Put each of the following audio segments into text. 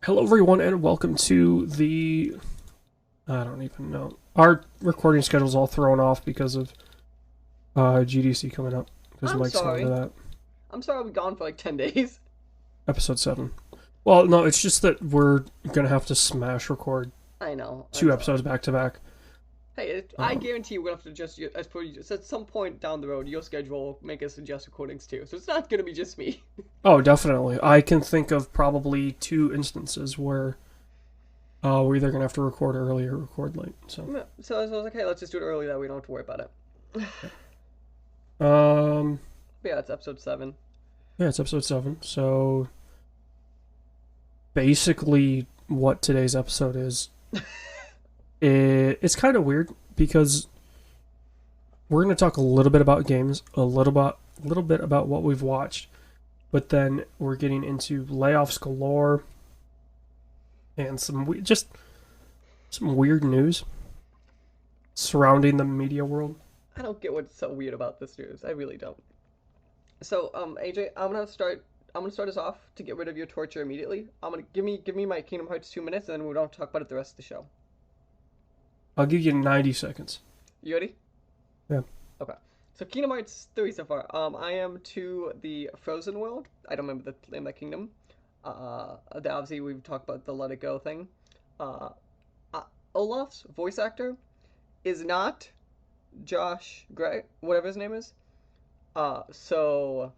Hello, everyone, and welcome to the. I don't even know. Our recording schedule's all thrown off because of GDC coming up. Because I'm Mike's going to sorry. that. I'm sorry we've gone for like 10 days. Episode 7. Well, no, it's just that we're going to have to smash record I know. I'm two sorry. episodes back to back. Hey, I Um, guarantee we're gonna have to adjust as per just at some point down the road. Your schedule will make us adjust recordings too, so it's not gonna be just me. oh, definitely. I can think of probably two instances where we're either going to have to record early or record late. So, So I was like, hey, let's just do it early that we don't have to worry about it. um, But yeah, it's episode 7. yeah, it's episode 7. So, basically, what today's episode is. It's kind of weird because we're going to talk a little bit about games, a little bit about what we've watched, but then we're getting into layoffs galore and just some weird news surrounding the media world. I don't get what's so weird about this news. I really don't. So, AJ, I'm gonna start us off to get rid of your torture immediately. I'm gonna give me my Kingdom Hearts 2 minutes, and then we don't talk about it the rest of the show. I'll give you 90 seconds. You ready? Yeah. Okay. So Kingdom Hearts 3 so far. I am to the Frozen world. I don't remember the name of that kingdom. Obviously we've talked about the Let It Go thing. Uh, Olaf's voice actor is not Josh Gray, whatever his name is. So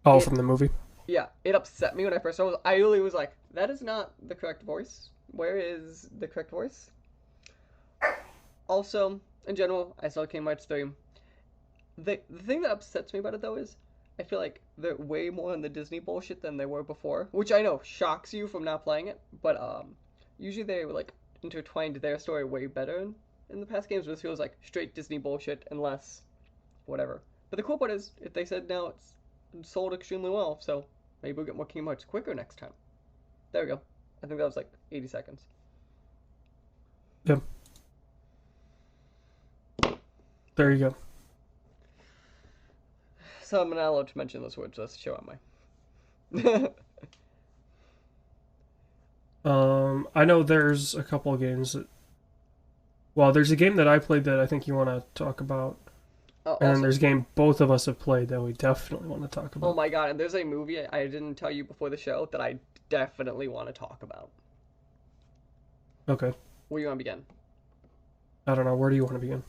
Oh, it from the movie. yeah, it upset me when I first saw it. I really was like, that is not the correct voice. Where is the correct voice? Also, in general, I saw Kingdom Hearts 3. The thing that upsets me about it though is I feel like they're way more in the Disney bullshit than they were before, which I know shocks you from not playing it, but usually they like intertwined their story way better in the past games. But this feels like straight Disney bullshit and less whatever. But the cool part is if they said now it's sold extremely well, so maybe we'll get more Kingdom Hearts quicker next time. There we go. I think that was like 80 seconds. Yeah. There you go. So I'm not allowed to mention those words. Let's show on my. I know there's a couple of games that. Well, there's a game that I played that I think you want to talk about. And then Also, there's a game both of us have played that we definitely want to talk oh about. my god, and there's a movie I didn't tell you before the show that I definitely want to talk about. Okay. Where do you want to begin? I don't know. Where do you want to begin?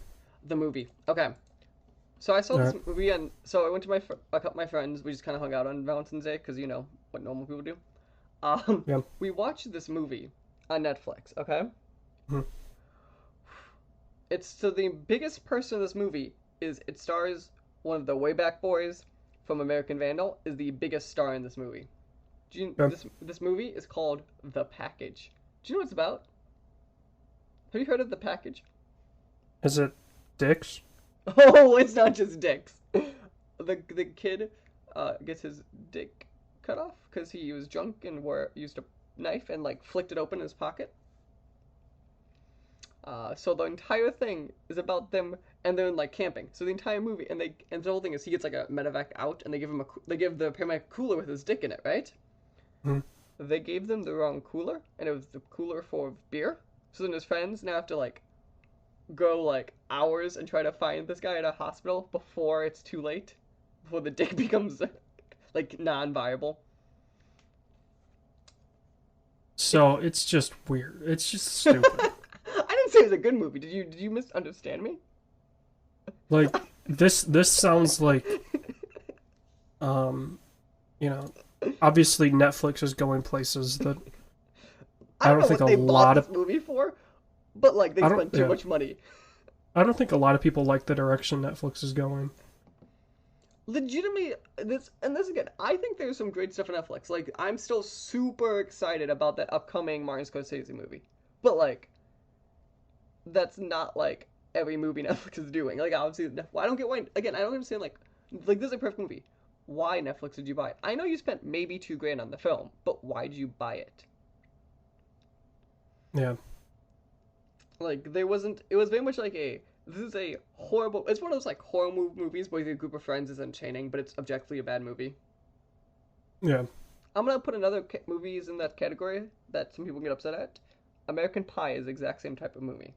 The movie. Okay. So I saw All this right. movie, and so I went to a couple of my friends. We just kind of hung out on Valentine's Day because you know what normal people do. Yeah. We watched this movie on Netflix. Okay. Mhm. It's so the biggest person in this movie is it stars one of the Wayback Boys from American Vandal is the biggest star in this movie. Yeah. This movie is called The Package. Do you know what it's about? Have you heard of The Package? Is it Dix? Oh, it's not just dicks. The kid gets his dick cut off because he was drunk and used a knife and like flicked it open in his pocket. So the entire thing is about them, and they're in like camping. So the entire movie, and the whole thing is he gets like a medevac out, and they give the paramedic a cooler with his dick in it, right? Mhm. They gave them the wrong cooler, and it was the cooler for beer. So then his friends now have to like go like hours and try to find this guy at a hospital before it's too late, before the dick becomes like non-viable. It's So it's just weird. It's just stupid. I didn't say it was a good movie. Did you misunderstand me? Like this sounds like um, you know, obviously Netflix is going places that I I don't don't know think what a they bought lot this of movie for, but like they I don't spent too yeah. much money. I don't think a lot of people like the direction Netflix is going. Legitimately, this again, I think there's some great stuff on Netflix. Like I'm still super excited about that upcoming Martin Scorsese movie, but like that's not like every movie Netflix is doing. Like obviously, I don't get why. Again, I don't understand. Like this is a perfect movie. Why Netflix did you buy it? I know you spent maybe 2 grand on the film, but why did you buy it? Yeah. Like there wasn't. It was very much like a. This is a horrible. It's one of those like movies where your group of friends is entertaining, but it's objectively a bad movie. Yeah. I'm gonna put another movies in that category that some people get upset at. American Pie is the exact same type of movie.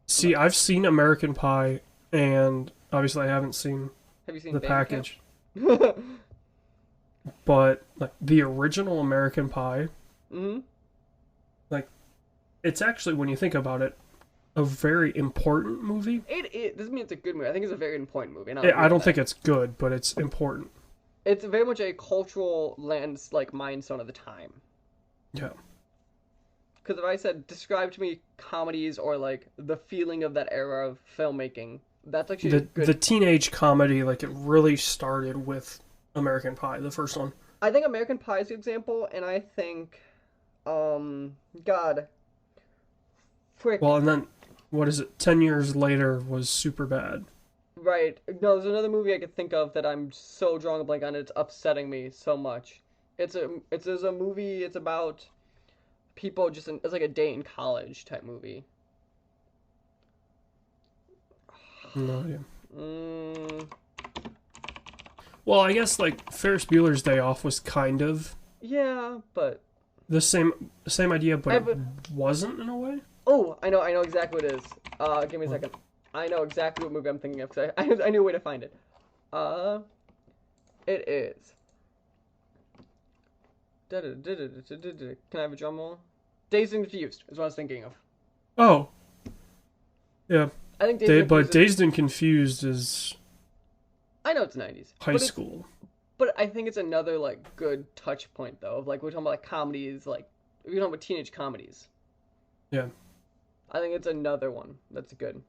See, I've seen American Pie, and obviously I haven't seen Have you seen the Band Camp? package. But like the original American Pie, Hmm. like it's actually when you think about it, a very important movie. It doesn't mean it's a good movie. I think it's a very important movie, and I I agree with don't that. think it's good, but it's important. It's very much a cultural lens, like mindstone of the time. Yeah. Because if I said describe to me comedies or like the feeling of that era of filmmaking, that's actually a The good. teenage comedy, like it really started with American Pie, the first one. I think American Pie is the example, and I think, God, Well, frick, and then what is it? 10 years later was super bad. right? No, there's another movie I could think of that I'm so drawing a blank on. It's upsetting me so much. There's a movie. It's about people just in, it's like a day in college type movie. No idea. Mm, Well, I guess like Ferris Bueller's Day Off was kind of yeah, but the same idea, but it I've, wasn't in a way. oh, I know exactly what it is. Give me a What? second. I know exactly what movie I'm thinking of because I knew a way to find it. Uh, it is. Can I have a drum roll? Dazed and Confused is what I was thinking of. Oh, yeah. I think Dazed and But Confused. Dazed and Confused is I know it's 90s, high school. but I think it's another like good touch point though. Of like we're talking about like comedies, like we're talking about teenage comedies. Yeah, I think it's another one that's good.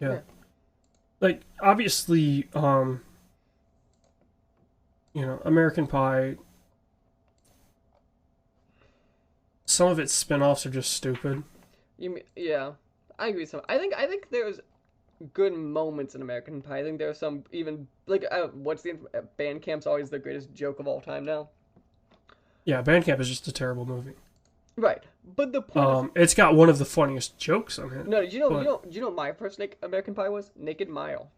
yeah. Yeah. Like obviously, American Pie. Some of its spin-offs are just stupid. You mean, yeah, I agree. Some I think there's good moments in American Pie. I think there are some even like what's the Bandcamp's always the greatest joke of all time now. Yeah, Bandcamp is just a terrible movie. Right, but the point of It's got one of the funniest jokes on it, no, but do you know what my first American Pie was? Naked Mile.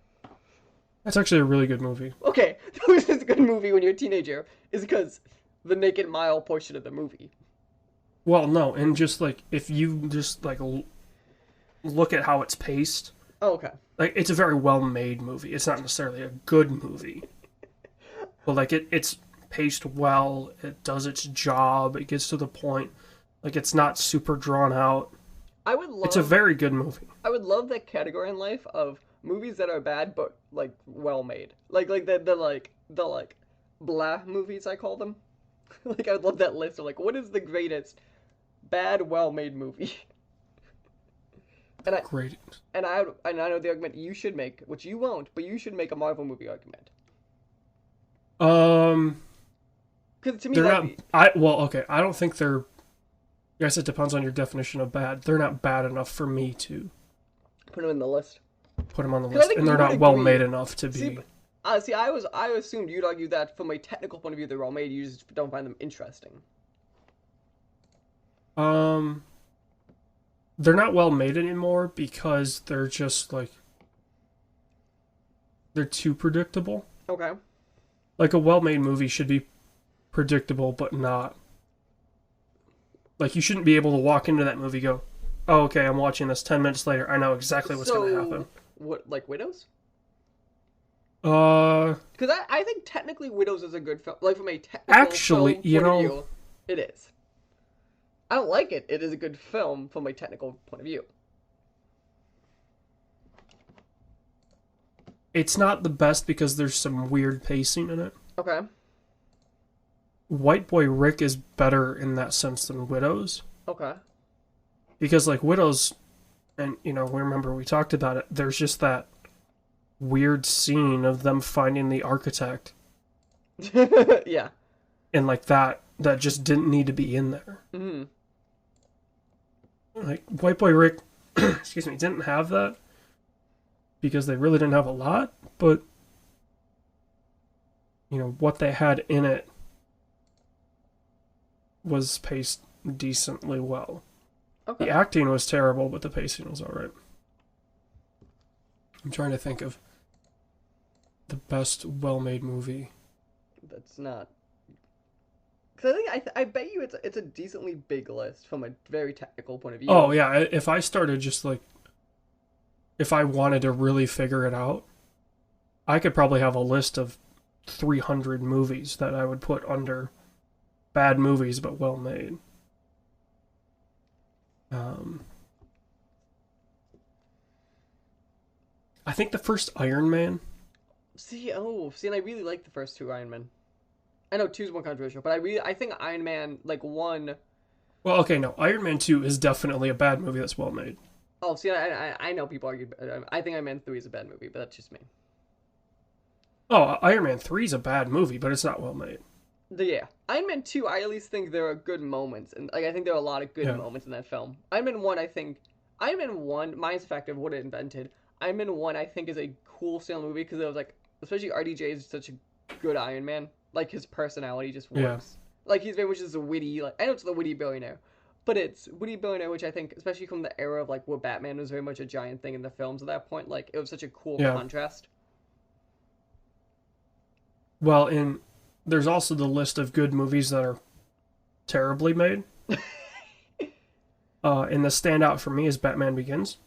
that's actually a really good movie. Okay, that was a good movie when you're a teenager. Is because the Naked Mile portion of the movie. Well, no, and just like if you just like look at how it's paced, Oh, okay. like it's a very well made movie. It's not necessarily a good movie, but like it's paced well. It does its job. It gets to the point. Like it's not super drawn out. I would It's a love very good movie. I would love that category in life of movies that are bad but like well made. Like the like blah movies I call them. Like I would love that list of like what is the greatest bad well made movie. And I Great. I know the argument you should make, which you won't, but you should make a Marvel movie argument. Um, Because to me they're that not. Okay. I don't think they're. I guess it depends on your definition of bad. They're not bad enough for me to put them in the list. put them on the 'Cause I list, think and you they're would not well agree. made enough to See, be. see, I assumed you'd argue that from a technical point of view they're well made. You just don't find them interesting. Um, they're not well made anymore because they're just like they're too predictable. Okay. Like a well made movie should be predictable, but not like you shouldn't be able to walk into that movie and go, "Oh, okay, I'm watching this. 10 minutes later, I know exactly what's going to happen." What like Widows? Uh, Because I think technically Widows is a good film. Like from a technical Actually, film you point of know- view, it is. I don't like it. It is a good film from a technical point of view. it's not the best because there's some weird pacing in it. Okay. White Boy Rick is better in that sense than Widows Okay. because like Widows, and we remember we talked about it. There's just that weird scene of them finding the architect, Yeah. and like that just didn't need to be in there. Hmm. Like White Boy Rick, excuse me, didn't have that because they really didn't have a lot, but what they had in it was paced decently well. Okay. The acting was terrible, but the pacing was all right. I'm trying to think of the best well-made movie. That's not. Because I bet you it's a decently big list from a very technical point of view. Oh yeah, if I started just like, if I wanted to really figure it out, I could probably have a list of 300 movies that I would put under bad movies but well made. I think the first Iron Man. See, and I really like the first two Iron Man. I know two's more controversial, but I think Iron Man like one. Well, okay, no, Iron Man 2 is definitely a bad movie that's well made. Oh, see, I know people argue. I think Iron Man 3 is a bad movie, but that's just me. Oh, Iron Man 3 is a bad movie, but it's not well made. Yeah, Iron Man 2, I at least think there are good moments, and like I think there are a lot of good moments in that film. Iron Man 1, I think Iron Man 1, minus the fact of what it invented. Iron Man 1, I think, is a cool standalone movie because it was like, especially RDJ is such a good Iron Man. Like his personality just works. Yeah. Like he's very much just a witty. Like I know it's the witty billionaire, but it's witty billionaire, which I think, especially from the era of like where Batman was very much a giant thing in the films at that point. Like it was such a cool contrast. Well, there's also the list of good movies that are terribly made. And the standout for me is Batman Begins.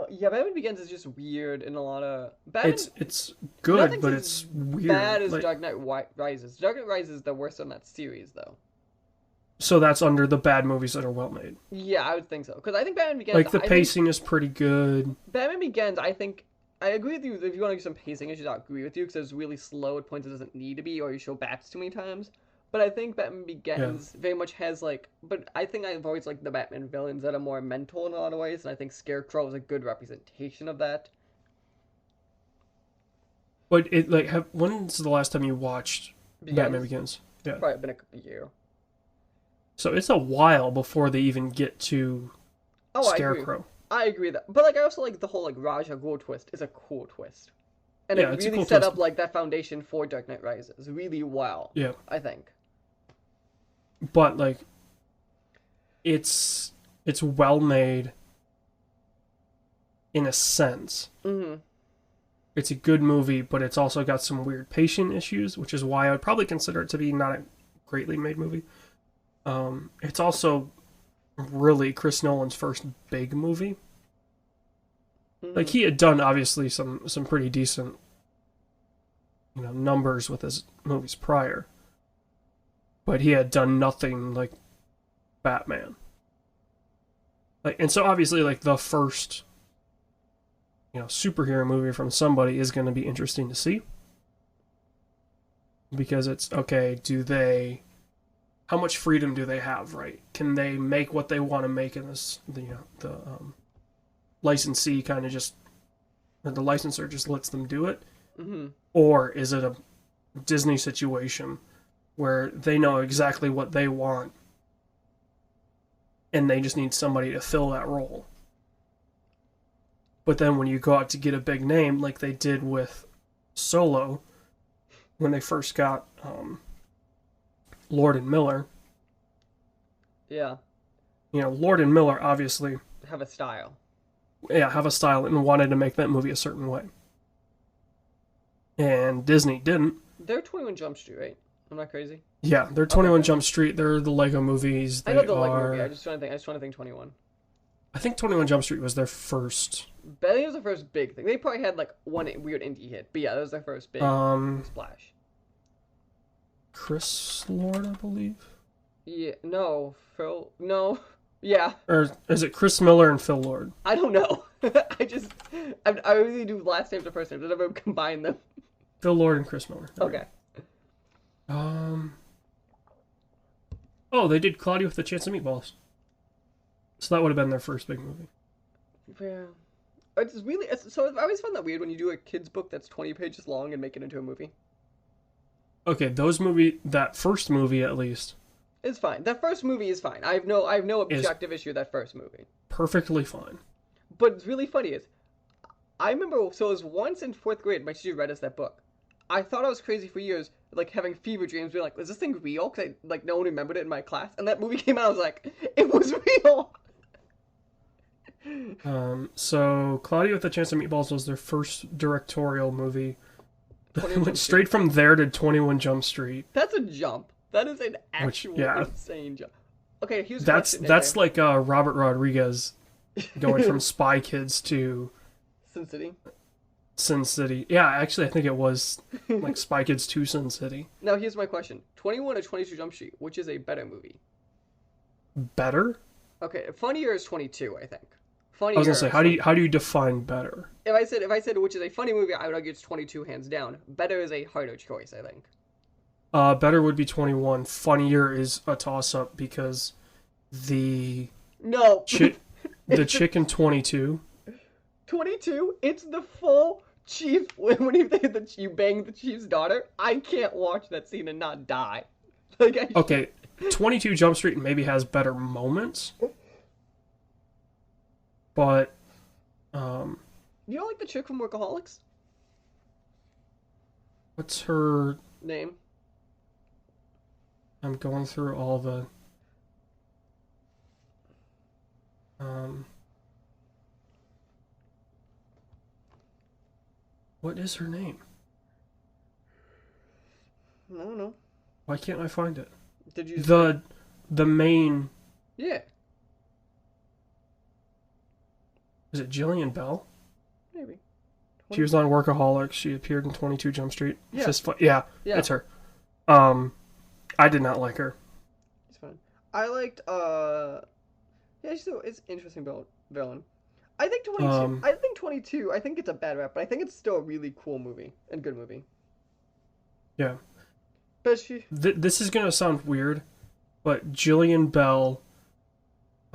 Yeah, Batman Begins is just weird in a lot of. It's good, but it's weird. Bad as like, Dark Knight Rises. Dark Knight Rises is the worst on that series, though. So that's under the bad movies that are well made. Yeah, I would think so. Because I think Batman Begins. Like the pacing is pretty good. Batman Begins, I think. I agree with you. If you want to do some pacing issues, I agree with you because it's really slow at points it doesn't need to be, or you show bats too many times. But I think Batman Begins very much has like. But I think I've always liked the Batman villains that are more mental in a lot of ways, and I think Scarecrow is a good representation of that. But when's the last time you watched Batman Begins? Yeah, probably been a year. So it's a while before they even get to Scarecrow. I agree that, but like I also like the whole like Ra's al Ghul twist is a cool twist, and it really set up like that foundation for Dark Knight Rises really well. Yeah, I think. But like, it's well made. In a sense, it's a good movie, but it's also got some weird pacing issues, which is why I would probably consider it to be not a greatly made movie. It's also really Chris Nolan's first big movie. Like he had done obviously some pretty decent numbers with his movies prior, but he had done nothing like Batman. Like, and so obviously like the first superhero movie from somebody is going to be interesting to see, because it's okay, how much freedom do they have, right? Can they make what they want to make in this, the licensee kind of just, or the licensor just lets them do it? Or is it a Disney situation where they know exactly what they want and they just need somebody to fill that role? But then when you go out to get a big name, like they did with Solo, when they first got Lord and Miller. Yeah. Lord and Miller obviously have a style. Yeah, have a style and wanted to make that movie a certain way. And Disney didn't. They're 21 Jump Street, right? I'm not crazy. Yeah, they're 21 Jump Street. They're the Lego movies. I know the Lego movie. I just want to think 21. I think 21 Jump Street was their first. I think it was their first big thing. They probably had like one weird indie hit, but yeah, that was their first big splash. Chris Lord, I believe. Yeah, no, Phil, no, yeah. Or is it Chris Miller and Phil Lord? I don't know. I really do last names and first names. I never combine them. Phil Lord and Chris Miller. Okay. Oh, they did Cloudy with a Chance of Meatballs. So that would have been their first big movie. Yeah. It's really... So I always found that weird when you do a kid's book that's 20 pages long and make it into a movie. Okay, that first movie at least... It's fine. That first movie is fine. I have no objective issue with that first movie. Perfectly fine. But what's really funny is... I remember... So it was once in 4th grade, my teacher read us that book. I thought I was crazy for years, like, having fever dreams, being like, is this thing real? Because, no one remembered it in my class. And that movie came out, I was like, it was real! So Cloudy with a Chance of Meatballs was their first directorial movie. 21 Went Jump Street. straight from there to 21 Jump Street, That's a jump. That is an which actual yeah, insane jump. Okay, here's a that's question, that's AJ. like Robert Rodriguez going from Spy Kids to Sin City. Sin City. Yeah, actually, I think it was like Spy Kids to Sin City. Now here's my question: 21 or 22 Jump Street, which is a better movie? Better? Okay, funnier is 22, I think. I was Funnier. gonna say, how do you define better? If I said which is a funny movie, I would argue it's 22 hands down. Better is a harder choice, I think. Better would be 21. Funnier is a toss up because the No. chick, the It's chick in 22. 22. It's the full chief when you bang the chief's daughter. I can't watch that scene and not die. Like I Okay, 22 Jump Street maybe has better moments, but You don't like the chick from Workaholics? what's her? Name? I'm going through all the um. What is her name? I don't know. Why can't I find it? Did you? The main, Yeah, is it Jillian Bell? maybe. She was on Workaholics. She appeared in 22 Jump Street. Yeah. Fist fight. Yeah, Yeah, it's her. I did not like her. it's fine. I liked. Yeah, it's interesting villain. I think 22. Um, I think 22. I think it's a bad rap, but I think it's still a really cool movie and good movie. yeah. But she. This is gonna sound weird, but Jillian Bell,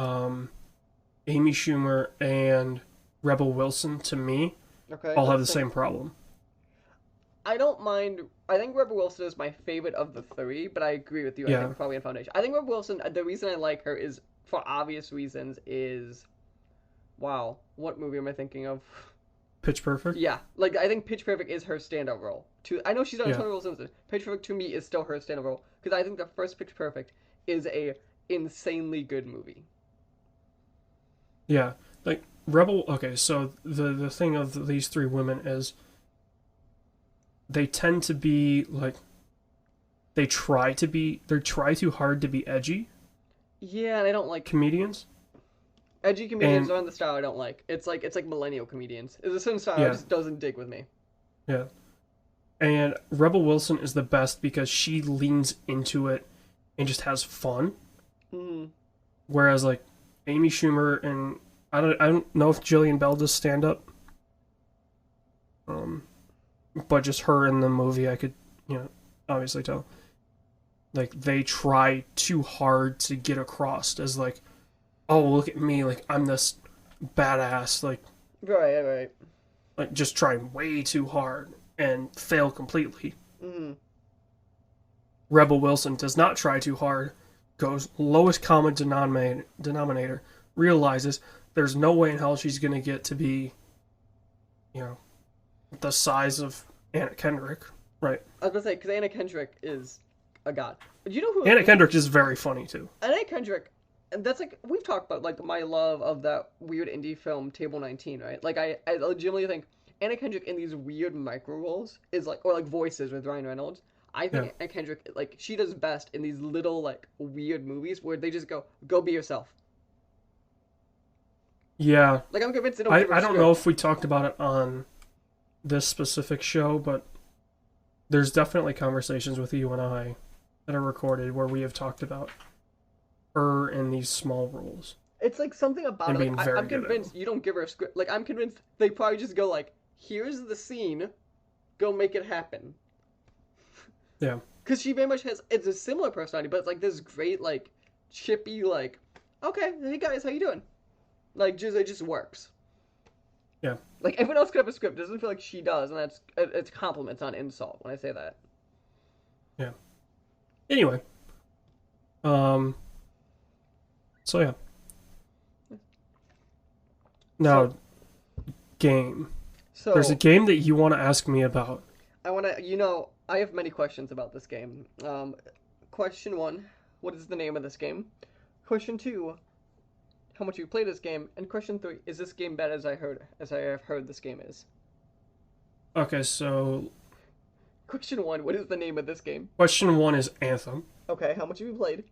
Amy Schumer, and Rebel Wilson to me Okay. all have the let's same problem. I don't mind. I think Rebel Wilson is my favorite of the three, but I agree with you. I Yeah. think probably in Foundation. I think Rebel Wilson. The reason I like her is for obvious reasons. Wow, what movie am I thinking of? Pitch Perfect. Yeah, like I think Pitch Perfect is her standout role. I know she's done a Yeah. ton of roles since then. Pitch Perfect to me is still her standout role because I think the first Pitch Perfect is a insanely good movie. Yeah. Like Rebel. Okay, so the thing of these three women is they tend to be like they try too hard to be edgy Yeah, and I don't like comedians. edgy comedians And aren't the style I don't like. It's like millennial comedians. It's a certain style that yeah, just doesn't dig with me. yeah. And Rebel Wilson is the best because she leans into it and just has fun. Hmm. Whereas like Amy Schumer and I don't know if Jillian Bell does stand up. But just her in the movie I could, obviously tell. Like they try too hard to get across as like, oh look at me, like I'm this badass, Right. like just trying way too hard and fail completely. Hmm. Rebel Wilson does not try too hard, goes lowest common denominator, realizes there's no way in hell she's gonna get to be, you know, the size of Anna Kendrick, right? I was gonna say because Anna Kendrick is a god. Do you know who Anna Kendrick is very funny too. Anna Kendrick? And that's like we've talked about like my love of that weird indie film Table 19, right? Like I legitimately think Anna Kendrick in these weird micro roles is like or like voices with Ryan Reynolds. I think Yeah, Anna Kendrick like she does best in these little like weird movies where they just go be yourself. yeah. Like I'm convinced they don't I give her I a don't know script. if we talked about it on this specific show, but there's definitely conversations with you and I that are recorded where we have talked about her in these small roles It's like something about and it. being Like, very I'm good at convinced them. you don't give her a script. Like I'm convinced they probably just go like, here's the scene, go make it happen. Yeah, Because she very much has it's a similar personality, but it's like this great like chippy like, okay, hey guys, how you doing? Like just it just works. yeah, Like everyone else could have a script, it doesn't feel like she does, and it's compliments on insult when I say that. yeah. Anyway, um, so yeah. So Now, game. There's a so game that you want to ask me about. I want to I have many questions about this game. Question one, what is the name of this game? Question two, how much you play this game, and question 3, is this game bad as I have heard this game is? Okay, so Question 1, what is the name of this game? question 1 is Anthem. Okay, how much have you played?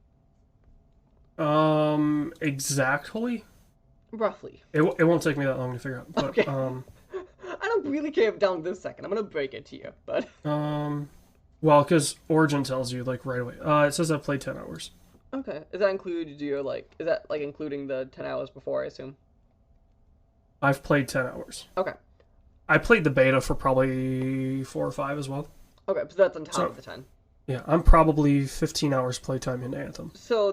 Exactly. Roughly. It won't take me that long to figure out. But Okay. I don't really care down this second. I'm gonna break it to you, but well, because Origin tells you like right away. It says I played 10 hours. okay. Does that include your is that like including the 10 hours before, I assume? I've played 10 hours. Okay. I played the beta for probably 4 or 5 as well. Okay, so that's on top So- of the 10. Yeah, I'm probably 15 hours playtime in Anthem. So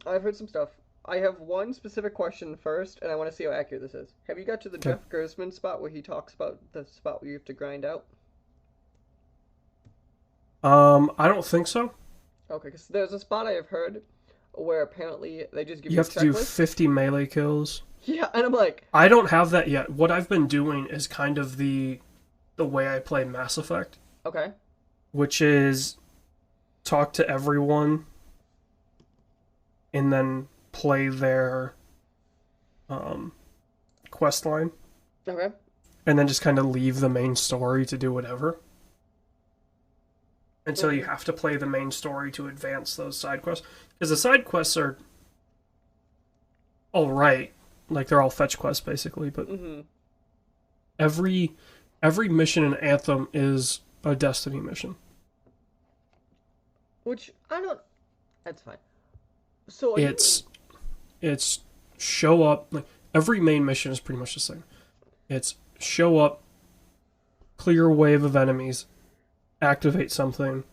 I've heard some stuff. I have one specific question first, and I want to see how accurate this is. Have you got to the Okay. Jeff Gersman spot where he talks about the spot where you have to grind out? I don't think so. Okay, because there's a spot I have heard where apparently they just give You you a have to do checklist. 50 melee kills. Yeah, and I'm like, I don't have that yet. What I've been doing is kind of the way I play Mass Effect, okay, which is talk to everyone and then play their quest line, okay, and then just kind of leave the main story to do whatever until you have to play the main story to advance those side quests, because the side quests are all right, like they're all fetch quests basically, but mm-hmm. every mission in Anthem is a Destiny mission. Which I don't. That's fine. So are you- It's show up, like every main mission is pretty much the same. It's show up, clear a wave of enemies, activate something.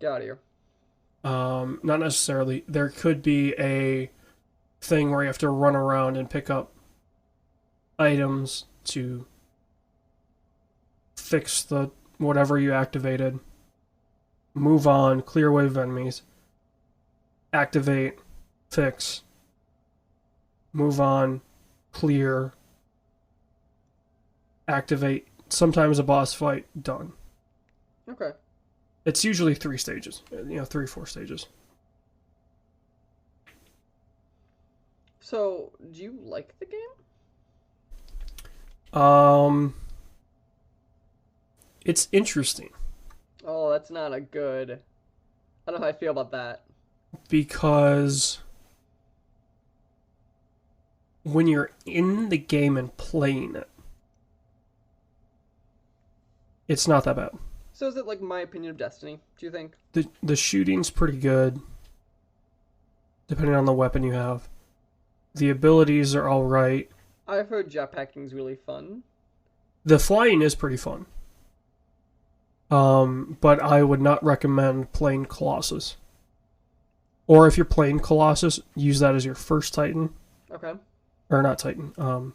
get out of here. Not necessarily. There could be a thing where you have to run around and pick up items to fix the whatever you activated. Move on, clear wave of enemies, activate, fix, move on, clear, activate, sometimes a boss fight, done. Okay. It's usually 3 stages, 3 or 4 stages. So, do you like the game? It's interesting Oh, that's not a good. I don't know how I feel about that. because when you're in the game and playing it, it's not that bad. So is it like my opinion of Destiny? Do you think? The shooting's pretty good, depending on the weapon you have. The abilities are all right. I've heard jetpacking's really fun. The flying is pretty fun. But I would not recommend playing Colossus. Or if you're playing Colossus, use that as your first Titan. Okay. Or not Titan.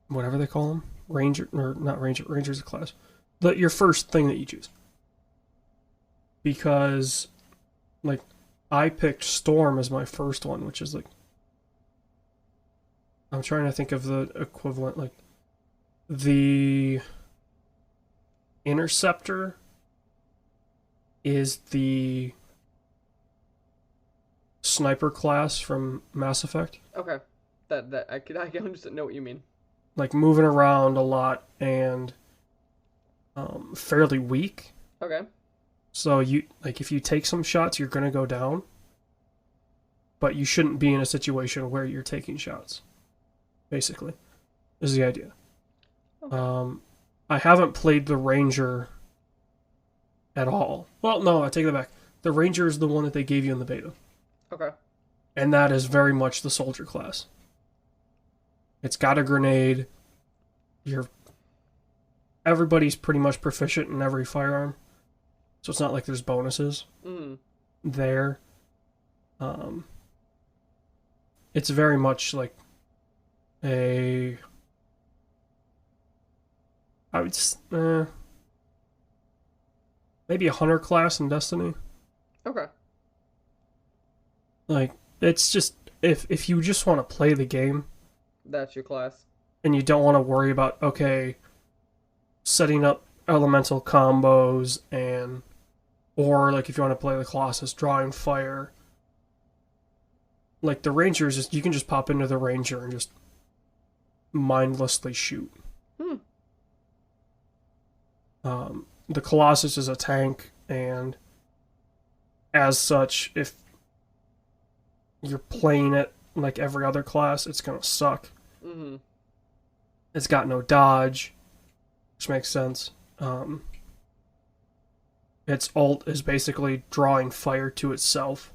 Whatever they call them. Ranger, or not Ranger. Ranger's a class. Your first thing that you choose. Because, like, I picked Storm as my first one, which is like... I'm trying to think of the equivalent, like... The... Interceptor is the sniper class from Mass Effect. Okay. That I can understand, know what you mean. Like moving around a lot and fairly weak. Okay. So if you take some shots, you're gonna go down. But you shouldn't be in a situation where you're taking shots. Basically, is the idea. Okay. I haven't played the Ranger at all. Well, no, I take that back. The Ranger is the one that they gave you in the beta. Okay. And that is very much the soldier class. It's got a grenade. Everybody's pretty much proficient in every firearm. So it's not like there's bonuses there. It's very much like I would maybe a hunter class in Destiny. Okay. Like, it's just if you just want to play the game That's your class. and you don't want to worry about setting up elemental combos or like if you want to play the Colossus, drawing fire, Like the Rangers, you can just pop into the Ranger and just mindlessly shoot. Hmm. The Colossus is a tank, and as such, if you're playing it like every other class, it's gonna suck. Mm-hmm. It's got no dodge, which makes sense. Its ult is basically drawing fire to itself,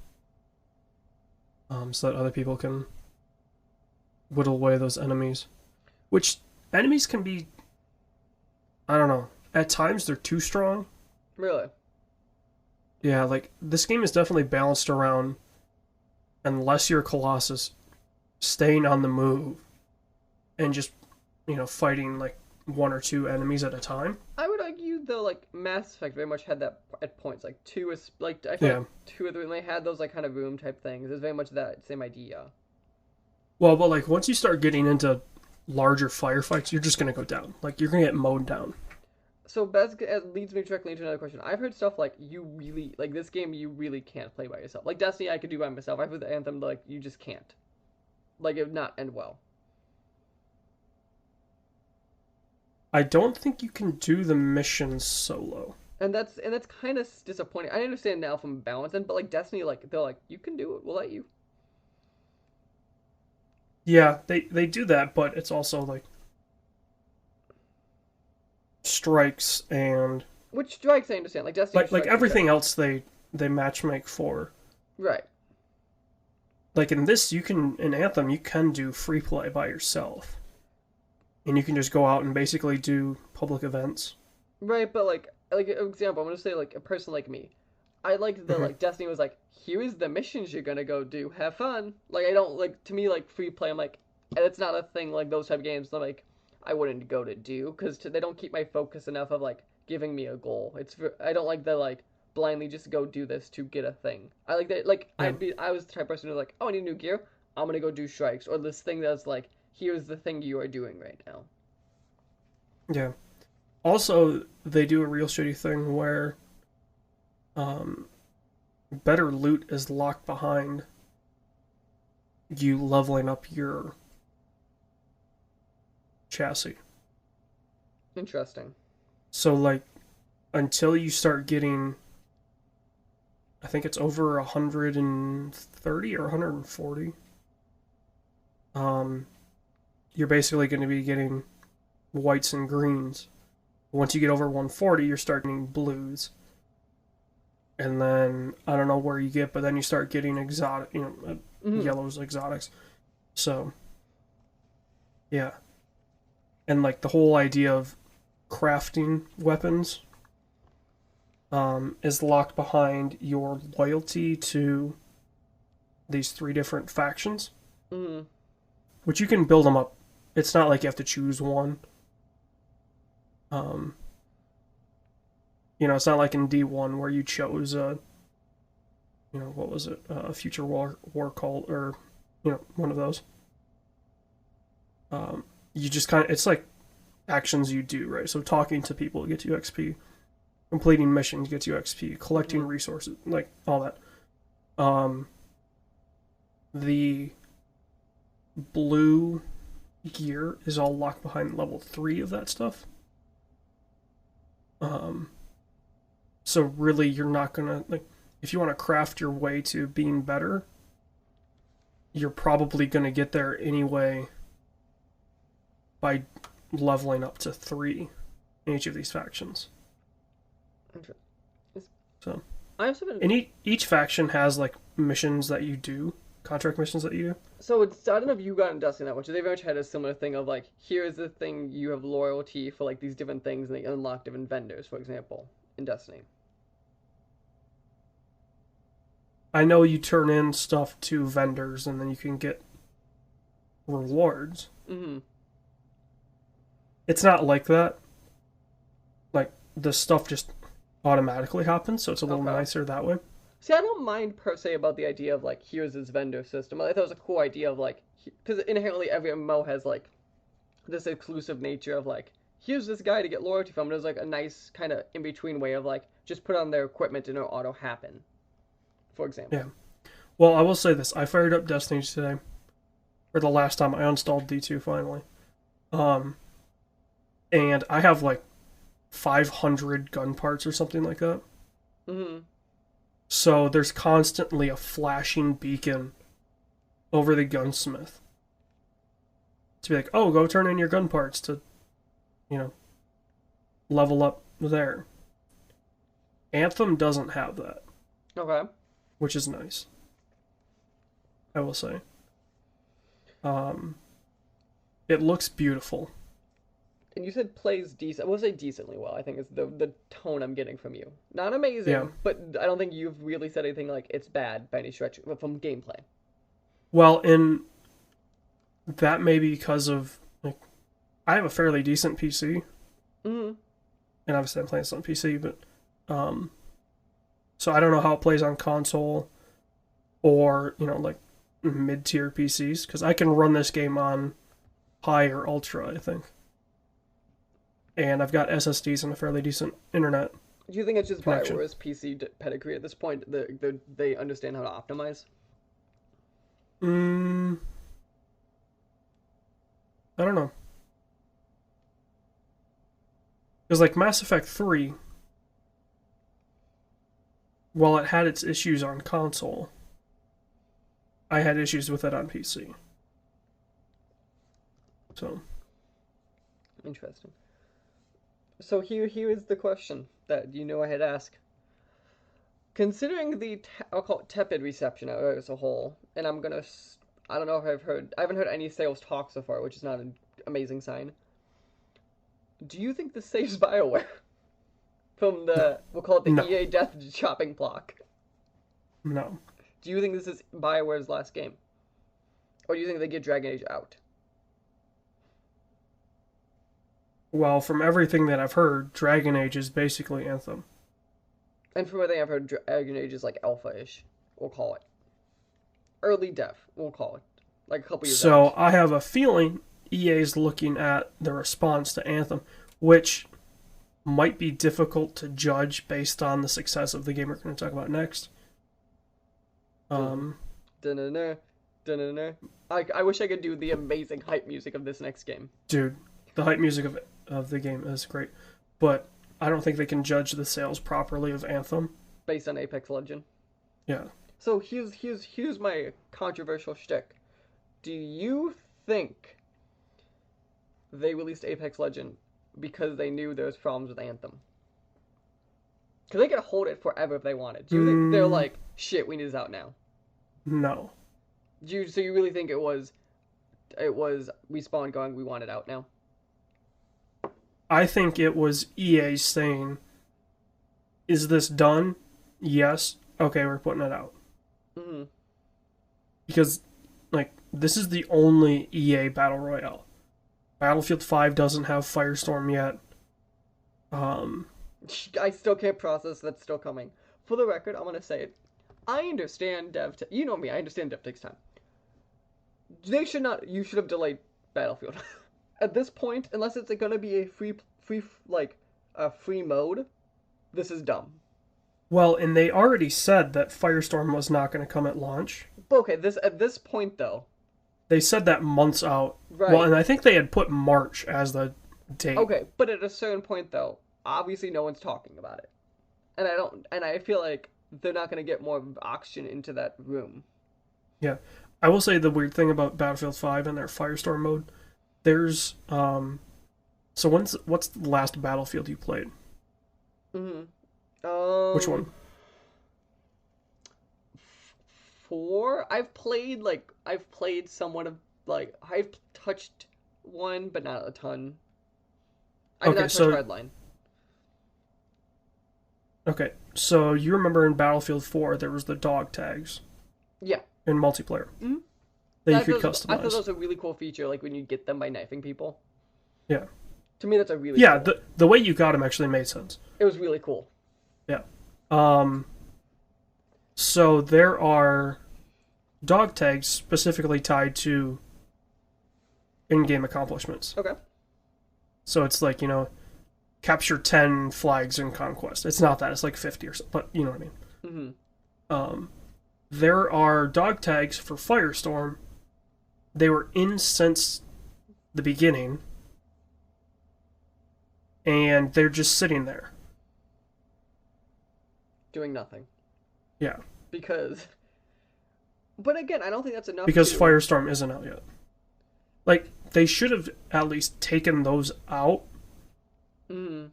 so that other people can whittle away those enemies. Which enemies can be, I don't know. At times they're too strong. Really? Yeah, like this game is definitely balanced around, unless you're a Colossus, staying on the move and just, fighting like one or two enemies at a time. I would argue though, like Mass Effect very much had that at points. Like two is like I feel Yeah. like two or three when they had those like kind of room type things. It's very much that same idea. Well, but like once you start getting into larger firefights, you're just gonna go down. Like you're gonna get mowed down. So that leads me directly into another question. I've heard stuff like you really like this game. You really can't play by yourself. Like Destiny, I could do by myself. I've heard the Anthem like you just can't. Like it would not end well. I don't think you can do the missions solo. And that's kind of disappointing. I understand now from balance, and but like Destiny, like they're like you can do it. We'll let you. Yeah, they do that, but it's also like strikes and Which strikes I understand. Like Destiny like strikes, everything else they matchmake for. right. Like in this, in Anthem you can do free play by yourself, and you can just go out and basically do public events. Right, but like an example, I'm gonna say like a person like me. I like the Hmm. like Destiny was like, here is the missions you're gonna go do. Have fun. Like I don't like to me like free play. I'm like, it's not a thing like those type of games. I'm like, I wouldn't go to do because they don't keep my focus enough of like giving me a goal. I don't like the like blindly just go do this to get a thing. I like that like Yeah, I was the type of person who's like, oh I need new gear. I'm gonna go do strikes or this thing that's like, here's the thing you are doing right now. yeah. Also, they do a real shitty thing where um, better loot is locked behind you leveling up your chassis. Interesting. So like until you start getting, I think it's over 130 or 140, you're basically going to be getting whites and greens. Once you get over 140, you're starting blues. And then I don't know where you get, but then you start getting exotic, Mm-hmm. yellows, exotics. So yeah, and like the whole idea of crafting weapons is locked behind your loyalty to these three different factions, Mm-hmm. which you can build them up. It's not like you have to choose one. Um, it's not like in D1 where you chose what was it, a future war cult or one of those. You just kind of it's like actions you do, right? So talking to people gets you XP, completing missions gets you XP, collecting Mm-hmm. resources, like all that. Um, the blue gear is all locked behind level 3 of that stuff. Um, so really, you're not gonna like if you want to craft your way to being better, you're probably gonna get there anyway by leveling up to 3 in each of these factions. Interesting. So, I also been and each faction has like missions that you do, contract missions that you do. so it's I don't know if you got in Destiny that much. They very much had a similar thing of like, here's the thing you have loyalty for like these different things and they unlock different vendors, for example, in Destiny. I know you turn in stuff to vendors and then you can get rewards. Mm-hmm. It's not like that. Like the stuff just automatically happens, so it's a little Okay. nicer that way. See, I don't mind per se about the idea of like, here's this vendor system. I thought it was a cool idea of like, because inherently every MMO has like this exclusive nature of like, here's this guy to get loyalty from. There's like a nice kind of in between way of like, just put on their equipment and it'll auto happen, for example. Yeah. Well, I will say this. I fired up Destiny today. Or the last time I installed D2 finally. Um, and I have like 500 gun parts or something like that. Mm-hmm. So there's constantly a flashing beacon over the gunsmith. To be like, oh, go turn in your gun parts to, you know, level up there. Anthem doesn't have that, Okay. which is nice. I will say. It looks beautiful. And you said plays decent. I will say decently well. I think is the tone I'm getting from you. Not amazing, Yeah. but I don't think you've really said anything like it's bad by any stretch from gameplay. Well, and that may be because of like I have a fairly decent PC, Mm-hmm. and obviously I'm playing this on PC, but so I don't know how it plays on console or like mid-tier PCs because I can run this game on high or ultra, I think, and I've got SSDs and a fairly decent internet Do you think it's just connection. Bioware's PC pedigree at this point? They understand how to optimize. Mm, I don't know. Because like Mass Effect 3, while it had its issues on console, I had issues with it on PC. So, Interesting. So here is the question that I had asked. Considering the I'll call it tepid reception as a whole, and I don't know if I haven't heard any sales talk so far, which is not an amazing sign. Do you think this saves BioWare from we'll call it the no, EA death chopping block? no. Do you think this is BioWare's last game? Or do you think they get Dragon Age out? Well, from everything that I've heard, Dragon Age is basically Anthem. And from everything I've heard, Dragon Age is like alpha-ish, we'll call it. Early dev, we'll call it. Like a couple years So out. I have a feeling EA's looking at the response to Anthem, which might be difficult to judge based on the success of the game we're going to talk about next. Da-na-na, da-na-na. I wish I could do the amazing hype music of this next game. Dude, the hype music of the game is great, but I don't think they can judge the sales properly of Anthem. Based on Apex Legend. Yeah. So here's my controversial shtick. Do you think they released Apex Legend because they knew there was problems with Anthem? Because they could hold it forever if they wanted. Do you think they're like, shit, we need this out now? No. So you really think it was Respawn going, we want it out now? I think it was EA saying, is this done? Yes. Okay, we're putting it out. Mm-hmm. Because, like, this is the only EA Battle Royale. Battlefield 5 doesn't have Firestorm yet. I still can't process that's still coming. For the record, I'm gonna say it. I understand dev. You know me. I understand dev takes time. They should not. You should have delayed Battlefield. At this point, unless it's gonna be a free mode, this is dumb. Well, and they already said that Firestorm was not going to come at launch. But okay, at this point though. They said that months out. Right. Well, and I think they had put March as the date. Okay, but at a certain point though, obviously no one's talking about it, and I feel like they're not gonna get more oxygen into that room. Yeah. I will say the weird thing about Battlefield 5 and their Firestorm mode, there's so what's the last Battlefield you played? Mm-hmm. Which one? 4. I've played somewhat of I've touched one, but not a ton. I did not touch Redline. Okay, so you remember in Battlefield 4 there was the dog tags. Yeah. In multiplayer. Mm-hmm. That you could customize. I thought that was a really cool feature, like when you get them by knifing people. Yeah. To me, that's a really cool. The way you got them actually made sense. It was really cool. Yeah. So there are dog tags specifically tied to in-game accomplishments. Okay. So it's like, capture 10 flags in Conquest. It's not that. It's like 50 or so, but you know what I mean. Mm-hmm. there are dog tags for Firestorm. They were in since the beginning, and they're just sitting there. Doing nothing. Yeah. Because, but again, I don't think that's enough. Because Firestorm isn't out yet. Like, they should have at least taken those out. Mm.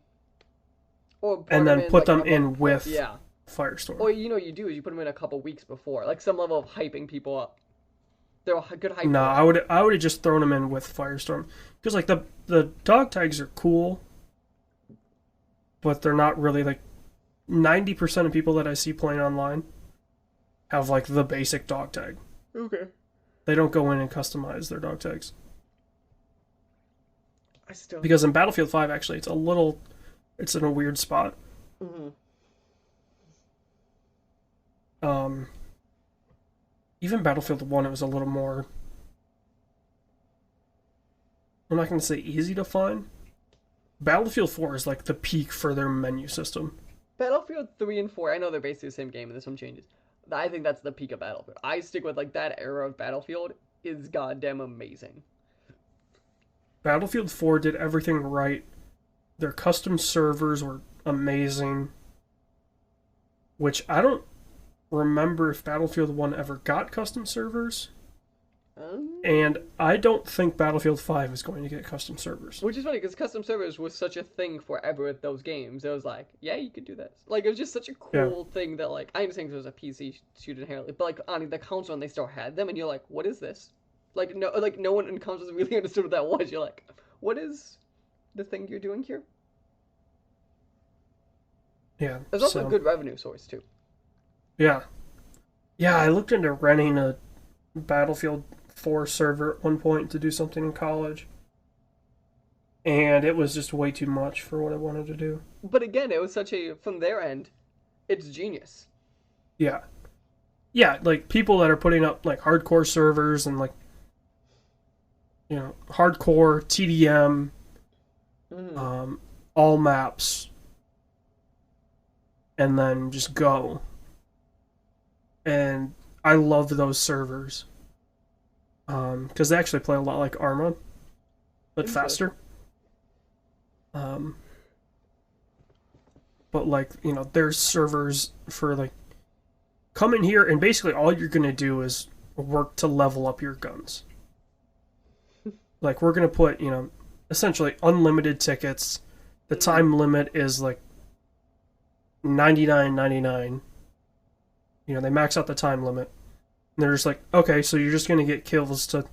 Or and then put them in with yeah. Firestorm. Or you do is you put them in a couple weeks before, like some level of hyping people up. They're a good hype. No, I would have just thrown them in with Firestorm because like the dog tags are cool, but they're not really like 90% of people that I see playing online have like the basic dog tag. Okay. They don't go in and customize their dog tags. Still... Because in Battlefield 5, actually, it's in a weird spot. Mm-hmm. Even Battlefield 1, it was a little more... I'm not going to say easy to find. Battlefield 4 is like the peak for their menu system. Battlefield 3 and 4, I know they're basically the same game and there's some changes. I think that's the peak of Battlefield. I stick with like that era of Battlefield is goddamn amazing. Battlefield 4 did everything right. Their custom servers were amazing. Which I don't remember if Battlefield 1 ever got custom servers. And I don't think Battlefield 5 is going to get custom servers. Which is funny, because custom servers was such a thing forever with those games. It was like, yeah, you could do this. Like, it was just such a cool thing that, like, I understand because it was a PC shooter inherently, but, like, on the console, and they still had them, and you're like, what is this? Like, no one in consoles really understood what that was. You're like, what is the thing you're doing here? Yeah. There's also a good revenue source, too. Yeah. Yeah, I looked into renting a Battlefield 4 server at one point to do something in college. And it was just way too much for what I wanted to do. But again, it was such a, from their end, it's genius. Yeah. Yeah, like people that are putting up like hardcore servers and like, you know, hardcore TDM, all maps, and then just go. And I love those servers. Because they actually play a lot like Arma, but faster. But like, you know, there's servers for like, come in here and basically all you're going to do is work to level up your guns. Like, we're going to put, you know, essentially unlimited tickets. The time limit is like $99.99. You know, they max out the time limit. And they're just like, okay, so you're just going to get kills to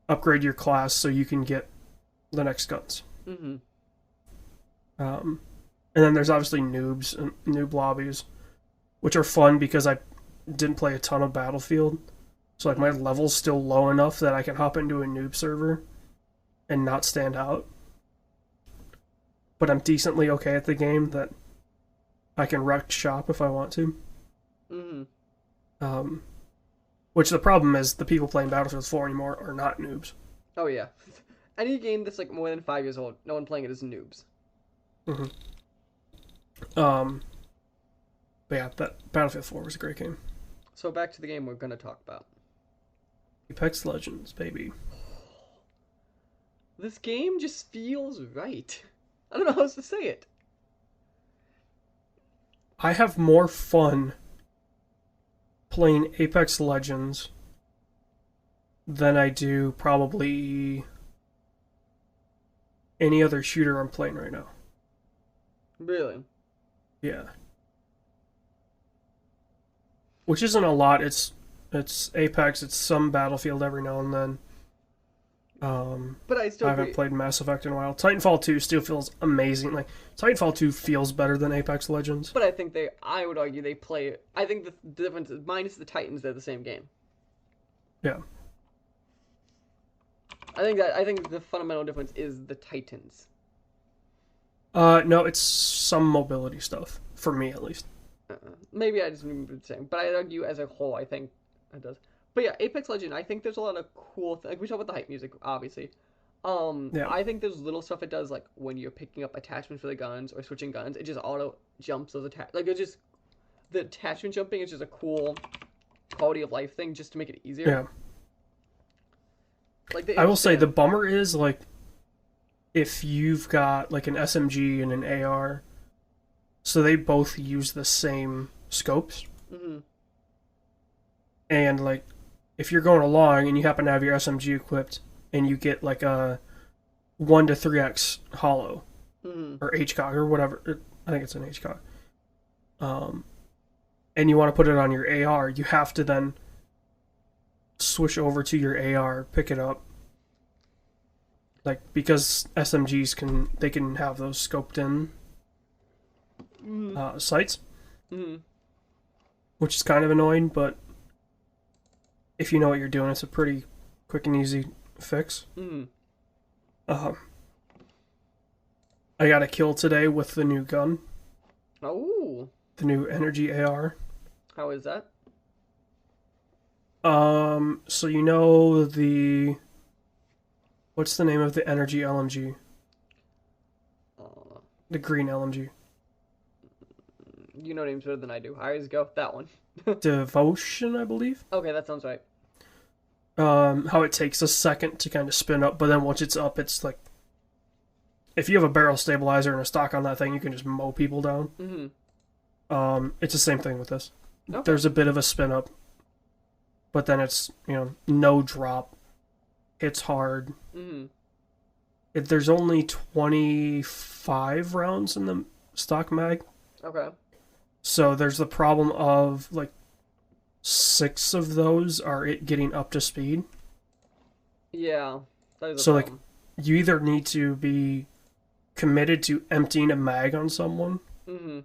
upgrade your class so you can get the next guns. Mm-hmm. And then there's obviously noobs and noob lobbies, which are fun because I didn't play a ton of Battlefield. So like my level's still low enough that I can hop into a noob server and not stand out. But I'm decently okay at the game that I can wreck shop if I want to. Mm-hmm. Which the problem is the people playing Battlefield 4 anymore are not noobs. Oh yeah. Any game that's like more than 5 years old, no one playing it is noobs. Mm-hmm. But yeah, that Battlefield 4 was a great game. So back to the game we're gonna talk about. Apex Legends, baby. This game just feels right. I don't know how else to say it. I have more fun playing Apex Legends than I do probably any other shooter I'm playing right now. Really? Yeah. Which isn't a lot. It's Apex. It's some Battlefield every now and then. But I still haven't played Mass Effect in a while. Titanfall 2 still feels amazing. Like Titanfall 2 feels better than Apex Legends. But I think I would argue they play. I think the difference is minus the Titans, they're the same game. Yeah. I think the fundamental difference is the Titans. No, it's some mobility stuff for me at least. Maybe I just remember the same, but I argue as a whole, I think it does. But yeah, Apex Legend, I think there's a lot of cool things. Like we talk about the hype music, obviously. Yeah. I think there's little stuff it does, like when you're picking up attachments for the guns or switching guns, it just auto jumps those attach. Like it's just the attachment jumping is just a cool quality of life thing just to make it easier. Yeah. Like they I will say the understand. bummer is like if you've got like an SMG and an AR, so they both use the same scopes, Mm-hmm. and like if you're going along and you happen to have your SMG equipped and you get like a 1 to 3x hollow Mm-hmm. or HCOG or whatever, I think it's an HCOG, and you want to put it on your AR, you have to then switch over to your AR, pick it up, like because SMGs can have those scoped in Mm-hmm. sights, Mm-hmm. which is kind of annoying, but if you know what you're doing, it's a pretty quick and easy fix. Mm-hmm. Uh, I got a kill today with the new gun, Oh, the new energy AR. how is that? So you know what's the name of the energy LMG? Uh, The green LMG. you know names better than I do. I always go that one. Devotion, I believe. Okay, that sounds right. How it takes a second to kind of spin up, but then once it's up, it's like if you have a barrel stabilizer and a stock on that thing, you can just mow people down. Mm-hmm. It's the same thing with this. Okay. There's a bit of a spin up, but then it's no drop, hits hard. Mm-hmm. There's only 25 rounds in the stock mag, Okay. so there's the problem of like 6 of those are it getting up to speed. Yeah, that is a So like problem. you either need to be committed to emptying a mag on someone Mm-hmm.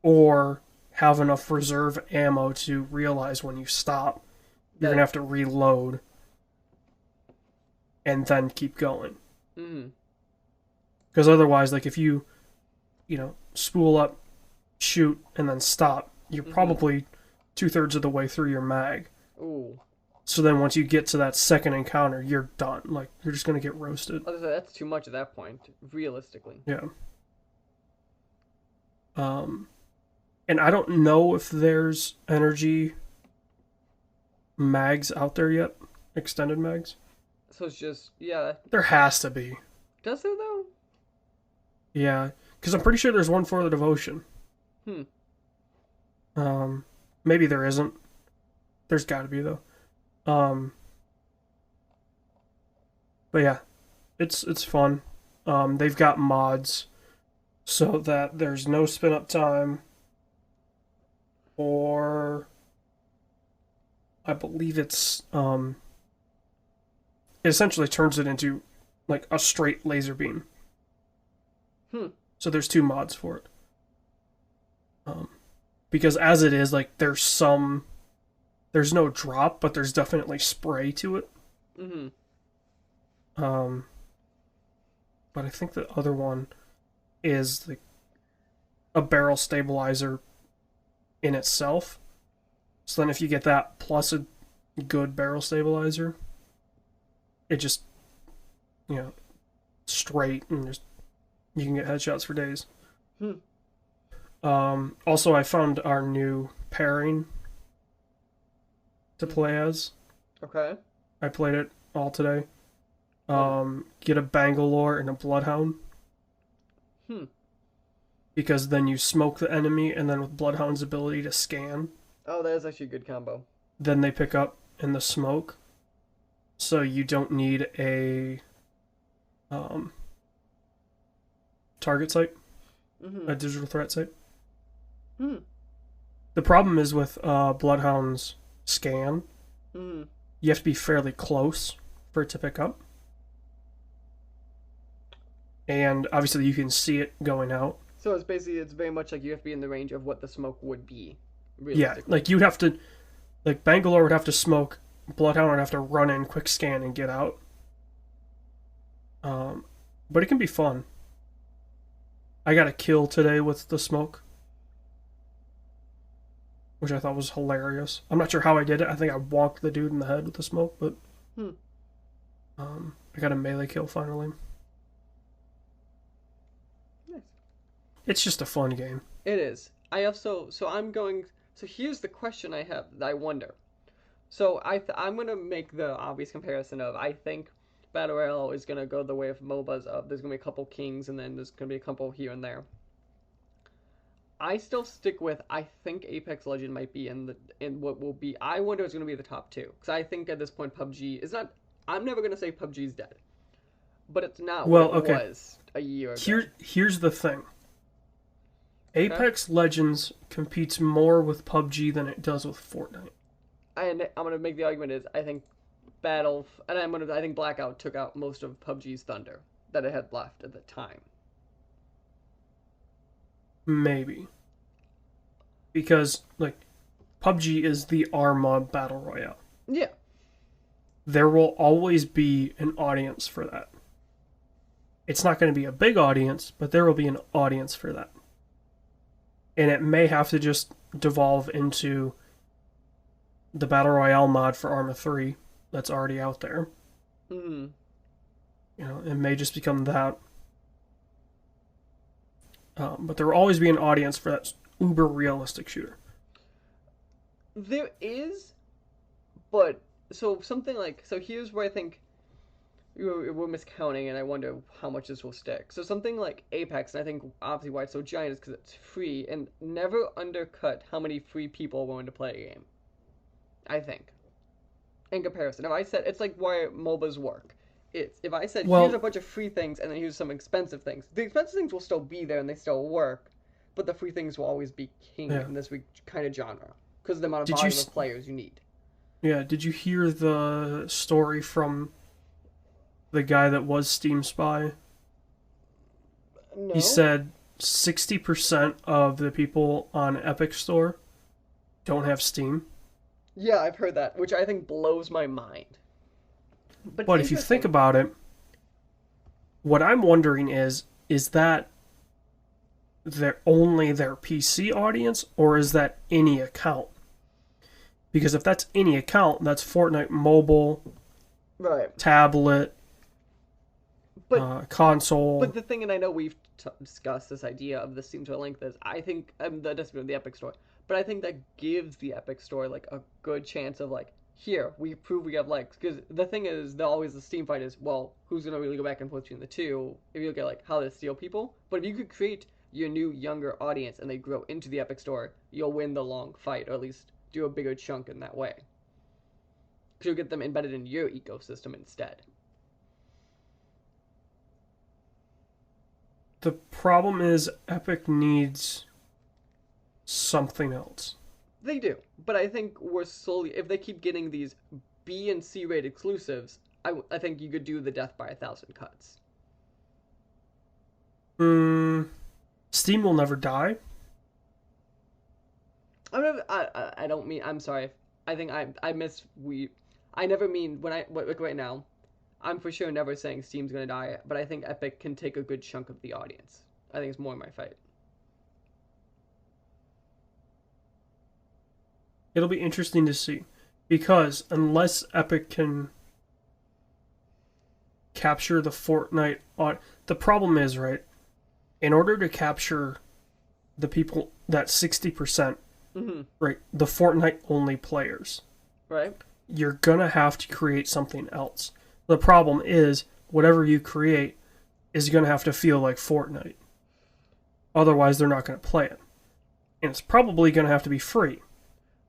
or have enough reserve ammo to realize when you stop you're That. gonna have to reload and then keep going, Mm-hmm. because otherwise like if you spool up, shoot, and then stop, you're Mm-hmm. probably 2/3 of the way through your mag. Ooh. So then once you get to that second encounter, you're done. Like you're just gonna get roasted. That's too much at that point, realistically. Yeah. And I don't know if there's energy mags out there yet, extended mags. So it's just, yeah. There has to be. Does there though? Yeah, because I'm pretty sure there's one for the devotion. Hmm. Maybe there isn't. There's got to be though. But yeah, it's fun. They've got mods so that there's no spin up time, or I believe it essentially turns it into like a straight laser beam. Hmm. So there's 2 mods for it. Because as it is, like there's no drop, but there's definitely spray to it. Mm-hmm. But I think the other one is like a barrel stabilizer in itself. So then if you get that plus a good barrel stabilizer, it just straight and just you can get headshots for days. Hmm. Also I found our new pairing to play as. Okay. I played it all today. Get a Bangalore and a Bloodhound. Hmm. Because then you smoke the enemy, and then with Bloodhound's ability to scan, Oh, that is actually a good combo. then they pick up in the smoke. So you don't need a target site, Mm-hmm. a digital threat site. Hmm. The problem is with Bloodhound's scan, Mm-hmm. you have to be fairly close for it to pick up. And obviously you can see it going out. So it's very much like you have to be in the range of what the smoke would be, Yeah, realistically. like you'd have to, like Bangalore would have to smoke, Bloodhound would have to run in, quick scan, and get out. But it can be fun. I got a kill today with the smoke, which I thought was hilarious. I'm not sure how I did it. I think I walked the dude in the head with the smoke, but Hmm. I got a melee kill finally. Nice. It's just a fun game. It is. I also so I'm going. So here's the question I have. I wonder. So I'm gonna make the obvious comparison of I think Battle Royale is gonna go the way of MOBAs. Of there's gonna be a couple kings and then there's gonna be a couple here and there. I still stick with I think Apex Legend might be in what will be. I wonder it's gonna be the top two because I think at this point PUBG is not. I'm never gonna say PUBG's dead, but it's not what Well, it okay. was a year ago. Here's the thing. Okay, Apex Legends competes more with PUBG than it does with Fortnite. and I'm gonna make the argument is I think I think Blackout took out most of PUBG's thunder that it had left at the time. Maybe. Because, like, PUBG is the Arma Battle Royale. Yeah, There will always be an audience for that. It's not going to be a big audience, but there will be an audience for that. And it may have to just devolve into the Battle Royale mod for Arma 3 that's already out there. hmm It may just become that. But there will always be an audience for that uber realistic shooter. there is, but so something like so here's where I think we're miscounting, and I wonder how much this will stick. So something like Apex, and I think obviously why it's so giant is because it's free and never undercut how many free people are willing to play a game. I think, in comparison, if I said it's like why MOBAs work. It's if I said here's a Well, bunch of free things and then here's some expensive things. The expensive things will still be there and they still work, but the free things will always be king yeah. in this kind of genre because of the amount of Did you volume of players you need. yeah, did you hear the story from the guy that was Steam Spy? He No. said 60% of the people on Epic Store don't have Steam. Yeah, I've heard that, which I think blows my mind. But it's But if you think interesting. about it, what I'm wondering is that only their PC audience or is that any account? Because if that's any account, that's Fortnite mobile, Right. tablet, But console. but the thing, and I know we've discussed this idea of the Steam to a length is I think the discipline of the Epic Store, but I think that gives the Epic Store like a good chance of like here we prove we have legs because the thing is the always the Steam fight is well who's gonna really go back and forth between the two if you look at like how they steal people, but if you could create your new younger audience and they grow into the Epic Store, you'll win the long fight or at least do a bigger chunk in that way because you'll get them embedded in your ecosystem instead. The problem is Epic needs something else. They do, but I think we're slowly. If they keep getting these B and C rate exclusives, I think you could do the death by 1,000 cuts. Mm, Steam will never die. I don't mean. I'm sorry. I think I miss we. I never mean when I like right now. I'm for sure never saying Steam's gonna die, but I think Epic can take a good chunk of the audience. I think it's more my fight. It'll be interesting to see. Because unless Epic can capture the Fortnite the problem is, right, in order to capture the people that 60%, Mm-hmm. right, the Fortnite only players, Right. you're gonna have to create something else. The problem is whatever you create is gonna have to feel like Fortnite. Otherwise they're not gonna play it. And it's probably gonna have to be free.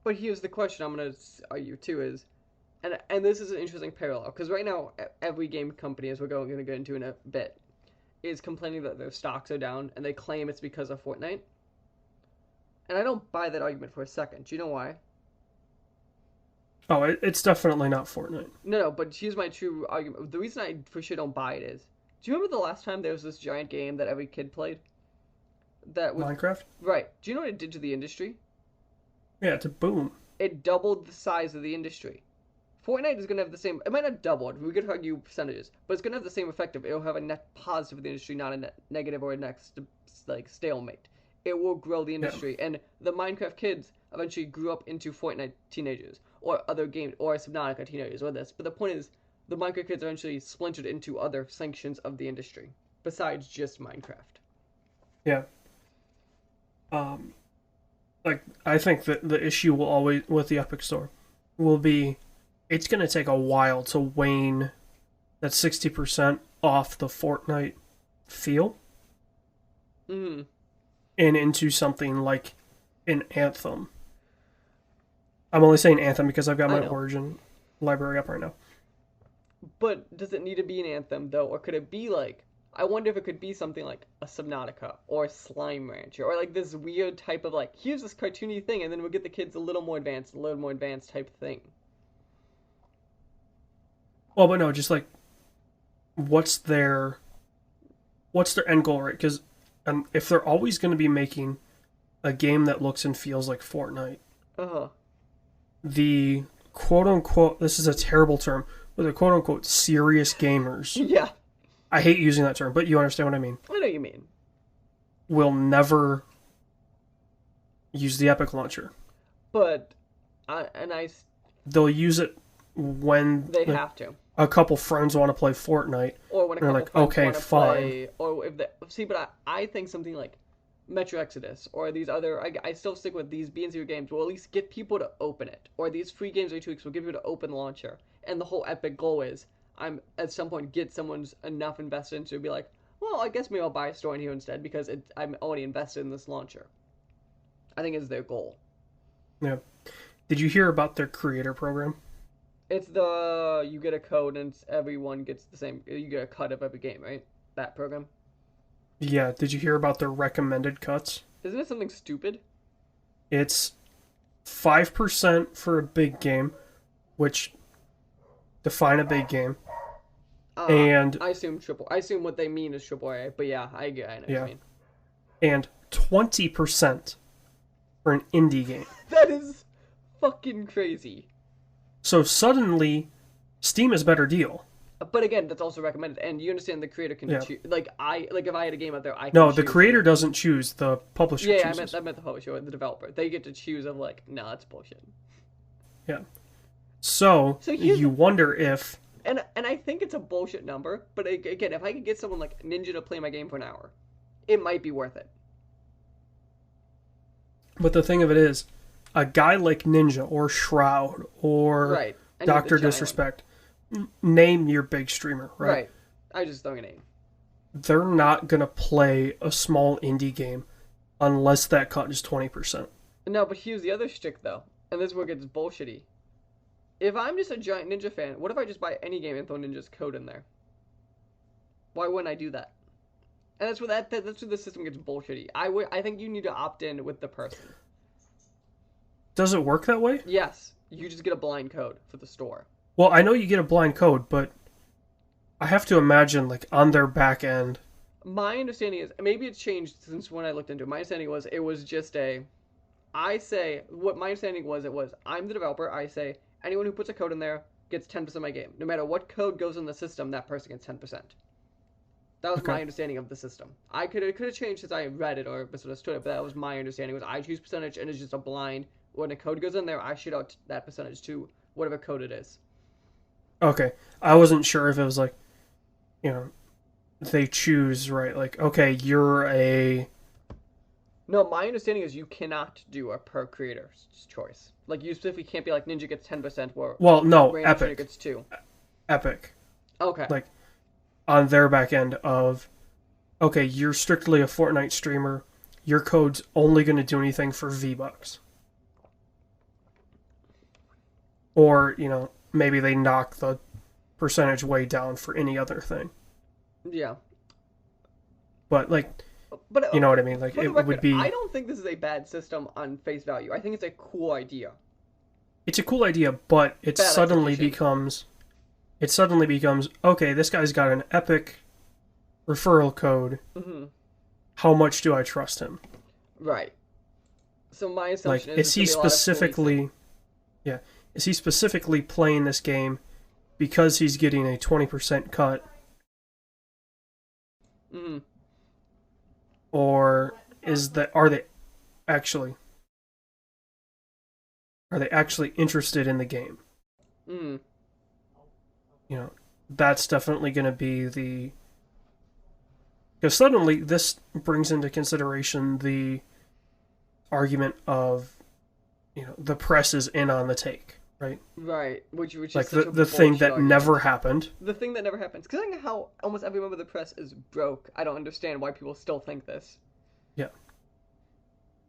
But here's the question I'm gonna argue too is, and this is an interesting parallel because right now every game company, as we're going to get into in a bit, is complaining that their stocks are down and they claim it's because of Fortnite. And I don't buy that argument for a second. Do you know why? Oh, it's definitely not Fortnite. No, but here's my true argument. The reason I for sure don't buy it is, do you remember the last time there was this giant game that every kid played? That was Minecraft? right. Do you know what it did to the industry? Yeah, it's a boom. It doubled the size of the industry. Fortnite is going to have the same. It might not double it. We could argue percentages, but it's going to have the same effect of it'll have a net positive for the industry, not a net negative or a next like stalemate. It will grow the Yeah. industry, and the Minecraft kids eventually grew up into Fortnite teenagers or other games or Subnautica teenagers or this. But the point is, the Minecraft kids eventually splintered into other sanctions of the industry besides just Minecraft. Yeah. Um, like I think that the issue will always with the Epic Store will be it's going to take a while to wane that 60% off the Fortnite feel Mm. and into something like an Anthem. I'm only saying Anthem because I've got I my know. Origin library up right now. But does it need to be an Anthem though, or could it be like? I wonder if it could be something like a Subnautica or a Slime Rancher or like this weird type of like here's this cartoony thing, and then we'll get the kids a little more advanced type thing. Well, but no, just like what's their what's their end goal, right? Because if they're always going to be making a game that looks and feels like Fortnite, Uh huh. the quote unquote, this is a terrible term, but the quote unquote serious gamers, Yeah, I hate using that term, but you understand what I mean, I know what you mean. will never use the Epic Launcher. But They'll use it when they like, have to, a couple friends want to play Fortnite. or when a And they're couple like, friends okay, want to fine. play, or if they see. But I think something like Metro Exodus or these other I still stick with these B and Z games will at least get people to open it, or these free games every 2 weeks will give you to open the launcher. And the whole Epic goal is I'm at some point get someone's enough invested into to be like, well, I guess maybe I'll buy a store in here instead because I'm already invested in this launcher. I think is their goal. Yeah. Did you hear about their creator program? It's the you get a code and everyone gets the same. You get a cut of every game, right? That program. Yeah. Did you hear about their recommended cuts? Isn't it something stupid? It's 5% for a big game, which define a big game, and I assume triple. I assume what they mean is triple A, but yeah, I get. I know what yeah, you mean. and 20% for an indie game. That is fucking crazy. So suddenly, Steam is a better deal. But again, that's also recommended, and you understand the creator can Yeah. choose. Like if I had a game out there, I can No, the choose. creator doesn't choose. The publisher Yeah, chooses. I meant the publisher, or the developer. They get to choose of like, no, that's bullshit. Yeah. So So here's you wonder if and I think it's a bullshit number. But again, if I could get someone like Ninja to play my game for an hour, it might be worth it. But the thing of it is, a guy like Ninja or Shroud or Right. I need the Doctor giant one. Disrespect, name your big streamer, right? Right. I just throwing a name. They're not gonna play a small indie game unless that cut is 20%. No, but here's the other shtick though, and this is where it gets bullshitty. If I'm just a giant Ninja fan, what if I just buy any game and throw Ninja's code in there? Why wouldn't I do that? And that's where that's where the system gets bullshitty. I think you need to opt in with the person. Does it work that way? Yes, you just get a blind code for the store. Well, I know you get a blind code, but I have to imagine like on their back end. My understanding is maybe it's changed since when I looked into it. My understanding was it was just a. I say what my understanding was. It was I'm the developer. I say anyone who puts a code in there gets 10% of my game. No matter what code goes in the system, that person gets 10%. That was Okay. my understanding of the system. It could have changed since I read it or misunderstood it, but that was my understanding. Was I choose percentage and it's just a blind. When a code goes in there, I shoot out that percentage to whatever code it is. Okay, I wasn't sure if it was like, you know, they choose right. Like, okay, you're a No, my understanding is you cannot do a per creator's choice. Like you specifically can't be like Ninja gets 10%, where well, no, Random Shooter Epic, gets 2. Epic, Okay. like on their back end of, okay, you're strictly a Fortnite streamer. Your code's only going to do anything for V-Bucks. Or, you know, maybe they knock the percentage way down for any other thing. Yeah. But, like, But you know what I mean? Like, for the it record, would be. I don't think this is a bad system on face value. I think it's a cool idea. It's a cool idea, but it Bad suddenly execution. becomes. It suddenly becomes, okay, this guy's got an Epic referral code. Hmm. How much do I trust him? Right. So my Like, assumption is he it's gonna be a lot of specifically. Yeah. Is he specifically playing this game because he's getting a 20% cut? policing. Mhm. Or is that are they actually interested in the game? Mhm. You know, that's definitely going to be the because suddenly this brings into consideration the argument of, the press is in on the take, right? Right, which is Like such a the thing bullshit that argument. never happened. The thing that never happens. Because I think how almost every member of the press is broke. I don't understand why people still think this. Yeah.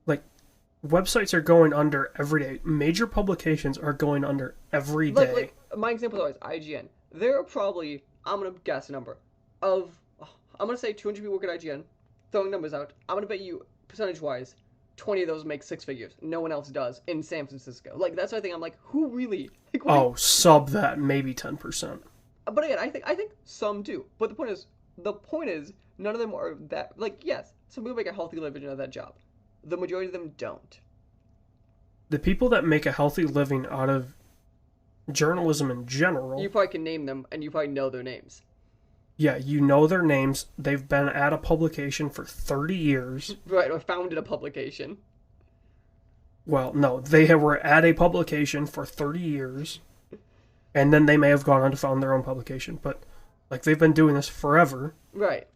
Like, websites are going under every day. Major publications are going under every day. Like my example is always IGN. There are probably, I'm gonna guess a number of, I'm gonna say 200 people work at IGN. Throwing numbers out, I'm gonna bet you percentage-wise, 20 of those make six figures. No one else does in San Francisco. Like that's what I think. I'm like, who really? Like, sub that, maybe 10%. But again, I think some do. But the point is, none of them are that. Like, yes, some people make a healthy living out of that job. The majority of them don't. The people that make a healthy living out of journalism in general. You probably can name them, and you probably know their names. Yeah, you know their names. They've been at a publication for 30 years. Right, or founded a publication. Well, no, they were at a publication for 30 years, and then they may have gone on to found their own publication, but, like, they've been doing this forever. Right.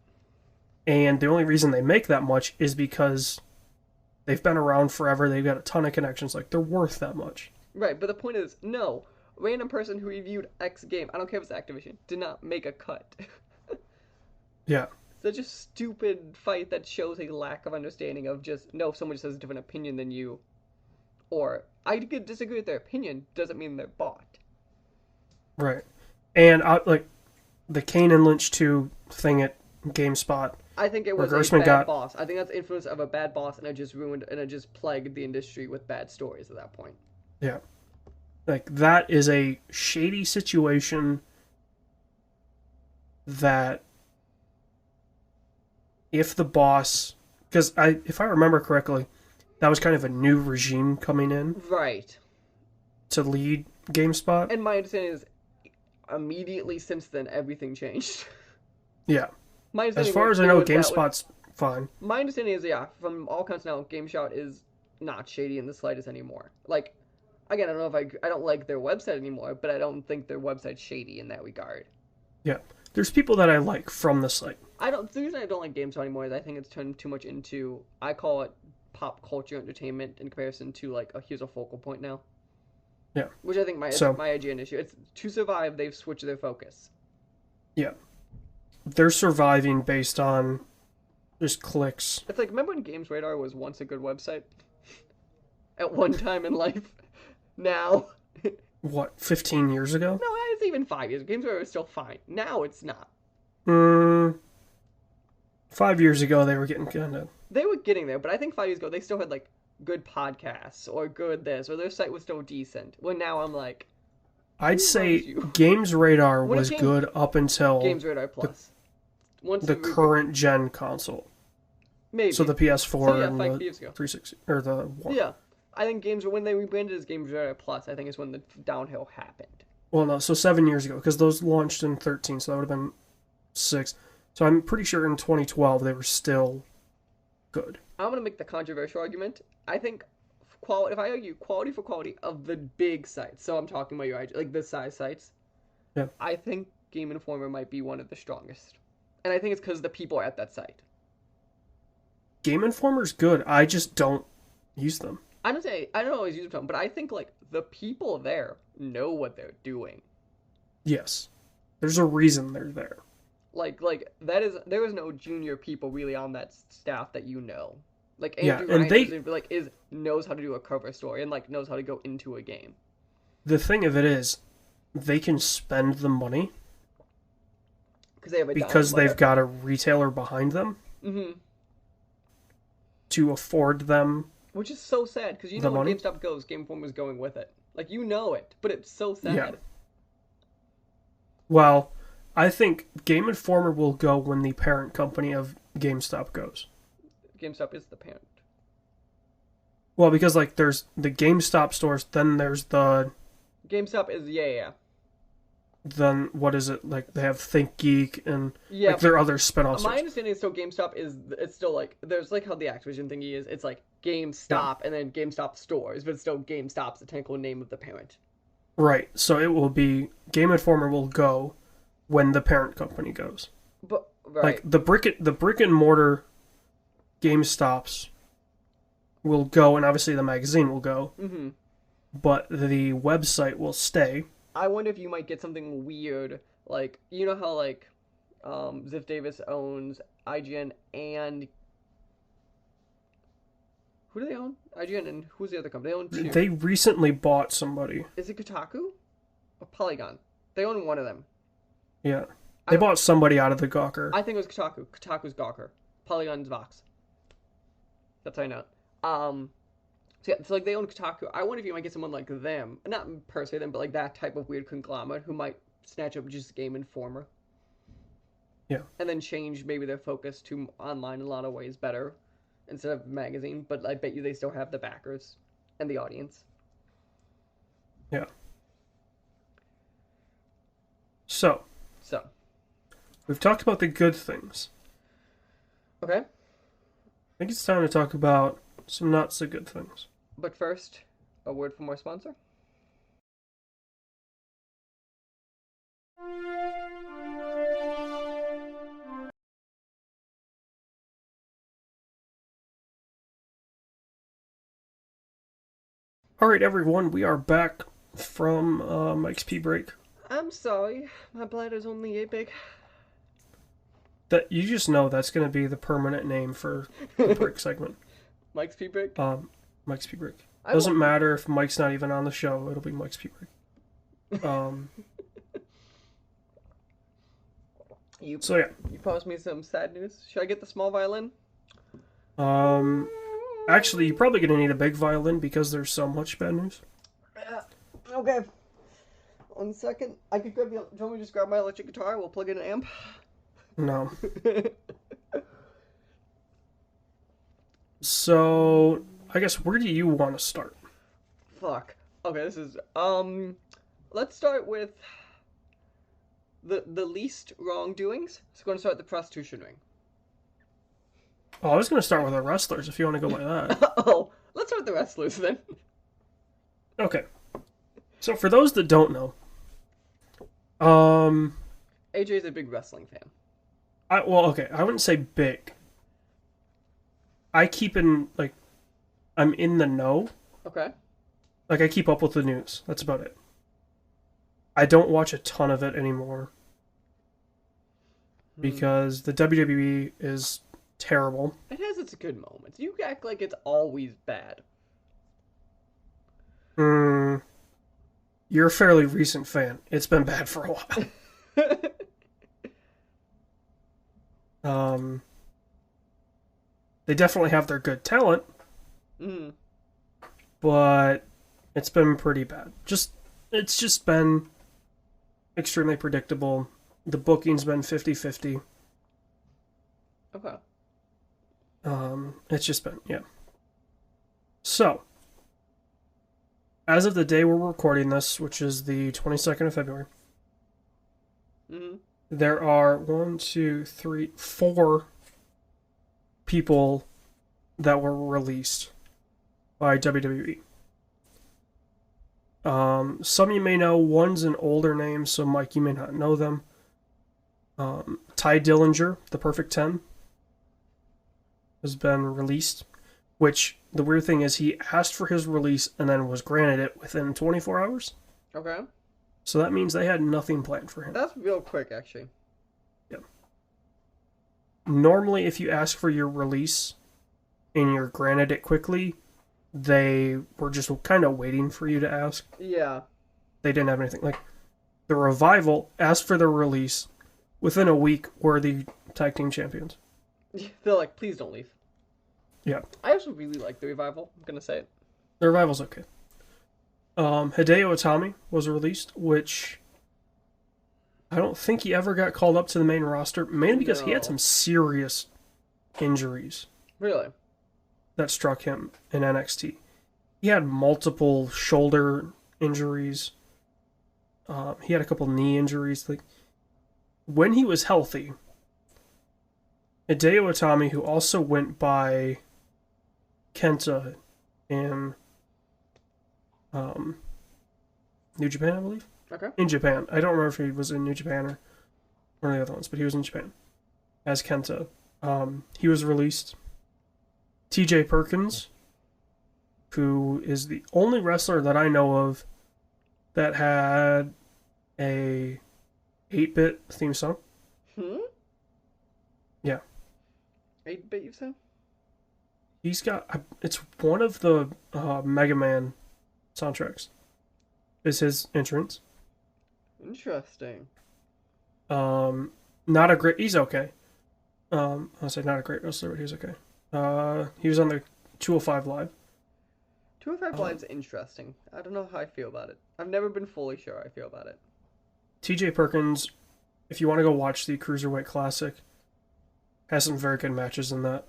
And the only reason they make that much is because they've been around forever, they've got a ton of connections, like, they're worth that much. Right, but the point is, no, random person who reviewed X game, I don't care if it's Activision, did not make a cut. Yeah. Such a stupid fight that shows a lack of understanding of just, no, if someone just has a different opinion than you, or I could disagree with their opinion, doesn't mean they're bought. Right. And, like, the Kane and Lynch 2 thing at GameSpot. I think it was a bad boss. I think that's the influence of a bad boss, and it just plagued the industry with bad stories at that point. Yeah. Like, that is a shady situation that if the boss... Because if I remember correctly, that was kind of a new regime coming in. Right. To lead GameSpot. And my understanding is, immediately since then, everything changed. Yeah. As far as I know, GameSpot's fine. My understanding is, yeah, from all accounts now, GameSpot is not shady in the slightest anymore. Like, again, I don't know if I don't like their website anymore, but I don't think their website's shady in that regard. Yeah. There's people that I like from the site. The reason I don't like GameSpot anymore is I think it's turned too much into, I call it pop culture entertainment in comparison to, like, here's a focal point now. Yeah. Which I think my IGN issue. It's to survive, they've switched their focus. Yeah. They're surviving based on just clicks. It's like, remember when Games Radar was once a good website? At one time in life? Now... What, 15 years ago? No, it's even 5 years. Games Radar is still fine. Now it's not. 5 years ago, they were getting kind of... They were getting there, but I think 5 years ago, they still had, like, good podcasts, or good this, or their site was still decent. Well, now I'm like... I'd say Games Radar was good up until... Games Radar Plus. The current gen console. Maybe. So the PS4 and the 360, or the One. Yeah. I think when they rebranded as Games Radar Plus, I think is when the downhill happened. Well, no, so 7 years ago, because those launched in 13, so that would have been 6. So I'm pretty sure in 2012 they were still good. I'm going to make the controversial argument. I think, if I argue quality for quality of the big sites, so I'm talking about your, like, the size sites, yeah, I think Game Informer might be one of the strongest. And I think it's because the people are at that site. Game Informer's good, I just don't use them. I don't always use them, but I think, like, the people there know what they're doing. Yes. There's a reason they're there. Like there is no junior people really on that staff that you know. Like, Andrew Ryan knows how to do a cover story and, like, knows how to go into a game. The thing of it is, they can spend the money because they've got a retailer behind them to afford them. Which is so sad, because you know when GameStop goes, Game Informer's going with it. Like, you know it, but it's so sad. Yeah. Well, I think Game Informer will go when the parent company of GameStop goes. GameStop is the parent. Well, because, like, there's the GameStop stores, then there's the... GameStop is, yeah. Then, what is it? Like, they have ThinkGeek and, like, their other spin-offs. My understanding is still GameStop is, it's still, like, there's, like, how the Activision thingy is. It's, like, GameStop and then GameStop stores, but it's still GameStop's the technical name of the parent. Right, so it will be... Game Informer will go when the parent company goes. But, right. Like, the brick and mortar GameStops will go, and obviously the magazine will go, Mm-hmm. but the website will stay. I wonder if you might get something weird, like you know how like Ziff Davis owns IGN and who do they own? IGN and who's the other company? They own two. They recently bought somebody. Is it Kotaku or Polygon? They own one of them. Yeah. They bought somebody out of the Gawker. I think it was Kotaku. Kotaku's Gawker. Polygon's Vox. That's how I know it. So yeah, it's like they own Kotaku. I wonder if you might get someone like them, not per se them, but like that type of weird conglomerate who might snatch up just Game Informer. Yeah. And then change maybe their focus to online in a lot of ways better instead of magazine. But I bet you they still have the backers and the audience. Yeah. So, we've talked about the good things. Okay. I think it's time to talk about some not so good things. But first, a word from our sponsor. All right, everyone, we are back from Mike's pee break. I'm sorry, my bladder's only a big. That you just know that's going to be the permanent name for the break segment. Mike's pee break. Mike's pee break. Doesn't matter if Mike's not even on the show; it'll be Mike's pee break. You promised me some sad news. Should I get the small violin? Actually, you're probably going to need a big violin because there's so much bad news. Okay. 1 second. I could grab you. Do you want me to just grab my electric guitar? We'll plug in an amp. No. So, I guess where do you want to start? Fuck. Okay, this is let's start with the least wrongdoings. So we're going to start with the prostitution ring. Oh, I was going to start with the wrestlers if you want to go like that. Oh, let's start with the wrestlers then. Okay. So for those that don't know, AJ's a big wrestling fan. I wouldn't say big. I keep I'm in the know. Okay. Like, I keep up with the news. That's about it. I don't watch a ton of it anymore. Because the WWE is terrible. It has its good moments. You act like it's always bad. You're a fairly recent fan. It's been bad for a while. They definitely have their good talent. But it's been pretty bad. It's just been extremely predictable. The booking's been 50-50. Okay. It's just been, yeah. So, as of the day we're recording this, which is the 22nd of February, there are 4 people that were released by WWE. Some you may know. One's an older name, so Mike, you may not know them. Ty Dillinger, the Perfect 10, has been released, which the weird thing is he asked for his release and then was granted it within 24 hours. Okay. So that means they had nothing planned for him. That's real quick, actually. Yeah. Normally, if you ask for your release and you're granted it quickly, they were just kind of waiting for you to ask. Yeah. They didn't have anything. Like, the Revival asked for their release. Within a week, were the tag team champions. They're like, please don't leave. Yeah. I also really like the Revival. I'm going to say it. The Revival's okay. Hideo Itami was released, which I don't think he ever got called up to the main roster, mainly because he had some serious injuries. Really? That struck him in NXT. He had multiple shoulder injuries. He had a couple knee injuries. Like, when he was healthy, Hideo Itami, who also went by Kenta in New Japan, I believe. Okay. In Japan. I don't remember if he was in New Japan or one of the other ones, but he was in Japan as Kenta. He was released. TJ Perkins who is the only wrestler that I know of that had a 8-bit theme song. Hmm? Yeah. 8-bit, you said? He's got, it's one of the Mega Man soundtracks. Is his entrance. Interesting. Not a great, he's okay. I'll say not a great wrestler, but he's okay. He was on the 205 Live. 205 Live's interesting. I don't know how I feel about it. I've never been fully sure how I feel about it. TJ Perkins, if you want to go watch the Cruiserweight Classic, has some very good matches in that.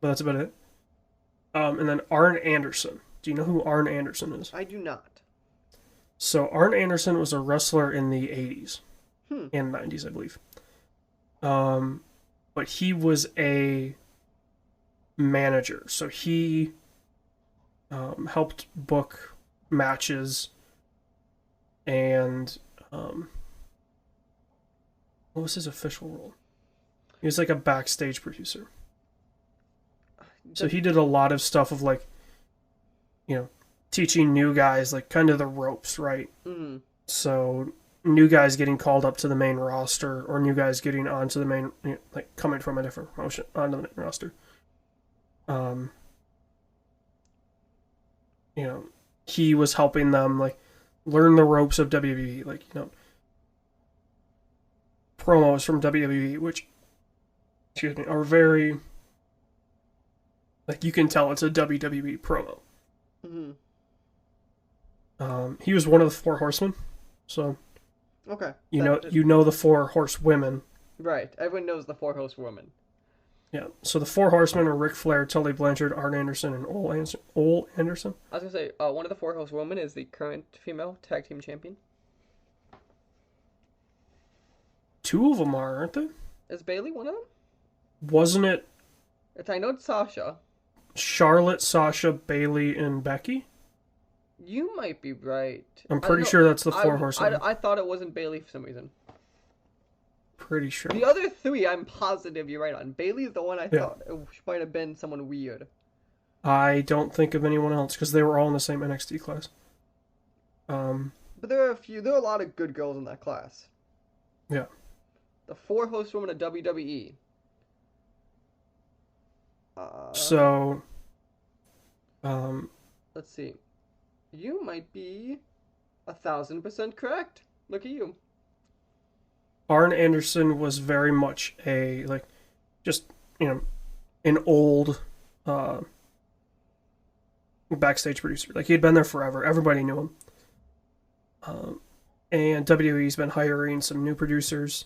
But that's about it. And then Arn Anderson. Do you know who Arn Anderson is? I do not. So Arn Anderson was a wrestler in the 80s Hmm. and 90s, I believe. But he was a manager. So he helped book matches and what was his official role? He was like a backstage producer. So he did a lot of stuff of like, teaching new guys like kind of the ropes, right? Mm. So new guys getting called up to the main roster or new guys getting onto the main, like coming from a different promotion onto the main roster. He was helping them like learn the ropes of WWE, like, promos from WWE, which, excuse me, are very, like, you can tell it's a WWE promo. Mm-hmm. He was one of the Four Horsemen, so Okay. you know the Four Horsewomen. Right. Everyone knows the Four Horsewomen. Yeah. So the Four Horsemen are Ric Flair, Tully Blanchard, Arn Anderson, and Ole Anderson. I was gonna say one of the Four Horsewomen is the current female tag team champion. Two of them aren't they? Is Bailey one of them? Wasn't it I know it's Sasha. Charlotte, Sasha, Bailey, and Becky? You might be right. I'm pretty sure that's the Four Horsemen. I thought it wasn't Bailey for some reason. Pretty sure. The other three, I'm positive you're right on. Bailey's the one I thought it might have been someone weird. I don't think of anyone else because they were all in the same NXT class. But there are a lot of good girls in that class. Yeah. The Four Horsewomen of WWE. Let's see. You might be 1,000% correct. Look at you. Arn Anderson was very much an old backstage producer. Like, he had been there forever. Everybody knew him. And WWE's been hiring some new producers.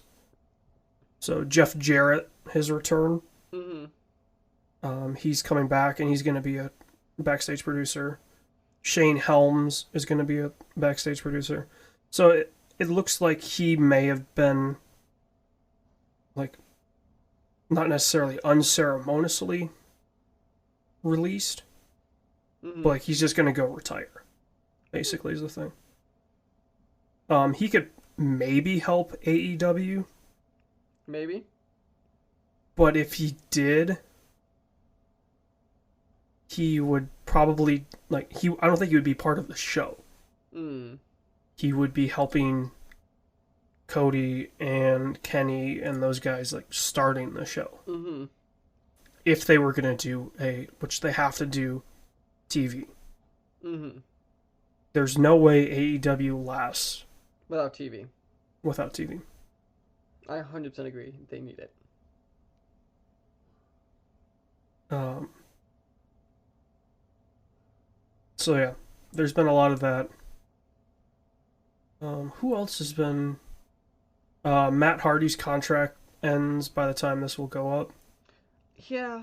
So Jeff Jarrett, his return. Mm-hmm. He's coming back, and he's going to be a backstage producer. Shane Helms is going to be a backstage producer. So it looks like he may have been, like, not necessarily unceremoniously released, Mm-hmm. but like he's just going to go retire, basically, is the thing. He could maybe help AEW, Maybe. but if he did, he would probably, I don't think he would be part of the show. Mm. He would be helping Cody and Kenny and those guys, like, starting the show. Mm-hmm. If they were going to do which they have to do, TV. Mm-hmm. There's no way AEW lasts Without TV. without TV. I 100% agree. They need it. So yeah, there's been a lot of that. Who else has been? Matt Hardy's contract ends by the time this will go up. Yeah.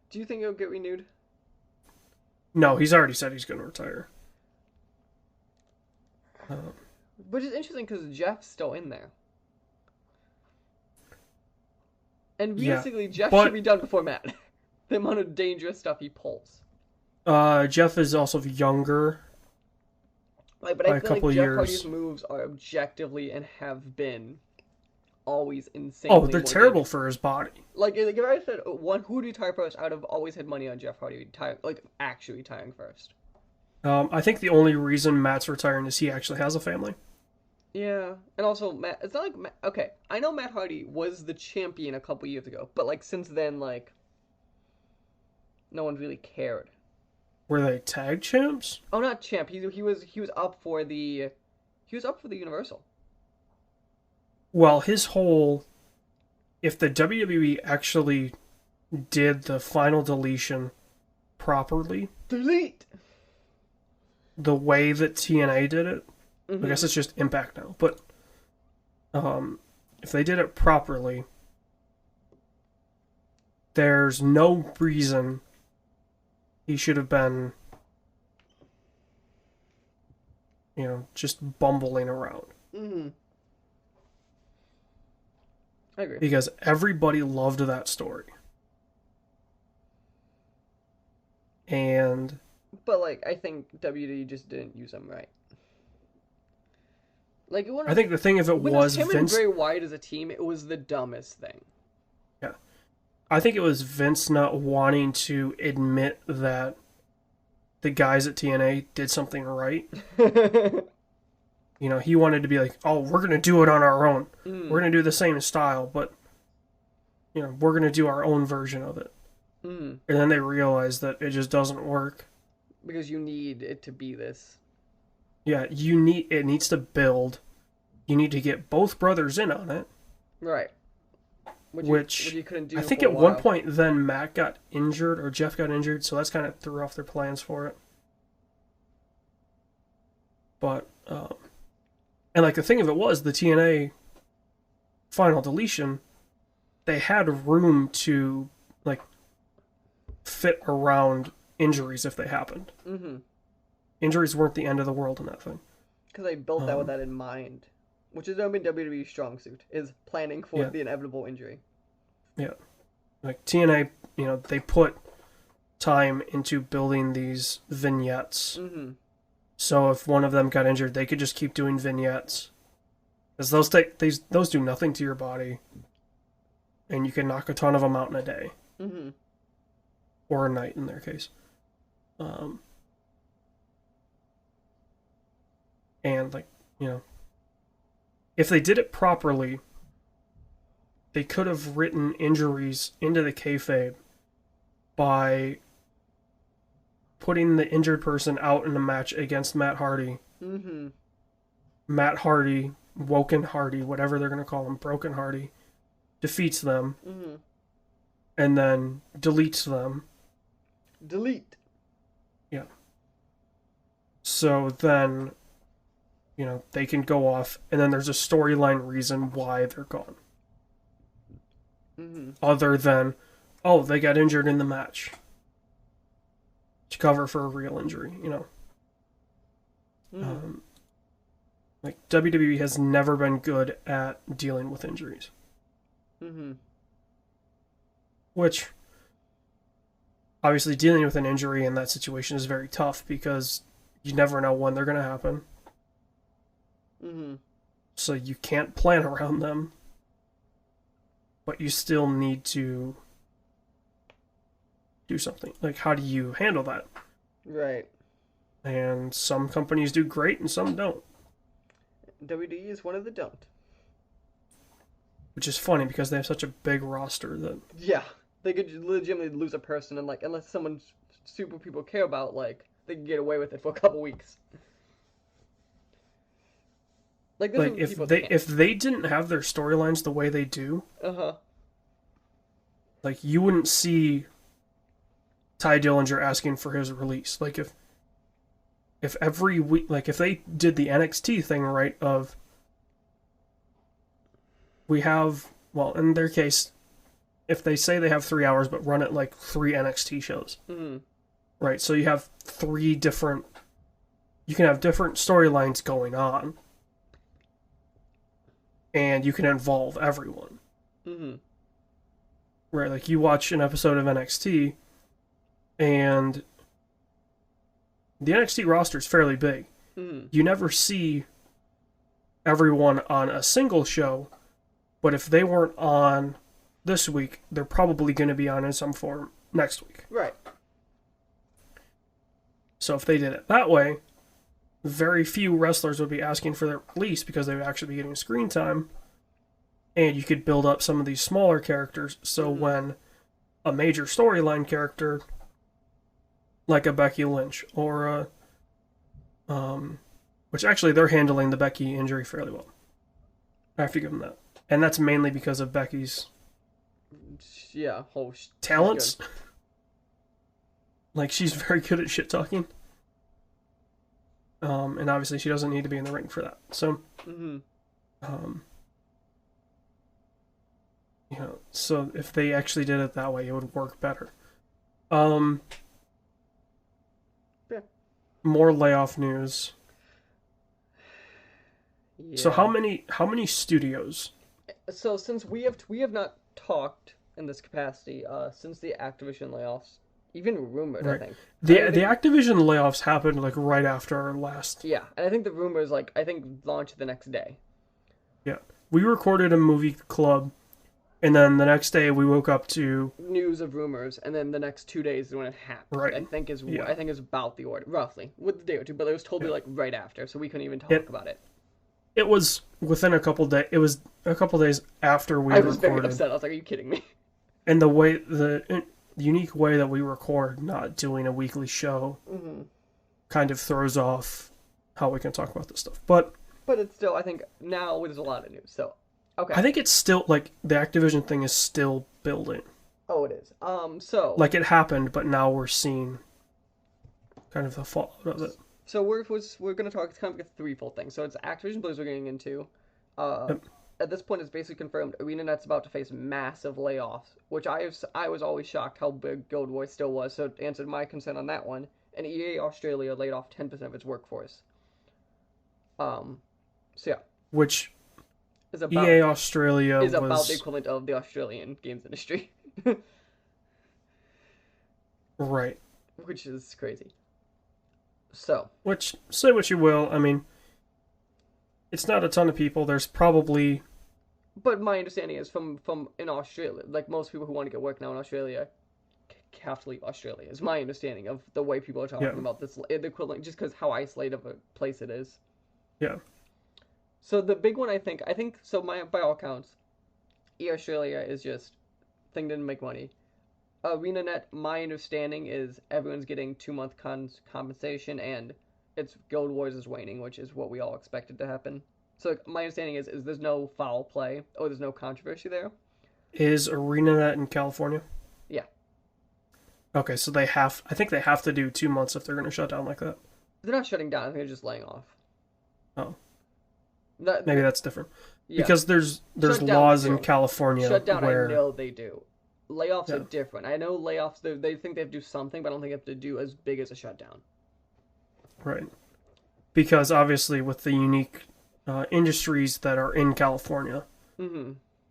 Do you think it'll get renewed? No, he's already said he's going to retire. Which is interesting because Jeff's still in there. And realistically, Jeff should be done before Matt. The amount of dangerous stuff he pulls. Jeff is also younger. Like, but I by a feel couple like Jeff years. Hardy's moves are objectively and have been always Oh, insanely they're more terrible dangerous. for his body. Like if I said one who do you tire first, I'd have always had money on Jeff Hardy retire, like actually retiring first. I think the only reason Matt's retiring is he actually has a family. Yeah, and also Matt. It's not like Matt, okay. I know Matt Hardy was the champion a couple years ago, but like since then, like no one really cared. Were they tag champs? Oh, not champ. He was up for the Universal. Well, his whole if the WWE actually did the final deletion properly, Delete. the way that TNA did it, I guess Mm-hmm. it's just Impact now, but if they did it properly, there's no reason he should have been, just bumbling around. Mm-hmm. I agree. Because everybody loved that story. And But like, I think WWE just didn't use him right. Like I think the thing if it when it was was him and Vince, Bray Wyatt as a team, it was the dumbest thing. yeah, I think it was Vince not wanting to admit that the guys at TNA did something right. He wanted to be like, oh, we're going to do it on our own. Mm. We're going to do the same style, but, we're going to do our own version of it. Mm. And then they realized that it just doesn't work. Because you need it to be this. Yeah, it needs to build. You need to get both brothers in on it. Right. Which you couldn't do I think for a at one while. point then Matt got injured or Jeff got injured, so that's kind of threw off their plans for it. But and like the thing of it was the TNA final deletion, they had room to like fit around injuries if they happened. Mm-hmm. Injuries weren't the end of the world in that thing. Because they built that with that in mind. Which has never been WWE's strong suit, is planning for the inevitable injury. Yeah. Like TNA, they put time into building these vignettes. Mm-hmm. So if one of them got injured, they could just keep doing vignettes. Because those do nothing to your body. And you can knock a ton of them out in a day. Mm-hmm. Or a night in their case. And if they did it properly, they could have written injuries into the kayfabe by putting the injured person out in a match against Matt Hardy. Mm-hmm. Matt Hardy, Woken Hardy, whatever they're going to call him, Broken Hardy, defeats them, Mm-hmm. and then deletes them. Delete. Yeah. So then, they can go off, and then there's a storyline reason why they're gone. Mm-hmm. Other than, oh, they got injured in the match. To cover for a real injury, Mm-hmm. Like, WWE has never been good at dealing with injuries. Mm-hmm. Which, obviously, dealing with an injury in that situation is very tough because you never know when they're going to happen. Mm-hmm. So you can't plan around them. But you still need to do something. Like, how do you handle that? Right. And some companies do great and some don't. WWE is one of the don't. Which is funny because they have such a big roster that... Yeah. They could legitimately lose a person and, like, unless someone super people care about, like, they can get away with it for a couple weeks. Like if they didn't have their storylines the way they do, Uh-huh. like you wouldn't see Ty Dillinger asking for his release. Like if every week, like if they did the NXT thing right of we have, well, in their case, if they say they have 3 hours but run it like 3 NXT shows, Mm-hmm. right? So you have 3 different, you can have different storylines going on. And you can involve everyone. Mm-hmm. Right, like you watch an episode of NXT, and the NXT roster is fairly big. Mm-hmm. You never see everyone on a single show, But if they weren't on this week, they're probably going to be on in some form next week. Right. So if they did it that way, very few wrestlers would be asking for their release because they would actually be getting screen time. And you could build up some of these smaller characters. So when a major storyline character, like a Becky Lynch or a, which actually they're handling the Becky injury fairly well. I have to give them that. And that's mainly because of Becky's talents. Like, she's very good at shit talking. And obviously she doesn't need to be in the ring for that. So, so if they actually did it that way, it would work better. More layoff news. Yeah. So how many studios? So since we have not talked in this capacity since the Activision layoffs, even rumored, right. I think. The Activision layoffs happened like right after our last. Yeah, and I think the rumors launched the next day. Yeah, we recorded a movie club, and then the next day we woke up to news of rumors, and then the next 2 days is when it happened. Right. I think is about the order, roughly, with the day or two, but it was totally like right after, so we couldn't even talk about it. It was within a couple days. It was a couple days after we recorded. I was very upset. I was like, "Are you kidding me?" And the unique way that we record, not doing a weekly show, kind of throws off how we can talk about this stuff. But it's still, I think now there's a lot of news. So, okay. I think it's still like the Activision thing is still building. Oh, it is. So like it happened, but now we're seeing kind of the fallout of it. So we're going to talk. It's kind of like a threefold thing. So it's Activision Blizzard getting into. At this point, it's basically confirmed ArenaNet's about to face massive layoffs, which I was always shocked how big Guild Wars still was. So it answered my concern on that one. And EA Australia laid off 10% of its workforce. So yeah. Which is about, EA Australia is about the equivalent of the Australian games industry. Right. Which is crazy. So. Which, say what you will, I mean, it's not a ton of people. There's probably. But my understanding is from in Australia, like most people who want to get work now in Australia have to leave Australia. Is my understanding of the way people are talking about this, the equivalent, just because how isolated of a place it is. Yeah. So the big one, I think so. By all accounts, EA Australia is just thing didn't make money. ArenaNet, my understanding is everyone's getting 2-month compensation, and it's Guild Wars is waning, which is what we all expected to happen. So my understanding is there's no foul play, or there's no controversy there. Is ArenaNet in California? Yeah. Okay, so I think they have to do 2 months if they're going to shut down like that. They're not shutting down, I think they're just laying off. Oh. Maybe that's different. Yeah. Because there's laws in California Shutdown, where... I know they do. Layoffs are different. I know layoffs, they think they have to do something, but I don't think they have to do as big as a shutdown. Right. Because obviously with the unique industries that are in California,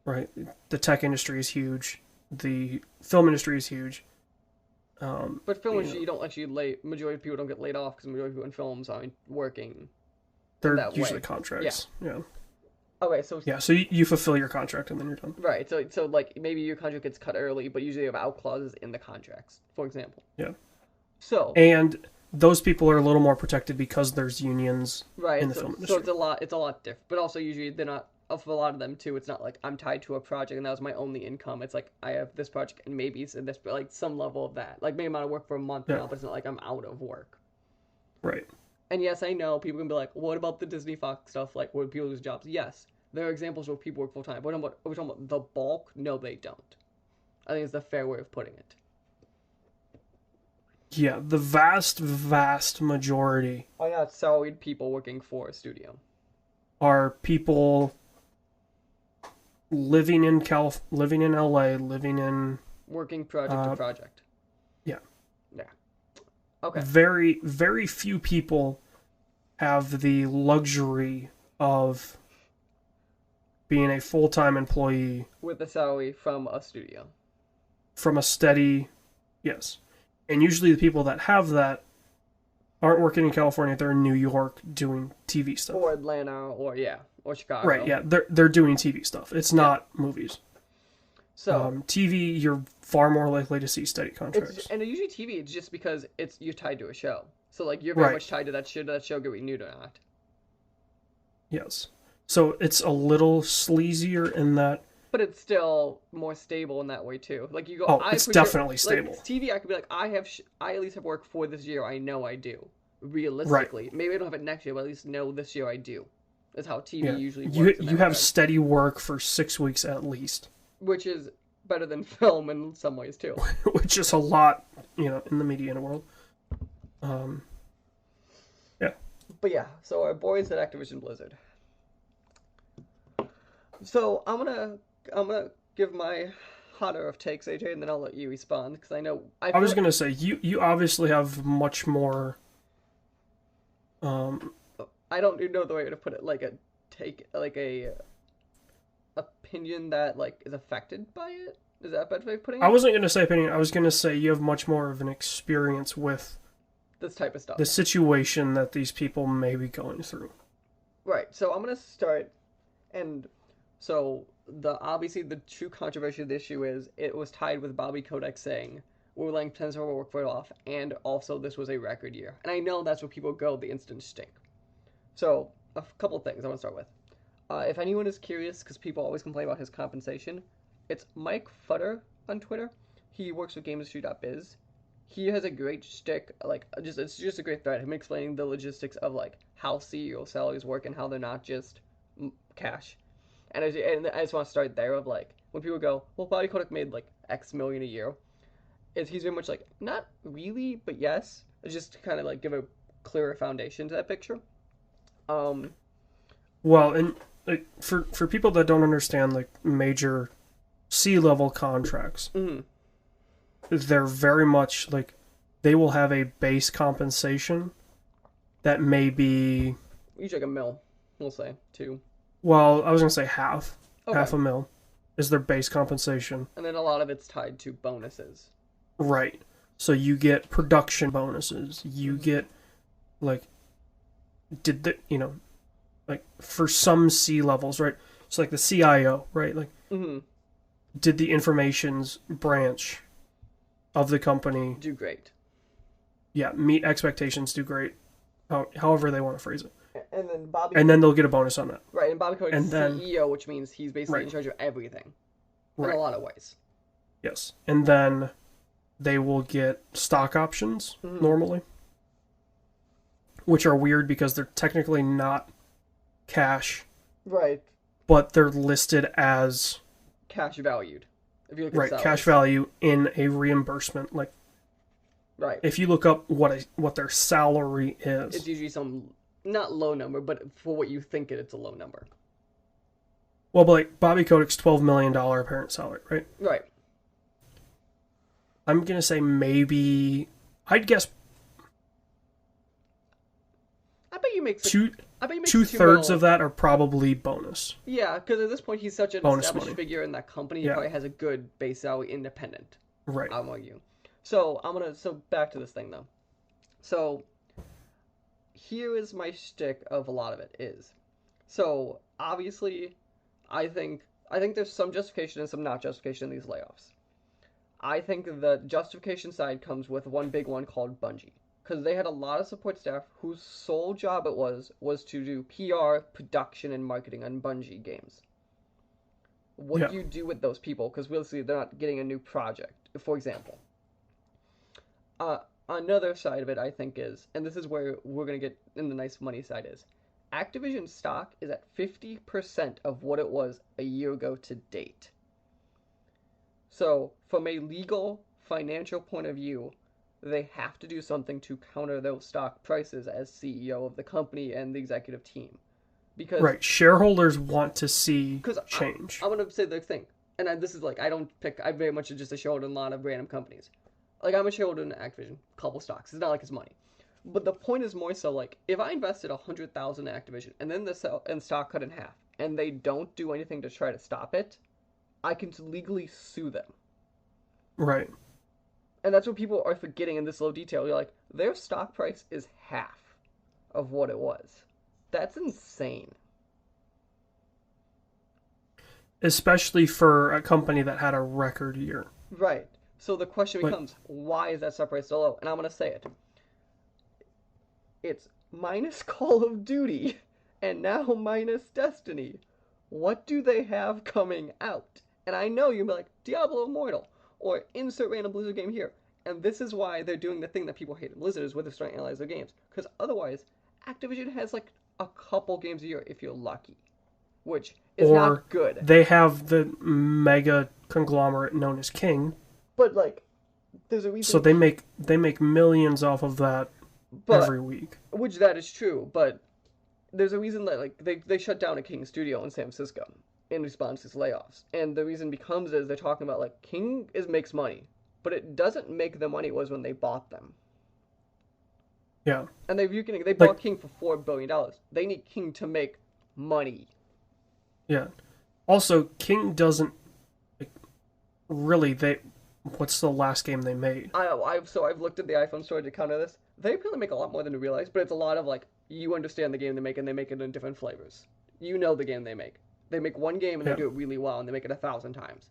right, the tech industry is huge, the film industry is huge. But film industry, you don't actually majority of people don't get laid off because majority of people in films aren't working. They're usually contracts. Yeah. Okay, so you fulfill your contract and then you're done. Right. So like maybe your contract gets cut early, but usually you have out clauses in the contracts, for example. Yeah. So. And those people are a little more protected because there's unions in the film industry. So it's a lot different. But also usually they're not, for a lot of them too, it's not like I'm tied to a project and that was my only income. It's like I have this project and maybe this, like some level of that. Like maybe I'm out of work for a month now, but it's not like I'm out of work. Right. And yes, I know people can be like, what about the Disney Fox stuff? Like, would people lose jobs? Yes. There are examples where people work full time. But are we talking about the bulk? No, they don't. I think it's the fair way of putting it. Yeah, the vast majority are not salaried people working for a studio. Are people living in LA, living in working project to project. Yeah. Yeah. Okay. Very, very few people have the luxury of being a full-time employee with a salary from a studio. From a steady, yes. And usually the people that have that aren't working in California. They're in New York doing TV stuff. Or Atlanta, or or Right, Chicago. yeah, they're doing TV stuff. It's Yeah. not movies. So TV, you're far more likely to see steady it's contracts. and usually TV, it's just because you're tied to a show. So like you're very Right. much tied to that show. That show get renewed or not. Yes. So it's a little sleazier in that. But it's still more stable in that way too. Like you go, Oh, I it's for sure, definitely stable. like TV, I could be like, I at least have work for this year. I know I do. Right. Realistically, maybe I don't have it next year, but at least know this year I do. That's how TV Yeah. usually You works. In you that have regard. steady work for 6 weeks at least, Which is better than film in some ways too. which is a lot, in the media world. Yeah. But yeah, so our boys at Activision Blizzard. So I'm gonna give my hotter of takes, AJ, and then I'll let you respond because I know I was gonna say you obviously have much more. I don't even know the way to put it. Like a take, like a opinion that like is affected by it. Is that a bad way of putting it? I wasn't gonna say opinion. I was gonna say you have much more of an experience with This type of stuff. the situation that these people may be going through. Right. So I'm gonna start, and so obviously the true controversy of the issue is it was tied with Bobby Kotick saying we're letting 10 of our work for it off, and also this was a record year. And I know that's where people go the instant stink. So a couple of things I want to start with. If anyone is curious, because people always complain about his compensation, it's Mike Futter on Twitter. He works with GameIndustry.biz. He has a great shtick, like it's just a great thread. Him explaining the logistics of like how CEO salaries work and how they're not just cash. And I just want to start there of like when people go, well, Bobby Kotick made like X million a year. He's very much like not really, but yes. It's just to kind of like give a clearer foundation to that picture. Well, and like for people that don't understand like major C-level contracts, Mhm. they're very much like they will have a base compensation that may be, Usually like a mil, we'll say two. well, I was gonna say half Okay. a mil is their base compensation. And then a lot of it's tied to bonuses. Right. So you get production bonuses. You get like did the like for some C levels, right? So like the CIO, right? Like Mm-hmm. did the information's branch of the company, Do great. yeah, meet expectations, do great, however they want to phrase it, And then Bobby. and then they'll get a bonus on that. Right, and Bobby Kotick's and then- CEO, which means he's basically Right. in charge of everything. In Right. a lot of ways. Yes, and then they will get stock options Mhm. normally, which are weird because they're technically not cash, Right. but they're listed as Cash valued. If you look at right salaries. cash value in a reimbursement. Like Right. if you look up what their salary It's is, usually some not low number, but for what you think it's a low number. well, but like Bobby Kotick's $12 million apparent salary, right? Right. I'm gonna say maybe I'd guess I bet you make two I bet you make 2/3 $2 of that are probably bonus. Yeah, because at this point he's such an Bonus established money. figure in that company. He Yeah. probably has a good base salary independent. Right. I'm argue. So back to this thing though. So here is my shtick of a lot of it is. So obviously, I think there's some justification and some not justification in these layoffs. I think the justification side comes with one big one called Bungie. Because they had a lot of support staff whose sole job it was to do PR, production, and marketing on Bungie games. What do you do with those people? Because we'll see they're not getting a new project, for example. Another side of it, I think, is, and this is where we're going to get in the nice money side, is Activision stock is at 50% of what it was a year ago to date. So, from a legal, financial point of view, they have to do something to counter those stock prices as CEO of the company and the executive team. Because Right. Shareholders want to see Because change. I'm gonna say the thing, and this is like I very much just a shareholder in a lot of random companies. Like I'm a shareholder in Activision, a couple stocks. It's not like it's money, but the point is more so like if I invested 100,000 in Activision and then the stock cut in half, and they don't do anything to try to stop it, I can legally sue them. Right. And that's what people are forgetting in this little detail. You're like, their stock price is half of what it was. That's insane. Especially for a company that had a record year. Right. So the question Like, becomes, why is that stock price so low? And I'm gonna say it. It's minus Call of Duty and now minus Destiny. What do they have coming out? And I know you'll be like, Diablo Immortal, or insert random Blizzard game here. And this is why they're doing the thing that people hate in Blizzard is where they're starting to analyze their games. Because otherwise, Activision has like a couple games a year if you're lucky, which is or not good. they have the mega conglomerate known as King, But like, there's a so reason. they make millions off of that But every week. which that is true. But there's a reason that like they shut down a King studio in San Francisco in response to these layoffs, and the reason becomes is they're talking about like King is makes money, but it doesn't make the money it was when they bought them. Yeah, And they bought like King for $4 billion. They need King to make money. yeah. Also, King doesn't like, really. They what's the last game they made? I've looked at the iPhone store to counter this. They apparently make a lot more than you realize, but it's a lot of like you understand the game they make and they make it in different flavors. You know the game they make. They make one game and they Yeah, do it really well and they make it 1,000 times.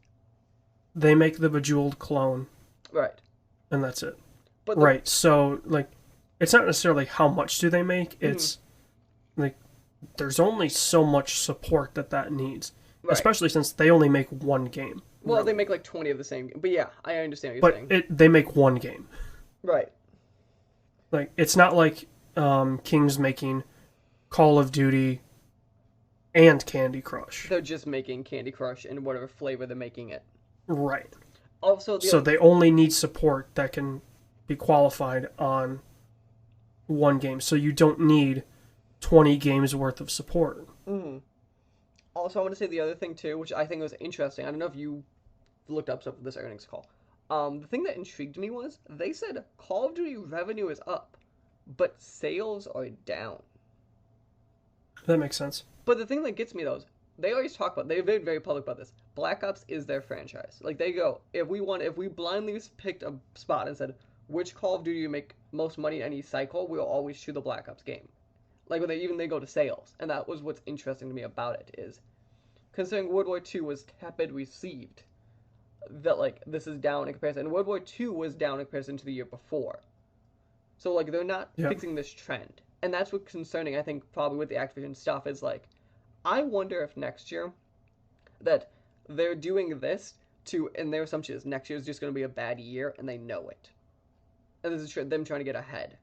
they make the Bejeweled clone, Right. and that's it. But the Right. So like, it's not necessarily how much do they make. mhm, It's like there's only so much support that needs, right. especially since they only make one game, Well, they really. make like 20 of the same. But yeah, I understand what you're But saying. they make one game. Right. Like it's not like King's making Call of Duty and Candy Crush. They're just making Candy Crush in whatever flavor they're making it. Right. Also, So they only need support that can be qualified on one game. So you don't need 20 games worth of support. mhm. Also, I want to say the other thing too, which I think was interesting. I don't know if you looked up stuff for this earnings call. The thing that intrigued me was they said Call of Duty revenue is up, but sales are down. That makes sense. But the thing that gets me though is they always talk about they've been very public about this. Black Ops is their franchise. Like they go, if we blindly picked a spot and said which Call of Duty you make most money in any cycle, we'll always choose the Black Ops game. Like when they go to sales, and that was what's interesting to me about it is considering World War II was tepid received, that like this is down in comparison. And World War II was down in comparison to the year before. So like they're not Yeah. fixing this trend. And that's what's concerning, I think, probably with the Activision stuff is like I wonder if next year that they're doing this to and their assumption is next year is just gonna be a bad year and they know it. And this is them trying to get ahead.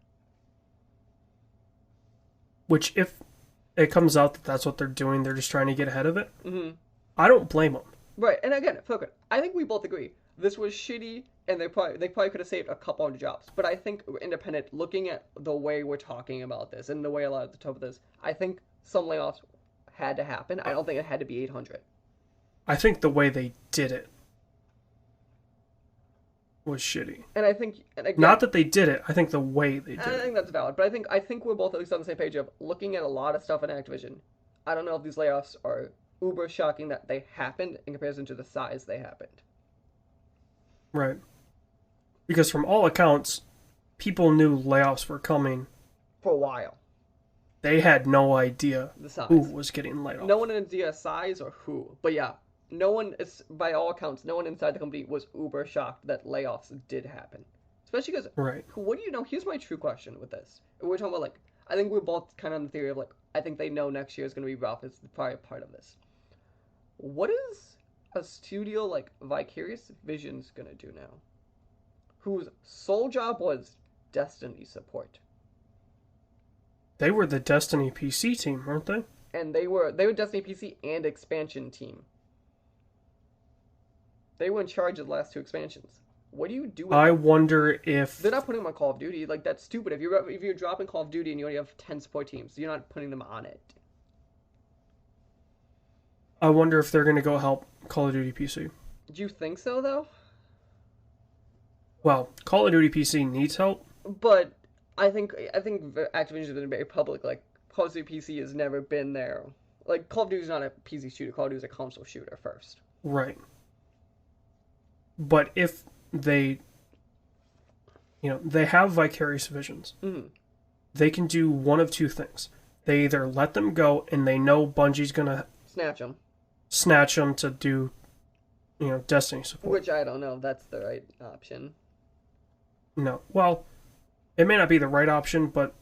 Which, if it comes out that that's what they're doing, they're just trying to get ahead of it, Hmm. I don't blame them. Right, and again, Philip, I think we both agree this was shitty, and they probably could have saved a couple hundred jobs. But I think independent, looking at the way we're talking about this and the way a lot of the top of this, I think some layoffs had to happen. I don't think it had to be 800. I think the way they did it was shitty. And I think, and again, Not that they did it, I think the way they I did think it. that's valid. But I think we're both at least on the same page of looking at a lot of stuff in Activision. I don't know if these layoffs are uber shocking that they happened in comparison to the size they happened. Right. Because from all accounts, people knew layoffs were coming. For a while, They had no idea the who size. was getting laid No off. one in the size or who, but yeah, no one is by all accounts. No one inside the company was uber shocked that layoffs did happen, especially because Right. what do you know? Here's my true question with this. We're talking about like I think we're both kind of on the theory of like I think they know next year is going to be rough. It's probably a part of this. What is a studio like Vicarious Visions going to do now? Whose sole job was Destiny support, They were the Destiny PC team, weren't they? and they were Destiny PC and expansion team. They were in charge of the last two expansions. What do you do with I them? wonder if They're not putting them on Call of Duty. Like that's stupid. If you're dropping Call of Duty and you only have 10 support teams, you're not putting them on it. they're gonna go help Call of Duty PC. Do you think so though? Well, Call of Duty PC needs help. But I think Activision has been very public. Like Call of Duty PC has never been there. Like Call of Duty is not a PC shooter. Call of Duty is a console shooter first. Right. But if they they have vicarious visions. Mm-hmm. They can do one of two things. They either let them go and they know Bungie's gonna snatch them to do, Destiny support. Which I don't know if that's the right option. No. Well, it may not be the right option, but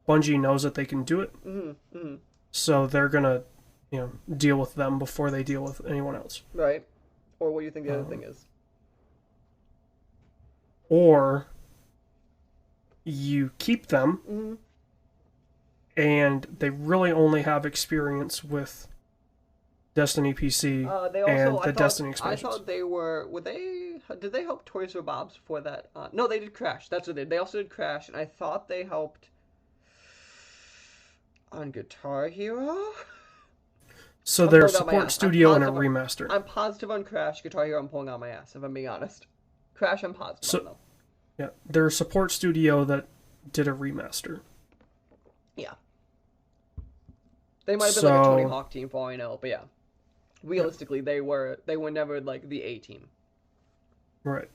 Bungie knows that they can do it. Mm-hmm. Mm-hmm. So they're gonna, deal with them before they deal with anyone else. Right. Or what do you think the other thing is? Or you keep them, mm-hmm. and they really only have experience with Destiny PC and the Destiny expansions. I thought they did they help Toys for Bobs before that? No, they did Crash. That's what they did. They also did Crash, and I thought they helped on Guitar Hero. So they're a support studio and a remaster. I'm positive on Crash. Guitar Hero, I'm pulling out my ass, if I'm being honest. Crash, I'm positive on, though. Yeah, they're a support studio that did a remaster. Yeah. They might have been like a Tony Hawk team for all I know, but yeah. Realistically, they were never like the A team. Right.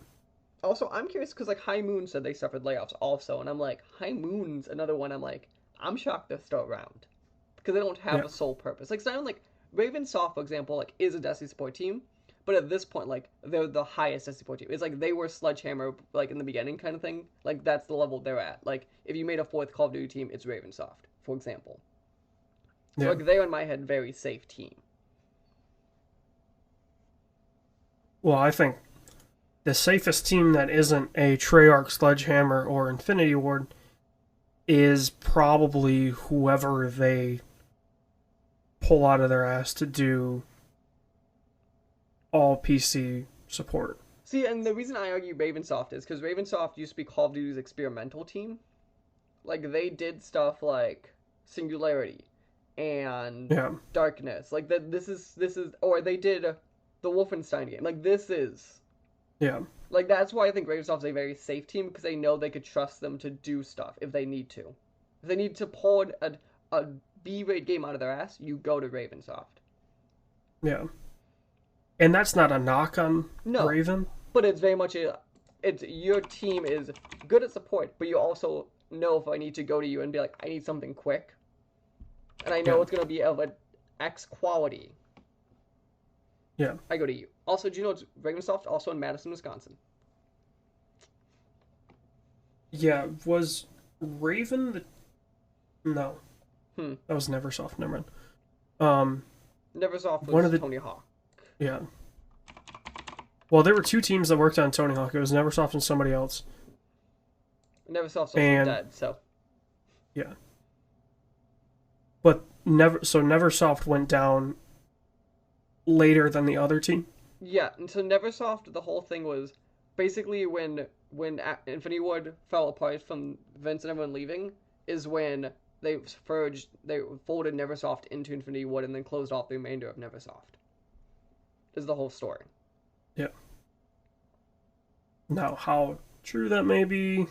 Also, I'm curious because like High Moon said they suffered layoffs also, and I'm like, High Moon's another one. I'm like, I'm shocked they're still around because they don't have a sole purpose. Like, it's not like Ravensoft, for example, like is a Destiny support team, but at this point, like they're the highest Destiny support team. It's like they were Sledgehammer like in the beginning kind of thing. Like that's the level they're at. Like if you made a fourth Call of Duty team, it's Ravensoft, for example. So like they're in my head very safe team. Well, I think the safest team that isn't a Treyarch, Sledgehammer, or Infinity Ward is probably whoever they pull out of their ass to do all PC support. See, and the reason I argue Ravensoft is because Ravensoft used to be Call of Duty's experimental team. Like, they did stuff like Singularity and Darkness. Like, this is, or they did the Wolfenstein game. Like, this is... Yeah. Like, that's why I think Ravensoft's a very safe team, because they know they could trust them to do stuff if they need to. If they need to pull a B-rate game out of their ass, you go to Ravensoft. Yeah. And that's not a knock on Raven. But it's very much it's your team is good at support, but you also know if I need to go to you and be like, I need something quick. And I know it's going to be of an X quality. Yeah. I go to you. Also, do you know it's Ravensoft also in Madison, Wisconsin? Yeah, was Raven the... No. That was Neversoft, never mind. Neversoft was Tony Hawk. Yeah. Well, there were two teams that worked on Tony Hawk. It was Neversoft and somebody else. Neversoft's also dead, so... Yeah. But Neversoft went down later than the other team? Yeah, and so Neversoft, the whole thing was basically when Infinity Ward fell apart from Vince and everyone leaving, is when they folded Neversoft into Infinity Ward and then closed off the remainder of Neversoft. Is the whole story. Yeah. Now, how true that may be...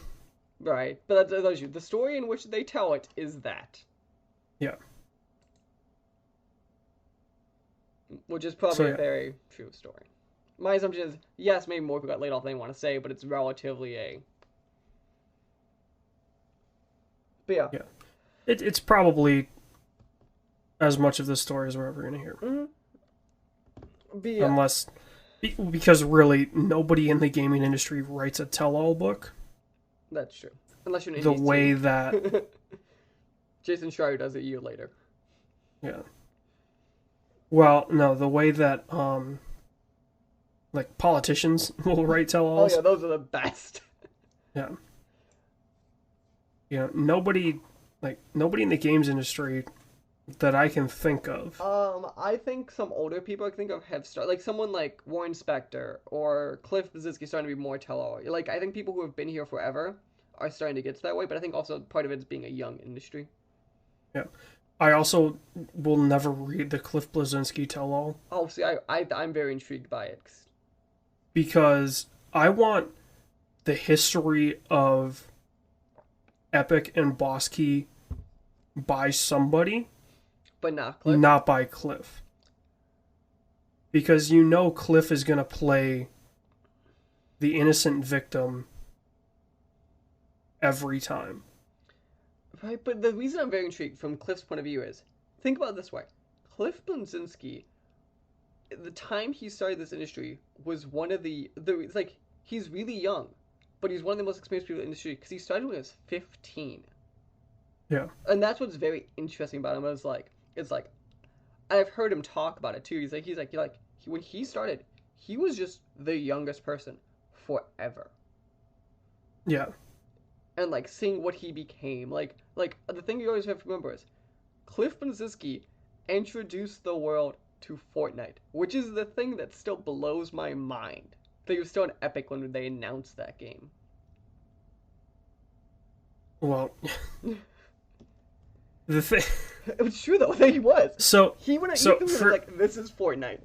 Right, but that's the story in which they tell it is that. Yeah. Which is probably a very true story. My assumption is, yes, maybe more people got laid off than they want to say, but it's relatively a... But yeah. Yeah. It's probably as much of this story as we're ever going to hear. Mm-hmm. But yeah. Unless... Because really, nobody in the gaming industry writes a tell-all book. That's true. Unless you're an the way that... Jason Schreier does it a year later. Yeah. Well, no, the way that, like, politicians will write tell-alls. Oh, yeah, those are the best. Yeah. You know, nobody in the games industry that I can think of. I think some older people I can think of have started, like, someone like Warren Spector or Cliff Bleszinski starting to be more tell-all. Like, I think people who have been here forever are starting to get to that way, but I think also part of it is being a young industry. Yeah. I also will never read the Cliff Bleszinski tell-all. Oh, see, I'm very intrigued by it. Because I want the history of Epic and Boss Key by somebody. But not Cliff. Not by Cliff. Because Cliff is going to play the innocent victim every time. Right, but the reason I'm very intrigued from Cliff's point of view is, think about it this way. Cliff Bleszinski, the time he started this industry was one of it's like, he's really young, but he's one of the most experienced people in the industry because he started when he was 15. Yeah. And that's what's very interesting about him. It's like, I've heard him talk about it too. When he started, he was just the youngest person forever. Yeah. And like seeing what he became, like the thing you always have to remember is Cliff Bleszinski introduced the world to Fortnite, which is the thing that still blows my mind. That he was still an Epic when they announced that game. Well, the thing. It was true though. He was. So He went. so He was for like, "This is Fortnite."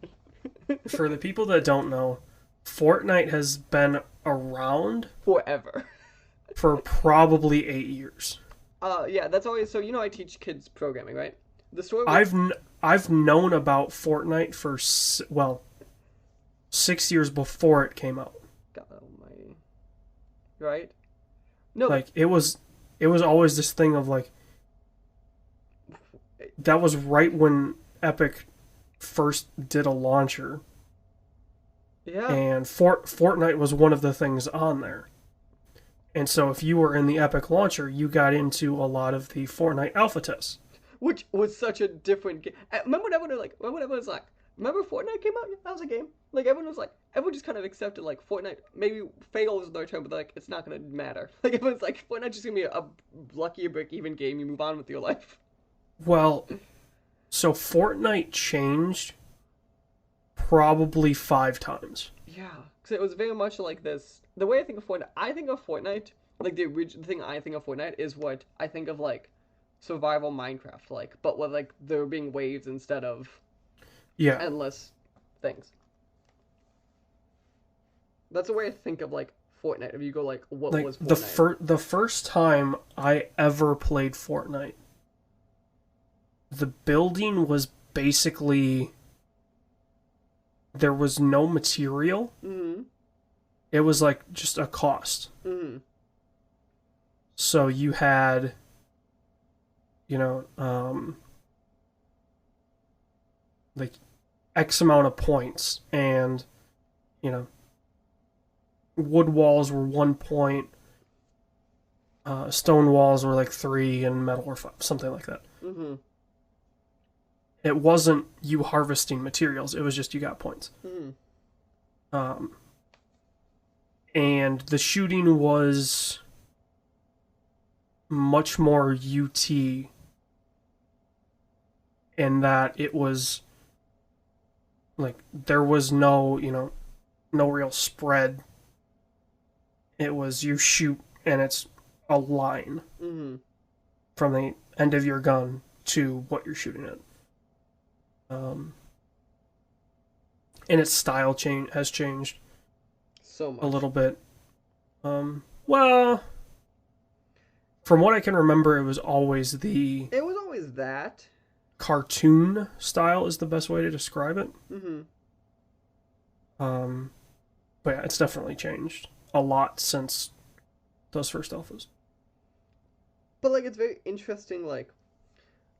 for the people that don't know, Fortnite has been around Forever. for probably 8 years. Yeah, that's always so. I teach kids programming, right? The story. I've known about Fortnite for 6 years before it came out. God almighty. Right? No. Like it was always this thing of like that was right when Epic first did a launcher. Yeah. And Fortnite was one of the things on there. And so if you were in the Epic launcher, you got into a lot of the Fortnite alpha tests. Which was such a different game. Remember when everyone was like, remember Fortnite came out? Yeah, that was a game. Like everyone just kind of accepted like Fortnite maybe fails their term, but like it's not gonna matter. Like everyone's like Fortnite's just gonna be a lucky break even game. You move on with your life. Well, so Fortnite changed probably 5 times. Yeah, because it was very much like this. The way I think of Fortnite, like the thing I think of Fortnite is what I think of like survival Minecraft, like, but with like there being waves instead of Yeah. endless things. That's the way I think of like Fortnite. If you go like, what Like was Fortnite? the first time I ever played Fortnite, the building was basically there was no material. Mm-hmm. It was like just a cost. Mm-hmm. So you had, like X amount of points, and wood walls were 1 point, stone walls were like 3, and metal were 5, something like that. Mm-hmm. It wasn't you harvesting materials; it was just you got points. Mm-hmm. And the shooting was much more UT in that it was like there was no real spread. It was you shoot and it's a line Mm-hmm. from the end of your gun to what you're shooting at. And its style has changed So much. a little bit. Well, from what I can remember, it was always the It was always that. cartoon style is the best way to describe it. Mm-hmm. But yeah, it's definitely changed a lot since those first alphas. But like, it's very interesting, like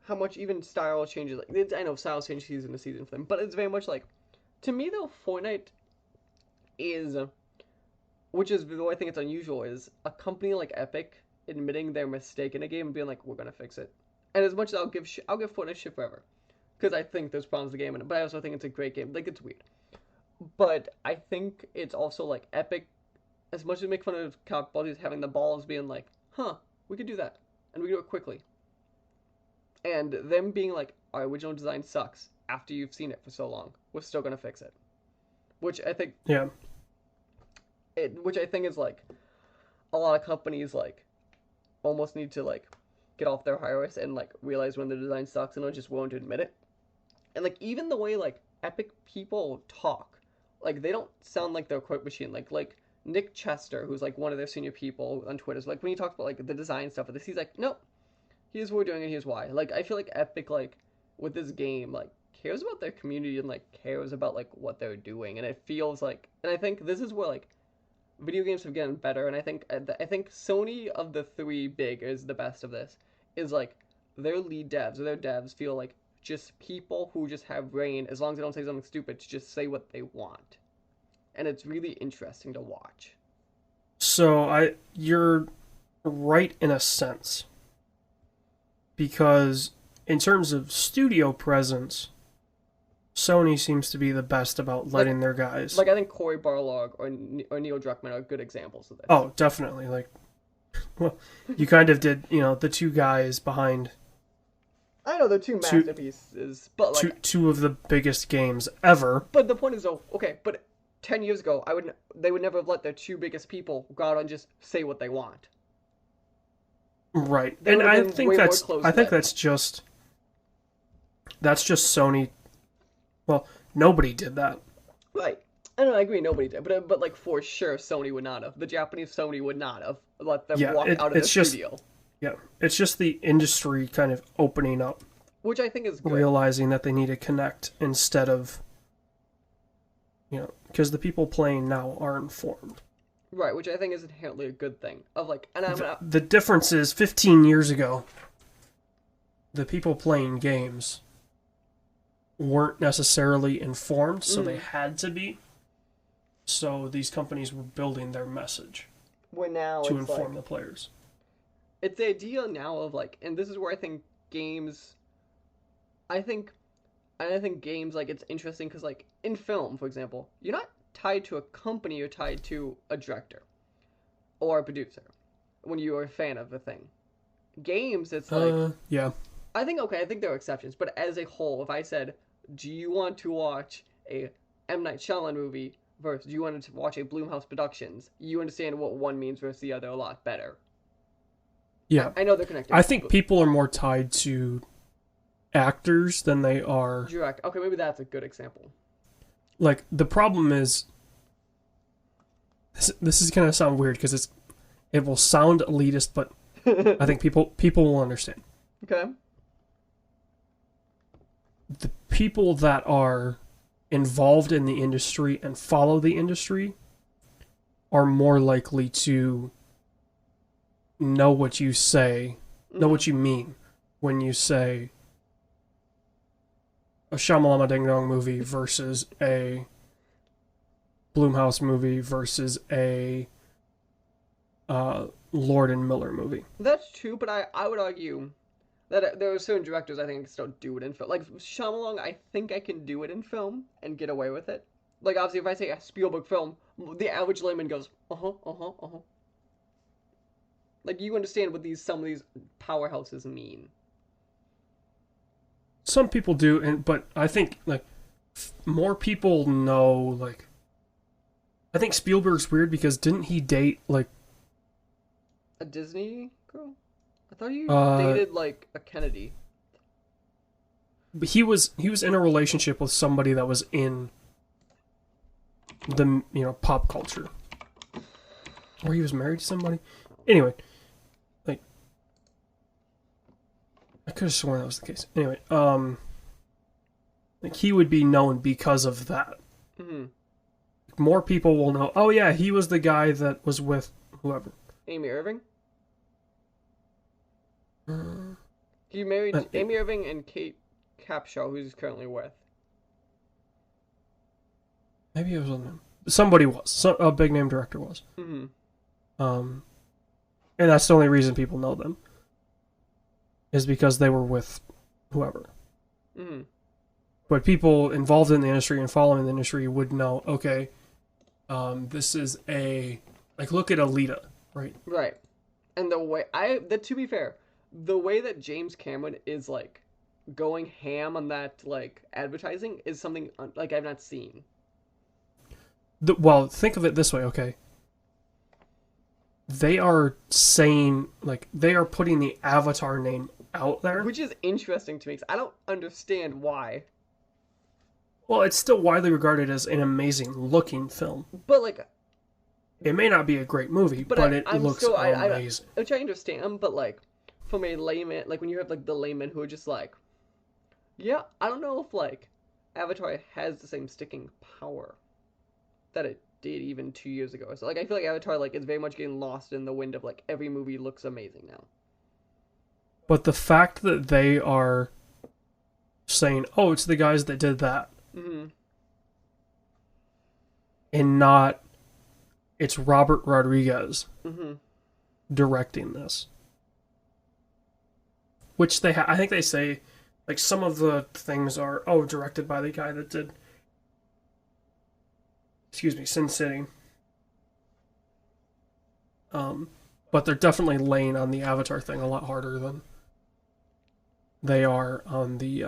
how much even style changes. Like, I know style changes season to season for them, but it's very much like, to me though, Fortnite is, which is the way I think it's unusual, is a company like Epic admitting their mistake in a game and being like, we're gonna fix it. And as much as I'll give Fortnite shit forever, because I think there's problems with the game, but I also think it's a great game. Like, it's weird, but I think it's also like Epic, as much as we make fun of Call of Duty having the balls being like, huh, we could do that, and we could do it quickly. And them being like, our original design sucks after you've seen it for so long. We're still gonna fix it. Which I think Yeah. which I think is like a lot of companies like almost need to like get off their high horse and like realize when the design sucks and are just willing to admit it. And like even the way like Epic people talk, like they don't sound like they're a quote machine. Like Nick Chester, who's like one of their senior people on Twitter, is like when he talks about like the design stuff of this, he's like, nope, here's what we're doing and here's why. Like I feel like Epic like with this game like cares about their community and like cares about like what they're doing, and it feels like, and I think this is where like video games have gotten better, and I think Sony of the three big is the best of this. Is like their lead devs or their devs feel like just people who just have brain as long as they don't say something stupid to just say what they want, and it's really interesting to watch. You're right in a sense because in terms of studio presence, Sony seems to be the best about Like letting their guys. like I think Cory Barlog or Neil Druckmann are good examples of this. Oh, definitely. Like, well, you kind of did, the two guys behind I know they're two two masterpieces, but two of the biggest games ever. but the point is though, okay, but 10 years ago, they would never have let their two biggest people go out and just say what they want. Right. They And would have I been think way more that's I think close-knit. that's just Sony. Well, nobody did that. Right. I know, I agree, nobody did, but like for sure, Sony would not have. The Japanese Sony would not have let them Yeah, walk out of the it's just studio, yeah, it's just the industry kind of opening up, which I think is good. realizing that they need to connect instead of because the people playing now are informed. Right, which I think is inherently a good thing. Of like, and I'm not, The difference is 15 years ago, the people playing games weren't necessarily informed, so they had to be. So these companies were building their message where now to it's inform like the players. it's the idea now of like, and this is where I think games, I think, and I think games like it's interesting because like in film, for example, you're not tied to a company, you're tied to a director or a producer when you're a fan of the thing. Games, it's like Yeah. I think okay, I think there are exceptions, but as a whole, if I said, "Do you want to watch a M Night Shyamalan movie versus do you want to watch a Blumhouse Productions?" You understand what one means versus the other a lot better. Yeah. I know they're connected. I think But people are more tied to actors than they are. direct. Okay, maybe that's a good example. Like, the problem is. This is going to sound weird because it will sound elitist, but I think people will understand. Okay. The people that are involved in the industry and follow the industry are more likely to know what you say, know what you mean when you say a Shyamalama Ding Dong movie versus a Blumhouse movie versus a Lord and Miller movie. That's true, but I would argue that there are certain directors I think can still do it in film. Like Shyamalan, I think I can do it in film and get away with it. Like obviously, if I say a Spielberg film, the average layman goes, uh huh. Like you understand what some of these powerhouses mean. Some people do, but I think like more people know. Like, I think Spielberg's weird because didn't he date like A Disney girl? I thought you uh dated like a Kennedy. he was in a relationship with somebody that was in the pop culture, or he was married to somebody. Anyway, like I could have sworn that was the case. Anyway, like he would be known because of that. Mm-hmm. More people will know. Oh yeah, he was the guy that was with whoever. Amy Irving. He married Amy Irving and Kate Capshaw, who he's currently with. Maybe it was on him. Somebody was. A big name director was. Mm-hmm. And that's the only reason people know them. Is because they were with whoever. Mm-hmm. But people involved in the industry and following the industry would know, okay, this is like, look at Alita, right? Right. And to be fair, the way that James Cameron is like going ham on that like advertising is something like I've not seen. Well, think of it this way, okay? They are saying, like, they are putting the Avatar name out there. Which is interesting to me because I don't understand why. Well, it's still widely regarded as an amazing looking film. But like, it may not be a great movie, but it looks amazing. Which I understand, but like, from a layman, like when you have like the layman who are just like, yeah, I don't know if like Avatar has the same sticking power that it did even 2 years ago. So like I feel like Avatar like is very much getting lost in the wind of like every movie looks amazing now. But the fact that they are saying, "Oh, it's the guys that did that," Mm-hmm. and not it's Robert Rodriguez Mm-hmm. directing this, which I think they say, like some of the things are directed by the guy that did, excuse me, Sin City. But they're definitely laying on the Avatar thing a lot harder than they are on the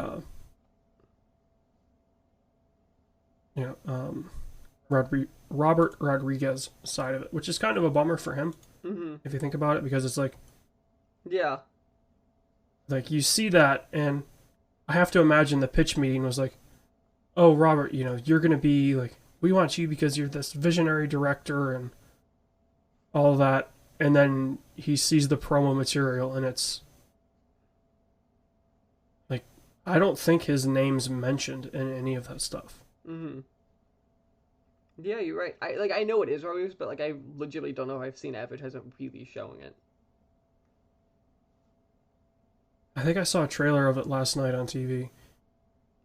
Robert Rodriguez side of it, which is kind of a bummer for him if you think about it, because it's Yeah. like you see that, and I have to imagine the pitch meeting was like, "Oh, Robert, you're gonna be like, we want you because you're this visionary director and all that," and then he sees the promo material and it's like, I don't think his name's mentioned in any of that stuff. Mm-hmm. Yeah, you're right. I know it is Rodriguez, but like I legitimately don't know if I've seen advertisement really showing it. I think I saw a trailer of it last night on TV.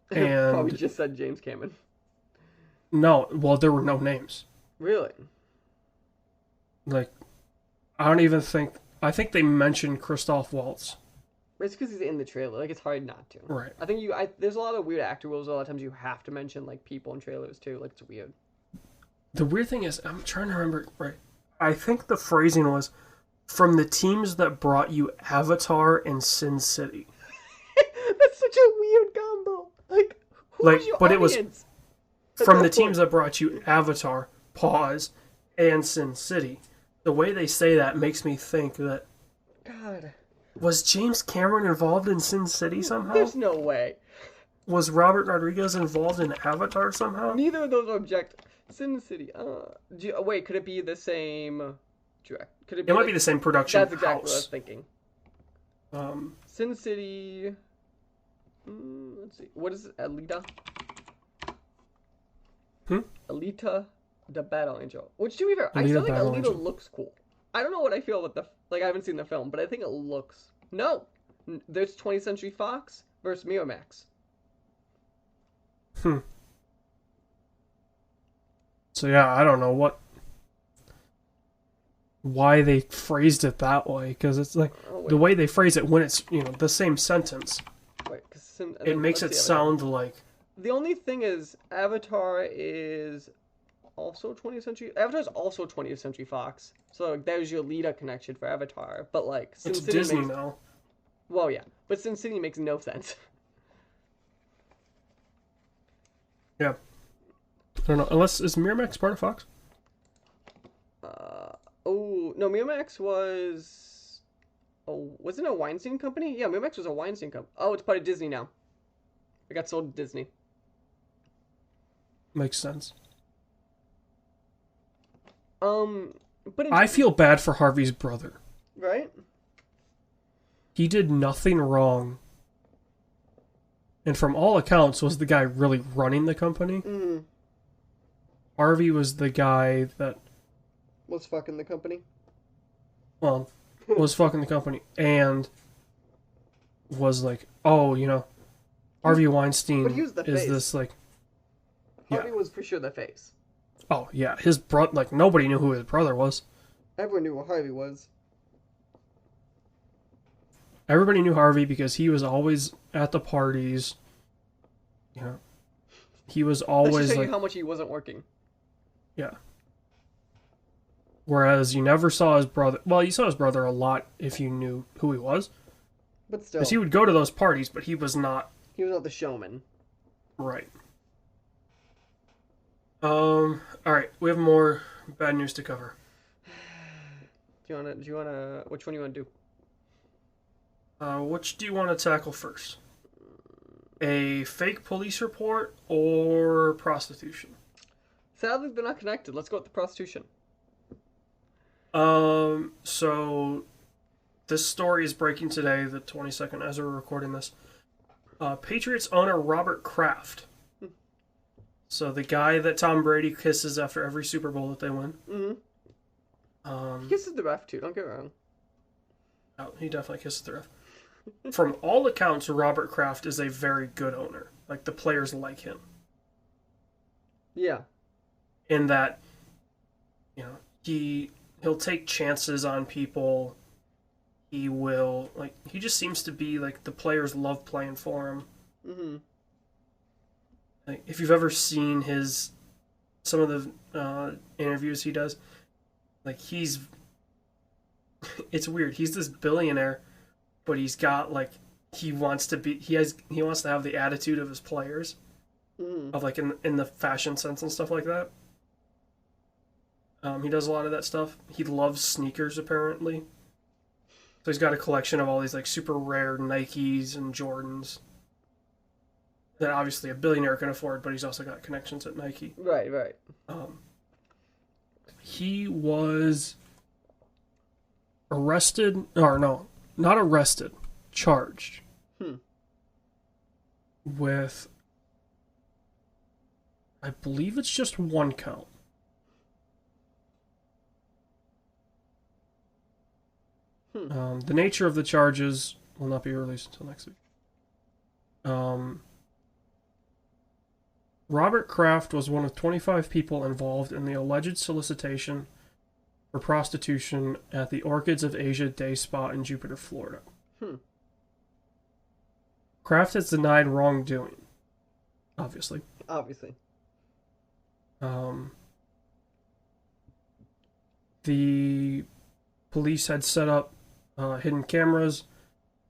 Probably And just said James Cameron. no, well, there were no names. Really? Like, I don't even think. I think they mentioned Christoph Waltz. It's because he's in the trailer. Like it's hard not to. Right. I think there's a lot of weird actor rules. A lot of times you have to mention like people in trailers too. Like it's weird. The weird thing is, I'm trying to remember. Right. I think the phrasing was from the teams that brought you Avatar and Sin City. That's such a weird combo. Like, who's your but audience? it was from the teams that brought you Avatar, pause, and Sin City. The way they say that makes me think that, God, was James Cameron involved in Sin City somehow? there's no way. Was Robert Rodriguez involved in Avatar somehow? Neither of those are object. Sin City. Wait, could it be the same? Could it be? It might be the same production That's exactly what I was house. thinking. Um, Sin City. Let's see. What is it? Alita? Alita, the Battle Angel. Which, to be fair, I still think Battle Alita Angel. looks cool. I don't know what I feel with I haven't seen the film, but I think it looks. No! There's 20th Century Fox versus Miramax. So yeah, I don't know why they phrased it that way, because it's like the way they phrase it when it's the same sentence. Wait, It makes it sound like. The only thing is, Avatar is also 20th century. Avatar is also 20th Century Fox, so like, there's your Lita connection for Avatar. But like, Sin It's City Disney now. Well, yeah, but Sin City makes no sense. Yeah. I don't know. Unless, is Miramax part of Fox? Oh no, Miramax was. Oh, wasn't it a Weinstein company? Yeah, Miramax was a Weinstein company. Oh, it's part of Disney now. It got sold to Disney. Makes sense. But I feel bad for Harvey's brother. Right? He did nothing wrong. And from all accounts, was the guy really running the company. Harvey was the guy that Was fucking the company. Well, was fucking the company and was like, oh, Harvey Weinstein But he was the is face. this like, Harvey was for sure the face. oh yeah, his brother, like nobody knew who his brother was. Everyone knew who Harvey was. Everybody knew Harvey because he was always at the parties. He was That should always tell like, you how much he wasn't working. yeah. Whereas you never saw his brother. Well, you saw his brother a lot if you knew who he was. But still, Because he would go to those parties, but he was not. he was not the showman. Right. All right, we have more bad news to cover. Do you wanna? Which one do you wanna do? Which do you want to tackle first? A fake police report or prostitution? Sadly, they're not connected. Let's go with the prostitution. So this story is breaking today, the 22nd, as we're recording this. Patriots owner Robert Kraft So the guy that Tom Brady kisses after every Super Bowl that they win. Mm-hmm. He kisses the ref too. Don't get me wrong. Oh, he definitely kisses the ref. From all accounts, Robert Kraft is a very good owner. Like, the players like him. Yeah. In that, he'll take chances on people. He will, like, he just seems to be, like, the players love playing for him. Mm-hmm. Like, if you've ever seen some of the interviews he does, like, it's weird. He's this billionaire, but he's got, like, he wants to have the attitude of his players, of, like, in the fashion sense and stuff like that. He does a lot of that stuff. He loves sneakers, apparently. So he's got a collection of all these, like, super rare Nikes and Jordans that obviously a billionaire can afford, but he's also got connections at Nike. Right. He was arrested, or no, not arrested, charged with, I believe it's just one count. The nature of the charges will not be released until next week. Robert Kraft was one of 25 people involved in the alleged solicitation for prostitution at the Orchids of Asia Day Spa in Jupiter, Florida. Kraft has denied wrongdoing, obviously. The police had set up hidden cameras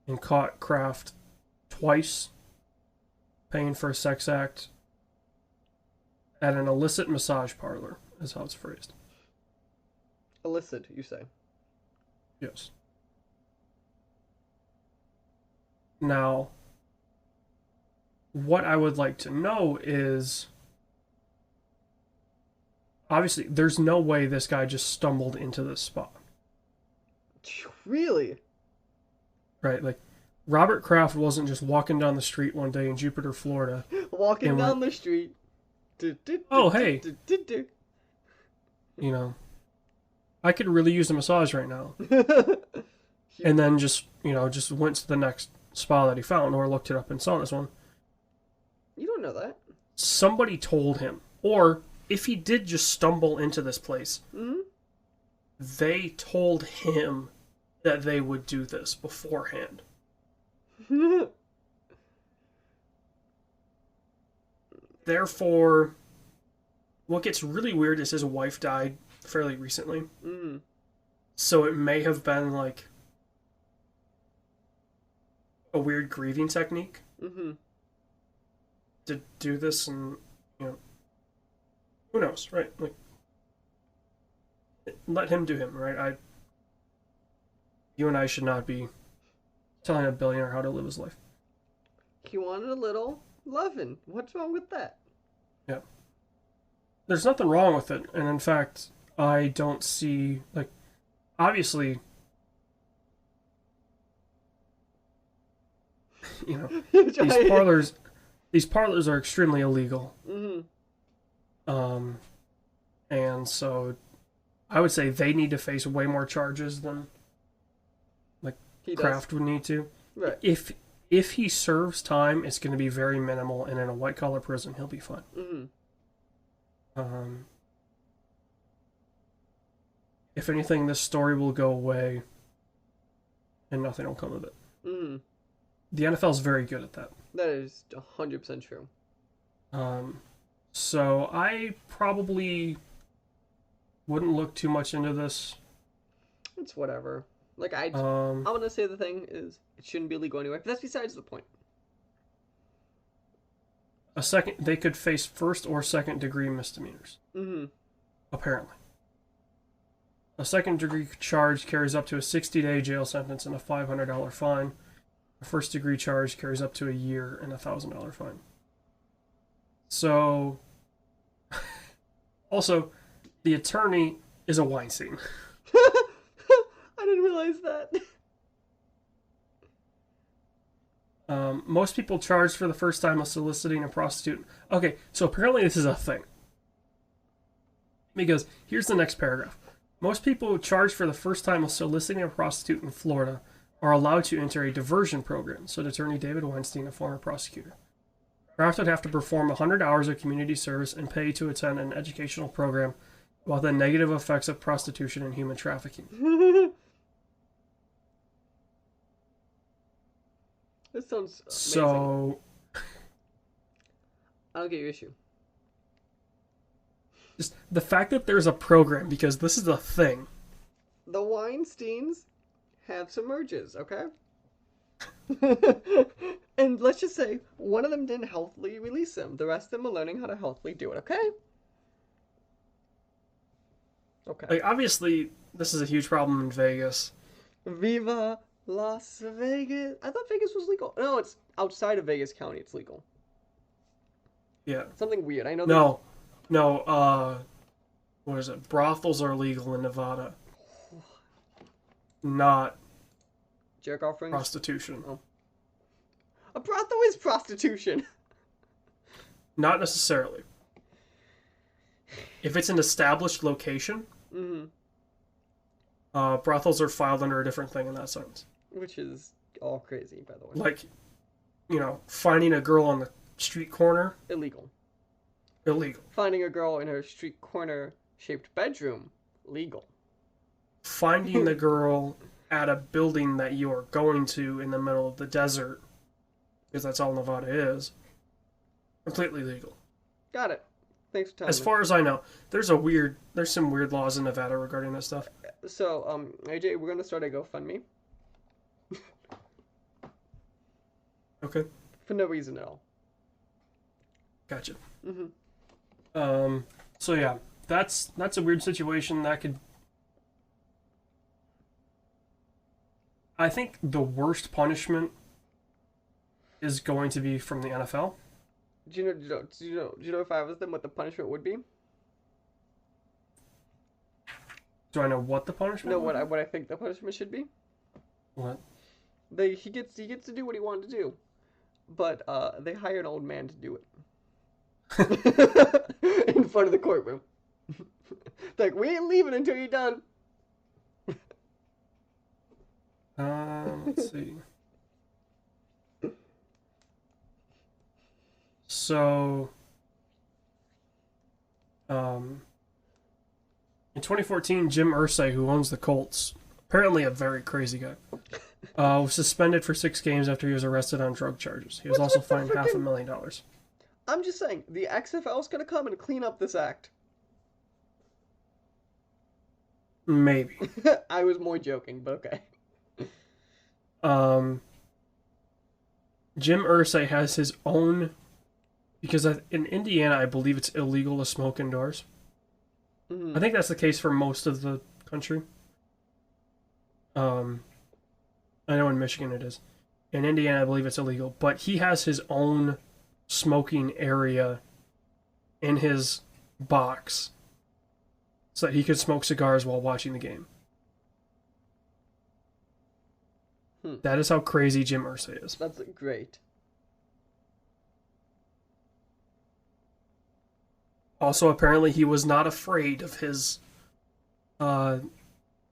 and caught Kraft twice paying for a sex act at an illicit massage parlor, is how it's phrased. Illicit, you say? Yes. Now, what I would like to know is, obviously, there's no way this guy just stumbled into this spot. Really? Right, like, Robert Kraft wasn't just walking down the street one day in Jupiter, Florida. Walking down the street. Oh, hey. I could really use a massage right now. And then just went to the next spa that he found, or looked it up and saw this one. You don't know that. Somebody told him. Or, if he did just stumble into this place, they told him that they would do this beforehand. Therefore, what gets really weird is his wife died fairly recently. So it may have been, like, a weird grieving technique to do this, and, who knows, right? Like, let him do him, right? You and I should not be telling a billionaire how to live his life. He wanted a little loving. What's wrong with that? Yeah. There's nothing wrong with it. And in fact, I don't see, like, obviously, these parlors are extremely illegal. And so I would say they need to face way more charges than, like, Kraft would need to. Right. If he serves time, it's going to be very minimal, and in a white-collar prison, he'll be fine. If anything, this story will go away, and nothing will come of it. The NFL is very good at that. That is 100% true. So I probably wouldn't look too much into this. It's whatever. Like, I'm gonna say the thing is, it shouldn't be illegal anyway, but that's besides the point. They could face first or second degree misdemeanors. Apparently. A second degree charge carries up to a 60-day jail sentence and a $500 fine. A first degree charge carries up to a year and a $1,000 fine. So, also, the attorney is a Weinstein. I didn't realize that. Most people charge for the first time of soliciting a prostitute. Okay, so apparently this is a thing. Because here's the next paragraph. Most people who charge for the first time of soliciting a prostitute in Florida are allowed to enter a diversion program, said attorney David Weinstein, a former prosecutor. Craft would have to perform 100 hours of community service and pay to attend an educational program about the negative effects of prostitution and human trafficking. This sounds amazing. So, I don't get your issue. just the fact that there's a program, because this is a thing. The Weinsteins have some urges, okay? And let's just say one of them didn't healthily release them. The rest of them are learning how to healthily do it, okay? Okay. Like, obviously, this is a huge problem in Vegas. Viva Las Vegas. I thought Vegas was legal. No, it's outside of Vegas County. It's legal. Yeah. Something weird. I know. No. What is it? Brothels are legal in Nevada. Not Jerk off rings. prostitution. Oh. A brothel is prostitution. Not necessarily. If it's an established location, brothels are filed under a different thing in that sense. Which is all crazy, by the way. Like, finding a girl on the street corner, Illegal. illegal. Finding a girl in her street corner shaped bedroom, legal. Finding the girl at a building that you are going to in the middle of the desert, because that's all Nevada is, completely legal. Got it. Thanks for telling As me. far as I know, there's some weird laws in Nevada regarding this stuff. So, AJ, we're gonna start a GoFundMe. Okay. For no reason at all. Gotcha. So yeah, that's a weird situation that could. I think the worst punishment is going to be from the NFL. Do you know if I was them what the punishment would be? Do I know what the punishment? No, would what I think the punishment should be. What? He gets to do what he wanted to do, but they hire an old man to do it in front of the courtroom. Like, we ain't leaving until you're done. Let's see. So, in 2014, Jim Irsay, who owns the Colts, apparently a very crazy guy, was suspended for 6 games after he was arrested on drug charges. He was also fined $500,000. I'm just saying, the XFL's gonna come and clean up this act. Maybe. I was more joking, but okay. Jim Irsay has his own, because in Indiana, I believe it's illegal to smoke indoors. I think that's the case for most of the country. I know in Michigan it is. In Indiana, I believe it's illegal. But he has his own smoking area in his box so that he could smoke cigars while watching the game. That is how crazy Jim Irsay is. That's great. Also, apparently, he was not afraid of his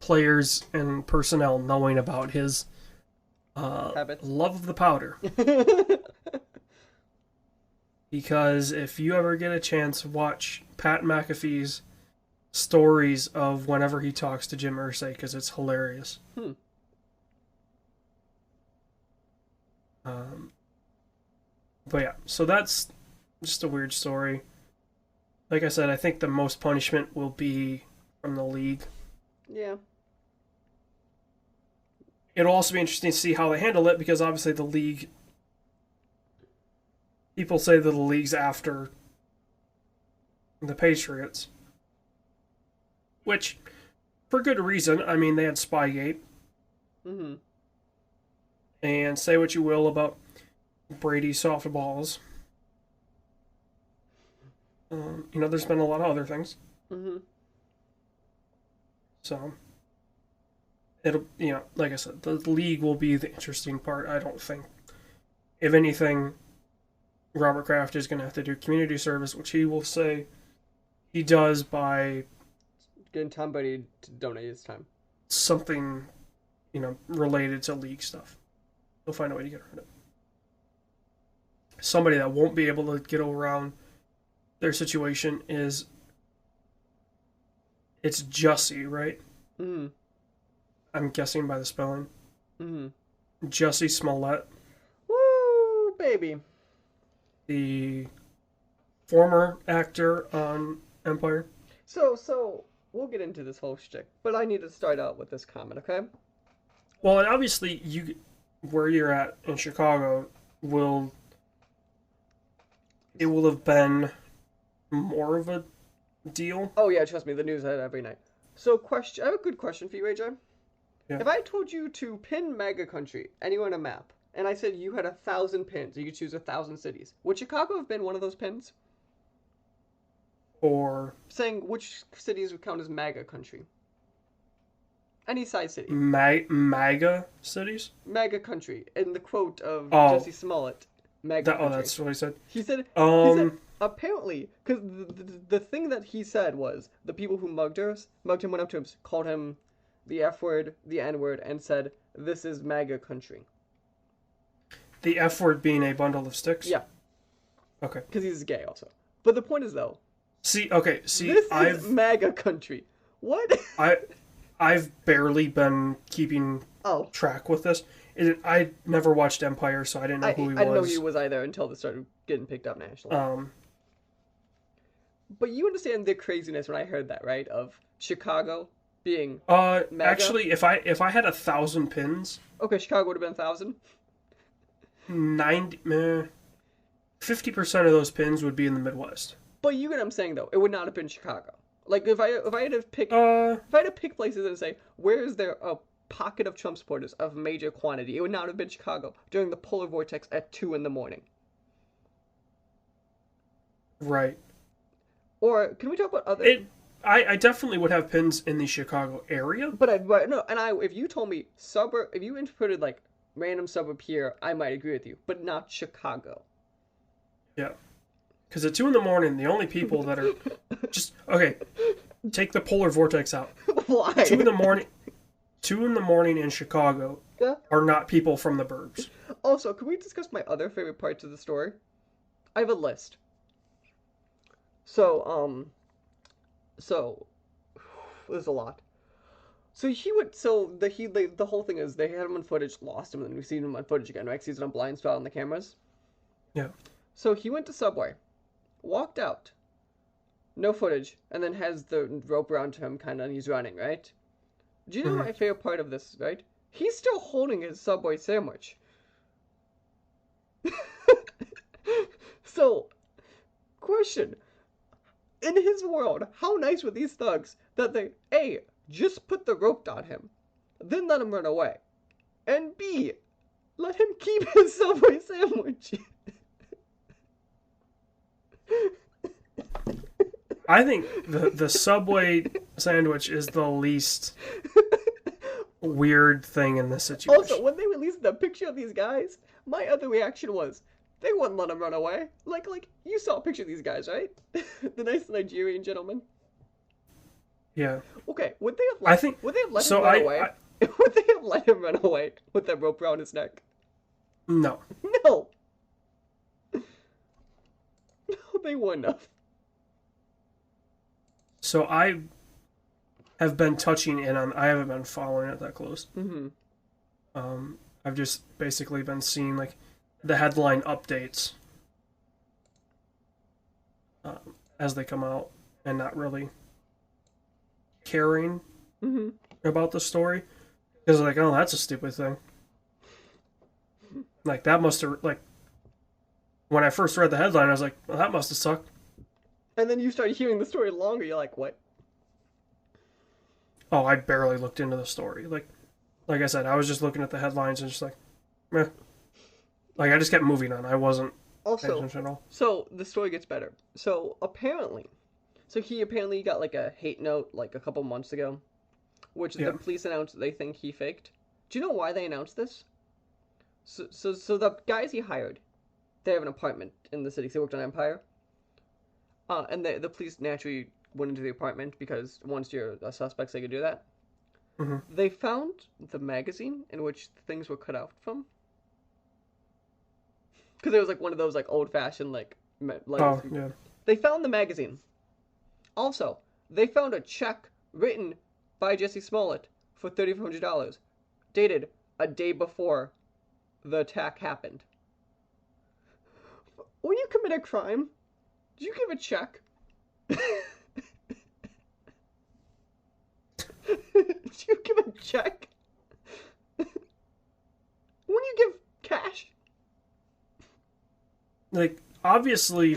players and personnel knowing about his Habits. love of the powder. Because if you ever get a chance, watch Pat McAfee's stories of whenever he talks to Jim Irsay, because it's hilarious. But yeah, so that's just a weird story. Like I said, I think the most punishment will be from the league. Yeah. It'll also be interesting to see how they handle it, because obviously the league... People say that the league's after the Patriots. Which, for good reason. I mean, they had Spygate. And say what you will about Brady softballs. There's been a lot of other things. So, it'll, like I said, the league will be the interesting part, I don't think. if anything, Robert Kraft is going to have to do community service, which he will say he does by Getting Tom Brady to donate his time. something, related to league stuff. He'll find a way to get around it. Somebody that won't be able to get around their situation is it's Jussie, right? Mm-hmm. I'm guessing by the spelling. Mm-hmm. Jussie Smollett, Woo, baby. the former actor on Empire. So we'll get into this whole shtick, but I need to start out with this comment, okay? Well, and obviously, where you're at in Chicago will have been more of a deal. Oh yeah, trust me, the news had every night. So I have a good question for you, AJ. Yeah. If I told you to pin mega country anywhere on a map, and I said you had 1,000 pins, you could choose 1,000 cities, would Chicago have been one of those pins? Or Saying which cities would count as mega country. Any size city. MAGA cities? Mega country. In the quote of Oh. Jussie Smollett, mega country. That's what I said. He said apparently, because the thing that he said was the people who mugged him went up to him, called him the F word, the N word, and said, "This is MAGA country." The F word being a bundle of sticks? Yeah. Okay. Because he's gay also. But the point is though, See, this is MAGA country. What? I've barely been keeping Oh. track with this. I never watched Empire, so I didn't know who he was. I didn't know who he was either until this started getting picked up nationally. But you understand the craziness when I heard that, right? Of Chicago being MAGA? Actually, if I had 1,000 pins, Okay, Chicago would have been 1,000. 50% of those pins would be in the Midwest. But you get what I'm saying though. It would not have been Chicago. Like if I had to pick places and say where is there a pocket of Trump supporters of major quantity, it would not have been Chicago during the polar vortex at 2 in the morning. Right. Or can we talk about other? I definitely would have pins in the Chicago area. But if you told me suburb, if you inputted like random suburb here, I might agree with you, but not Chicago. Yeah. Because at 2 in the morning, the only people that are just okay. Take the polar vortex out. Why? 2 in the morning. 2 in the morning in Chicago are not people from the burbs. Also, can we discuss my other favorite parts of the story? I have a list. So there's a lot. So the whole thing is they had him on footage, lost him, and then we see him on footage again, right? Sees it on blind spot on the cameras. Yeah. So he went to Subway, walked out, no footage, and then has the rope around him, kind of, and he's running, right? Do you know my favorite part of this, right? He's still holding his Subway sandwich. So, question. In his world, how nice were these thugs that they, A, just put the rope on him, then let him run away, and B, let him keep his Subway sandwich? I think the Subway sandwich is the least weird thing in this situation. Also, when they released the picture of these guys, my other reaction was, they wouldn't let him run away. Like you saw a picture of these guys, right? The nice Nigerian gentleman. Yeah. Okay, would they have let him run away? Would they have let him run away with that rope around his neck? No. No. No, they wouldn't have. So I have been touching in on. I haven't been following it that close. Mm-hmm. I've just basically been seeing like the headline updates as they come out, and not really caring about the story because like, oh, that's a stupid thing. Like that must have like when I first read the headline, I was like, well, that must have sucked. And then you start hearing the story longer. You're like, what? Oh, I barely looked into the story. Like I said, I was just looking at the headlines and just like, meh. Like I just kept moving on. I wasn't paying attention at all. So the story gets better. So he apparently got like a hate note like a couple months ago, which the police announced they think he faked. Do you know why they announced this? So the guys he hired, they have an apartment in the city. 'Cause they worked on Empire. And the police naturally went into the apartment because once you're a suspect, they could do that. Hmm. They found the magazine in which things were cut out from. Because it was like one of those like old-fashioned like Oh, letters. yeah. They found the magazine. Also, they found a check written by Jesse Smollett for $3,500, dated a day before the attack happened. When you commit a crime, do you give a check? Do you give a check? When you give cash? Like, obviously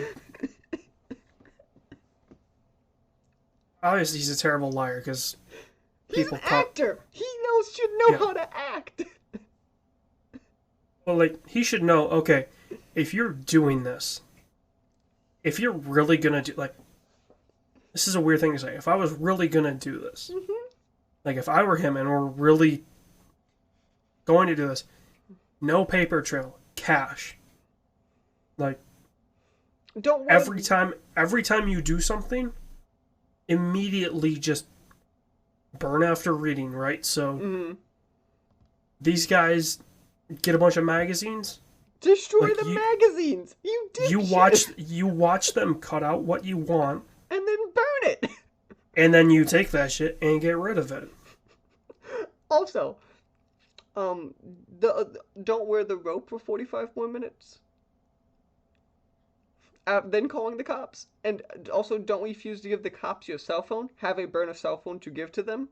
he's a terrible liar because He's people an actor. He should know how to act. Well, like, he should know, okay, if you're doing this, if you're really gonna do, like, this is a weird thing to say. If I was really gonna do this, like, if I were him and we're really going to do this, no paper trail, cash. Like, Don't every time you do something, immediately just burn after reading, right? So, these guys get a bunch of magazines. Destroy Like, the magazines. You did. You watch them cut out what you want, and then burn it. and then you take that shit and get rid of it. Also, don't wear the rope for 45 more minutes. Then calling the cops, and also don't refuse to give the cops your cell phone. Have a burner cell phone to give to them.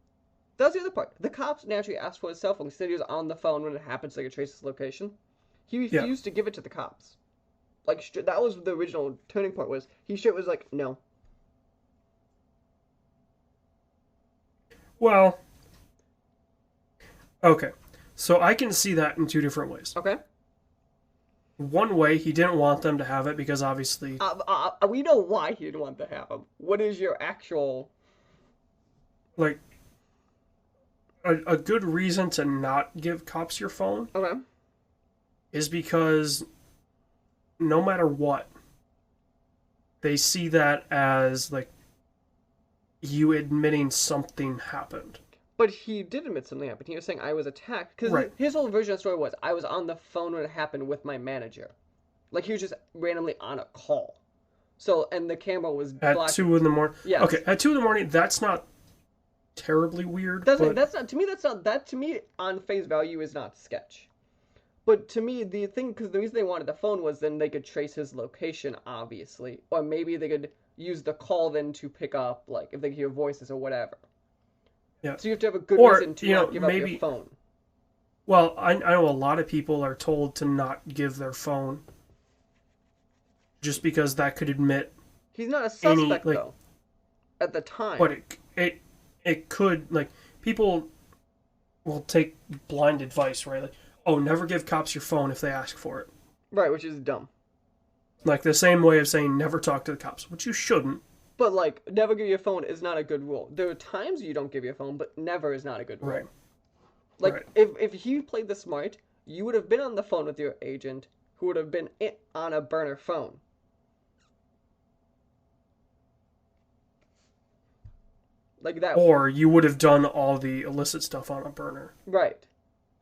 That's the other part. The cops naturally asked for his cell phone. He said he was on the phone when it happened, so they could trace his location. He refused to give it to the cops. Like, that was the original turning point. Was he was like, no. Well, okay, so I can see that in two different ways. Okay. One way, he didn't want them to have it because obviously, We know why he didn't want to have them. What is your actual? like, a good reason to not give cops your phone Okay. is because no matter what, they see that as, like, you admitting something happened. But he did admit something happened. He was saying I was attacked because his whole version of the story was I was on the phone when it happened with my manager, like he was just randomly on a call. So and the camera was At black. 2 in the morning. Yes. Okay, at 2 in the morning, that's not terribly weird. That's not to me. That to me on face value is not sketch. But to me, the thing, because the reason they wanted the phone was then they could trace his location, obviously, or maybe they could use the call then to pick up, like if they hear voices or whatever. Yeah. So you have to have a good Or, reason to not give up your phone. Well, I know a lot of people are told to not give their phone just because that could admit He's not a suspect, like, though, at the time. but it could, like, people will take blind advice, right? Like, oh, never give cops your phone if they ask for it. Right, which is dumb. Like, the same way of saying never talk to the cops, which you shouldn't. But, like, never give your phone is not a good rule. There are times you don't give your phone, but never is not a good rule. Right. Like, Right. if he played the smart, you would have been on the phone with your agent, who would have been on a burner phone. Like that. Or you would have done all the illicit stuff on a burner. Right.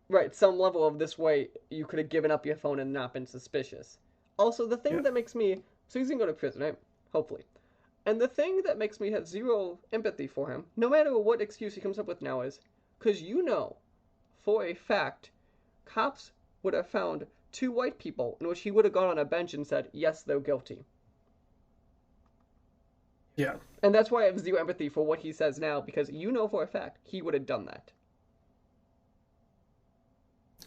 Right, some level of this way, you could have given up your phone and not been suspicious. Also, the thing that makes me... So he's gonna go to prison, right? Hopefully. And the thing that makes me have zero empathy for him, no matter what excuse he comes up with now, is... Because you know, for a fact, cops would have found 2 white people in which he would have gone on a bench and said, yes, they're guilty. Yeah. And that's why I have zero empathy for what he says now, because you know for a fact he would have done that.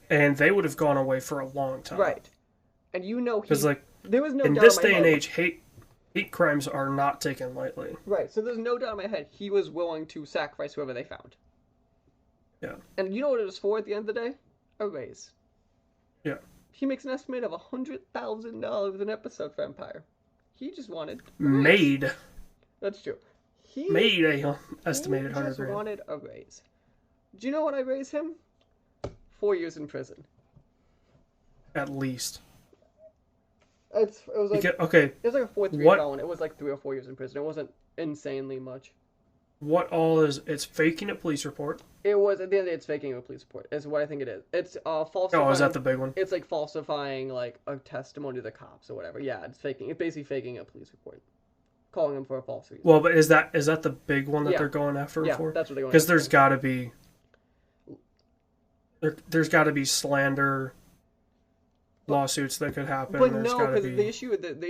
And they would have gone away for a long time. Right. And you know Because, like, there was no in doubt this in my day and head. age, hate crimes are not taken lightly. Right, so there's no doubt in my head he was willing to sacrifice whoever they found. Yeah. And you know what it was for at the end of the day? A raise. Yeah. He makes an estimate of $100,000 an episode for Empire. He just wanted a raise. Made. That's true. He Made a estimated he 100 just grand. wanted a raise. Do you know what I raise him? 4 years in prison. at least. It was like Okay, it was like a fourth degree what felon. It was like 3 or 4 years in prison. It wasn't insanely much. all is it's faking a police report? It was at the end of the day, it's faking a police report. Is what I think it is. It's Oh, is that falsifying. the big one? It's like falsifying like a testimony to the cops or whatever. Yeah, it's faking. It's basically faking a police report, calling them for a false reason. Well, but is that the big one that Yeah. they're going after Yeah, for? that's what they're going Because after. there's got to be slander lawsuits that could happen. But There's no, got to because be the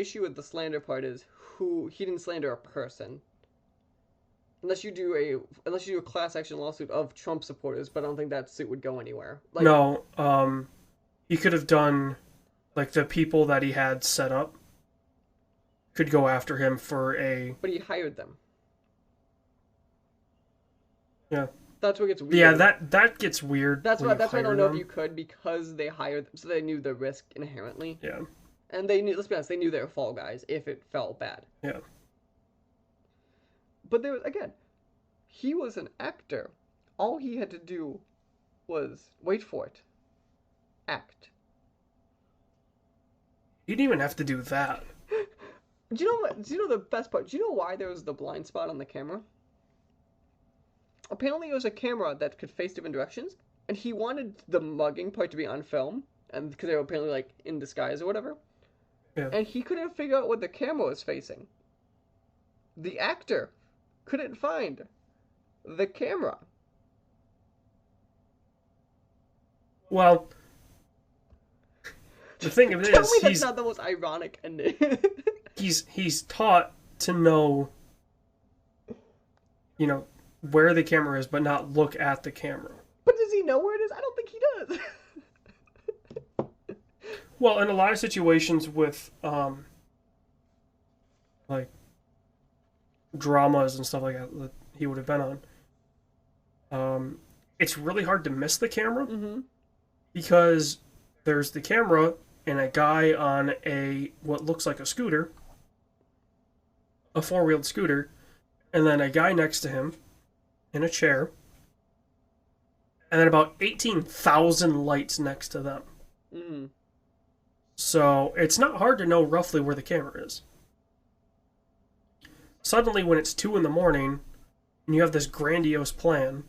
issue with the slander part is who he didn't slander a person. Unless you do a class action lawsuit of Trump supporters, but I don't think that suit would go anywhere. Like, no. He could have done like the people that he had set up could go after him for a but he hired them. yeah. That's what gets weird. Yeah, that gets weird. That's when why you I don't hire know them. if you could because they hired them, so they knew the risk inherently, Yeah. and they knew. Let's be honest, they knew they were fall guys if it felt bad. Yeah. But there was again, he was an actor. All he had to do was wait for it, act. You didn't even have to do that. Do you know what? Do you know the best part? Do you know why there was the blind spot on the camera? Apparently, it was a camera that could face different directions, and he wanted the mugging part to be on film, and because they were apparently like in disguise or whatever. Yeah. And he couldn't figure out what the camera was facing. The actor couldn't find the camera. Well, the thing of it Tell is, me that's not the most ironic ending. he's taught to know, you know, where the camera is, but not look at the camera. But does he know where it is? I don't think he does. Well, in a lot of situations with like dramas and stuff like that he would have been on, it's really hard to miss the camera because there's the camera and a guy on what looks like a scooter, a four-wheeled scooter, and then a guy next to him in a chair, and then about 18,000 lights next to them. Mm. So it's not hard to know roughly where the camera is. Suddenly, when it's 2 in the morning and you have this grandiose plan,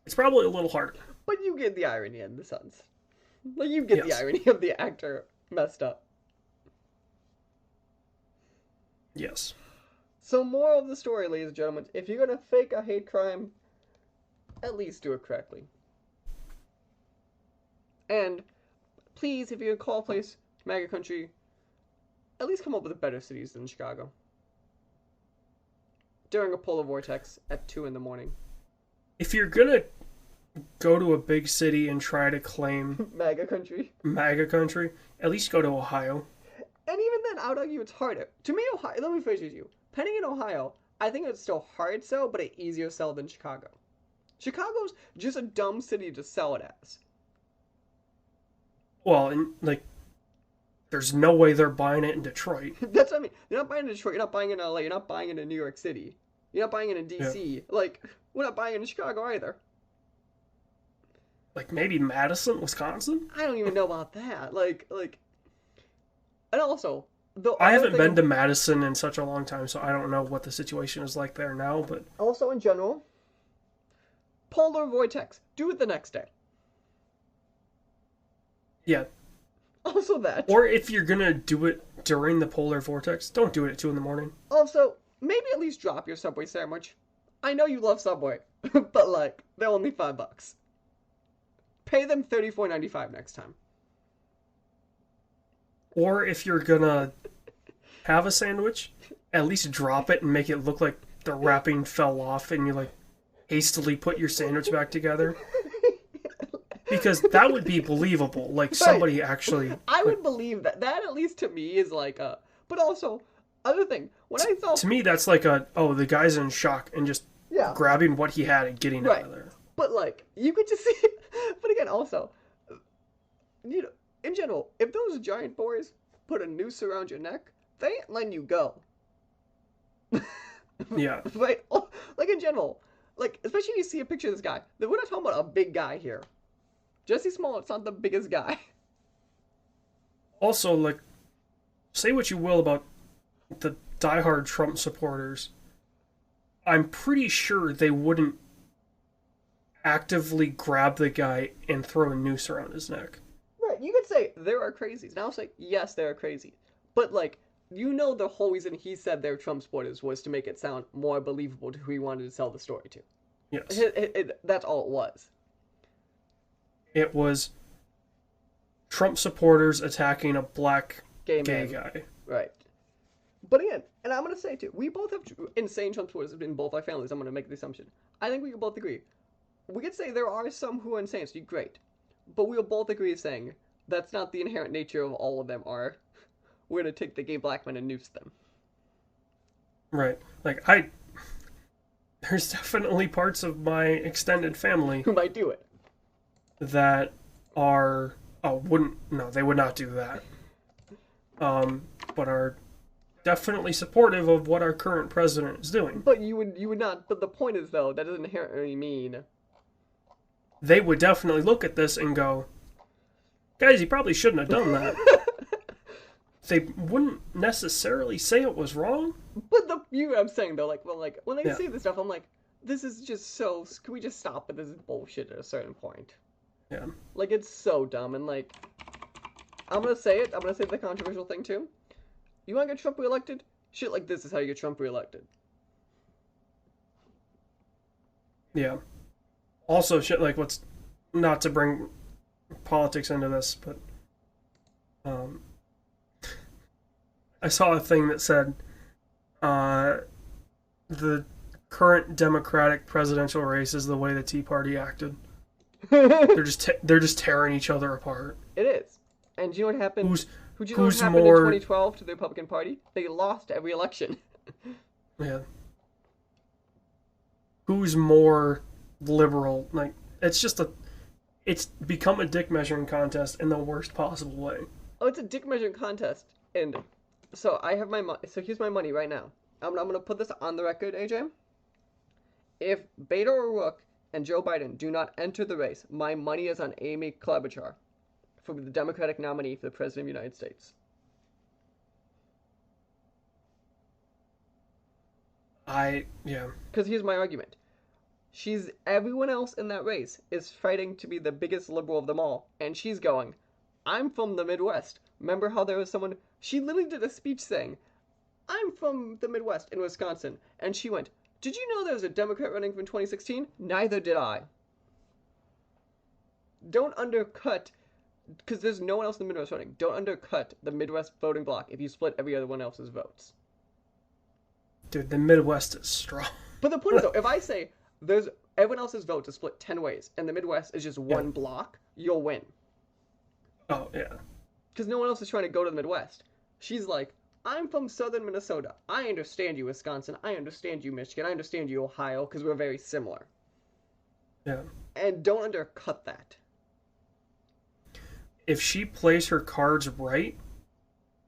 it's probably a little harder. But you get the irony in the sense. Like, you get the Yes. irony of the actor messed up. Yes. So, moral of the story, ladies and gentlemen, if you're gonna fake a hate crime, at least do it correctly. And please, if you're gonna call a place MAGA country, at least come up with better cities than Chicago. During a polar vortex at 2 in the morning. If you're gonna go to a big city and try to claim MAGA country. MAGA country, at least go to Ohio. And even then, I would argue it's harder. To me, Ohio, let me phrase it to you. Penning in Ohio, I think it's still hard sell, but an easier sell than Chicago. Chicago's just a dumb city to sell it as. Well, and like, there's no way they're buying it in Detroit. That's what I mean. You're not buying in Detroit, you're not buying in LA, you're not buying it in New York City. You're not buying it in DC. Like, we're not buying it in Chicago either. Like maybe Madison, Wisconsin? I don't even know about that. Like, and also, I haven't been to Madison in such a long time, so I don't know what the situation is like there now, but also in general, polar vortex. Do it the next day. yeah. Also that. Or if you're gonna do it during the polar vortex, don't do it at 2 in the morning. Also, maybe at least drop your Subway sandwich. I know you love Subway, but like, they're only $5. Pay them $34.95 next time. Or if you're gonna have a sandwich, at least drop it and make it look like the wrapping fell off and you like hastily put your sandwich back together. Because that would be believable. Like somebody actually. I would believe that. That at least to me is like a. But also, other thing. When I saw. To me, that's like the guy's in shock and just grabbing what he had and getting out of there. But like, you could just see. But again, also, you know, in general, if those giant boys put a noose around your neck, they ain't letting you go. Yeah. Right? Like in general, like especially if you see a picture of this guy. We're not talking about a big guy here. Jesse Smollett's not the biggest guy. Also, like, say what you will about the diehard Trump supporters, I'm pretty sure they wouldn't actively grab the guy and throw a noose around his neck. Right, you could say there are crazies. And I'll say, yes, there are crazy. But, like, you know the whole reason he said they're Trump supporters was to make it sound more believable to who he wanted to tell the story to. Yes. That's all it was. It was Trump supporters attacking a black Gay guy. Right. But again, and I'm going to say too, we both have insane Trump supporters in both our families. I'm going to make the assumption. I think we can both agree. We could say there are some who are insane, so great. But we'll both agree saying that's not the inherent nature of all of them are. We're going to take the gay black men and noose them. Right. Like, there's definitely parts of my extended family Who might do it. that are, they would not do that. But are definitely supportive of what our current president is doing. But you would not, but the point is though, that doesn't inherently mean they would definitely look at this and go, guys, you probably shouldn't have done that. They wouldn't necessarily say it was wrong. But you know what I'm saying though, like, well, like, when I Yeah. see this stuff, I'm like, this is just so, can we just stop with this bullshit at a certain point? Yeah. Like, it's so dumb, and like, I'm gonna say the controversial thing too. You wanna get Trump reelected? Shit like this is how you get Trump reelected. Yeah. Also, shit like what's, not to bring politics into this, but I saw a thing that said the current Democratic presidential race is the way the Tea Party acted. They're just tearing each other apart. It is. And do you know what happened? Who's Who do you know what happened in 2012 to the Republican Party? They lost every election. Yeah. Who's more liberal? Like, it's become a dick measuring contest in the worst possible way. Oh, it's a dick measuring contest. And so I have my money. So here's my money right now. I'm gonna put this on the record, AJ. If Beto O'Rourke and Joe Biden do not enter the race, my money is on Amy Klobuchar for the Democratic nominee for the President of the United States. Yeah. Because here's my argument. Everyone else in that race is fighting to be the biggest liberal of them all. And she's going, I'm from the Midwest. Remember how there was someone, she literally did a speech saying, I'm from the Midwest in Wisconsin. And she went, did you know there was a Democrat running from 2016? Neither did I. Don't undercut, because there's no one else in the Midwest running. Don't undercut the Midwest voting bloc if you split every other one else's votes. Dude, the Midwest is strong. But the point is, though, if I say there's everyone else's vote is split 10 ways, and the Midwest is just one block, you'll win. Oh, yeah. Because no one else is trying to go to the Midwest. She's like, I'm from southern Minnesota. I understand you, Wisconsin. I understand you, Michigan. I understand you, Ohio, because we're very similar. Yeah. And don't undercut that. If she plays her cards right,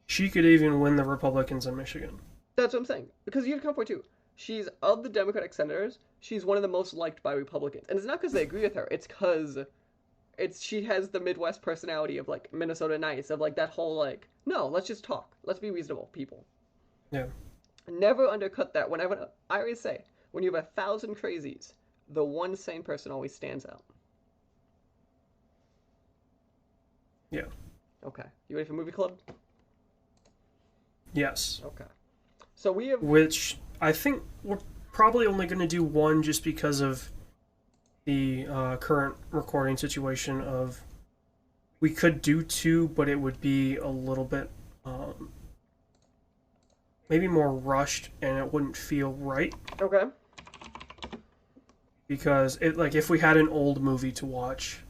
she could even win the Republicans in Michigan. That's what I'm saying. Because you have to come forward, too. She's, of the Democratic senators, she's one of the most liked by Republicans. And it's not because they agree with her. It's because she has the Midwest personality of, like, Minnesota nice, of, like, that whole, like, no, let's just talk. Let's be reasonable people. Yeah. Never undercut that. I always say, when you have 1,000 crazies, the one sane person always stands out. Yeah. Okay. You ready for movie club? Yes. Okay. So we have... Which, I think we're probably only going to do one just because of the current recording situation of... We could do two, but it would be a little bit... maybe more rushed, and it wouldn't feel right. Okay. Because, if we had an old movie to watch...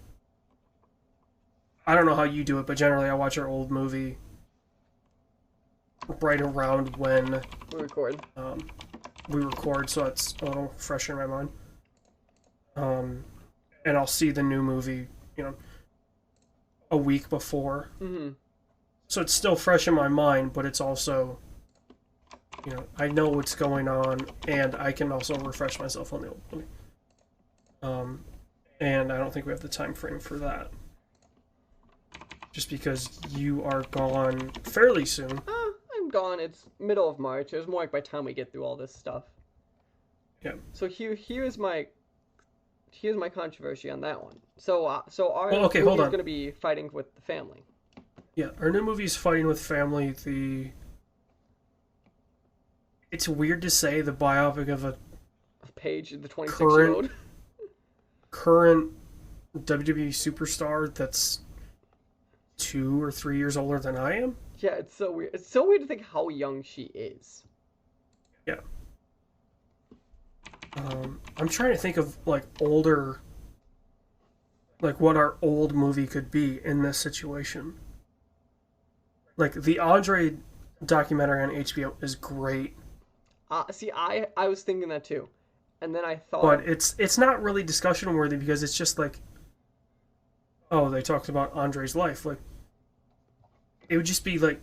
I don't know how you do it, but generally I watch our old movie right around when We record. We record, so it's a little fresher in my mind. And I'll see the new movie, a week before. Mm-hmm. So it's still fresh in my mind, but it's also, I know what's going on, and I can also refresh myself on the old movie. And I don't think we have the time frame for that. just because you are gone fairly soon. I'm gone. It's middle of March. It was more like by the time we get through all this stuff. Yeah. So here's my controversy on that one. So our Well, okay, movie hold is on. going to be fighting with the family. Yeah, our new movie's Fighting with Family. It's weird to say the biopic of a Paige, the 26-year-old. current WWE superstar that's 2 or 3 years older than I am. Yeah, it's so weird. It's so weird to think how young she is. Yeah. I'm trying to think of like older, like what our old movie could be in this situation. Like the Andre documentary on HBO is great, See, I was thinking that too, and then I thought, but it's not really discussion worthy because it's just like, oh, they talked about Andre's life. Like, it would just be like,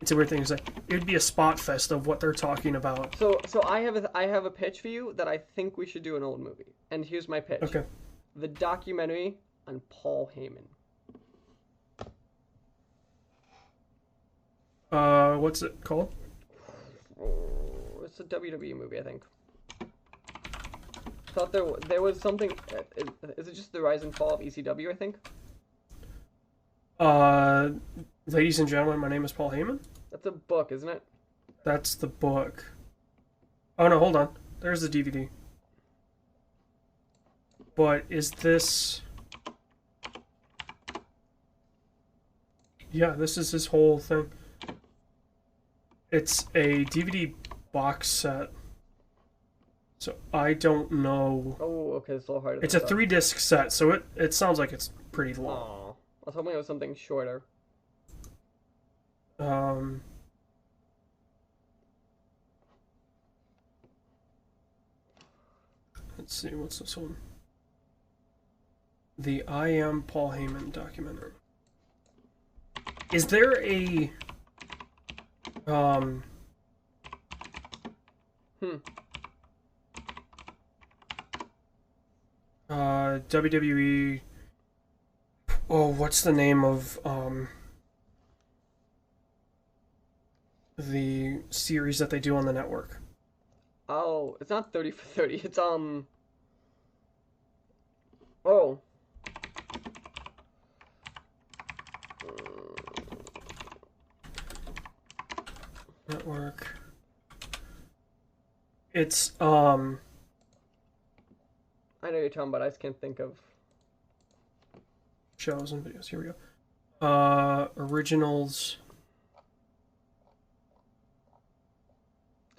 it's a weird thing. It's like it would be a spot fest of what they're talking about. so I have a pitch for you that I think we should do an old movie, and here's my pitch: Okay. the documentary on Paul Heyman. What's it called? Oh, it's a WWE movie, I think. Thought there was something. Is it just the rise and fall of ECW? I think Ladies and gentlemen, my name is Paul Heyman. that's a book, isn't it? That's the book. Oh no, hold on. There's the DVD. But is this... Yeah, this is his whole thing. It's a DVD box set. So I don't know. Oh, okay, it's a little harder. It's a 3-disc set, so it sounds like it's pretty long. Oh, I was hoping it was something shorter. Let's see, what's this one? The I Am Paul Heyman documentary. Is there a WWE... Oh, what's the name of the series that they do on the network? Oh, it's not 30 for 30. It's Oh. Network. It's I know you're talking about. I just can't think of. shows and videos. Here we go. Originals.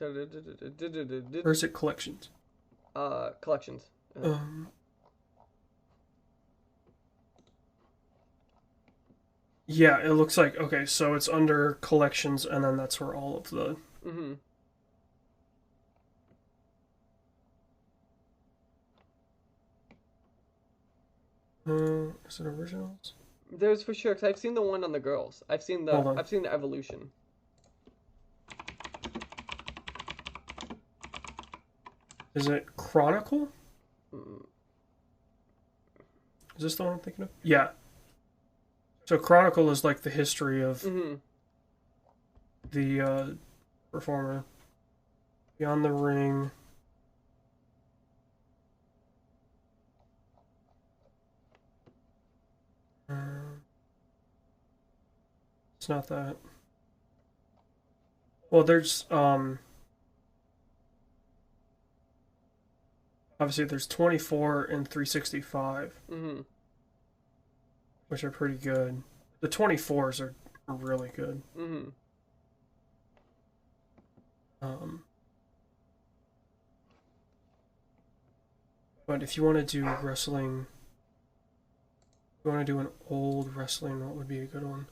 Or is it collections? Collections. Yeah, it looks like, okay, so it's under collections, and then that's where all of the... Mm-hmm. Is it originals? There's for sure, because I've seen the one on the girls. I've seen the evolution. Is it Chronicle? Is this the one I'm thinking of? Yeah. So Chronicle is like the history of the performer. Beyond the Ring. It's not that. Well, there's obviously there's 24 and 365, which are pretty good. The 24s are really good. But if you want to do wrestling, if you want to do an old wrestling, what would be a good one?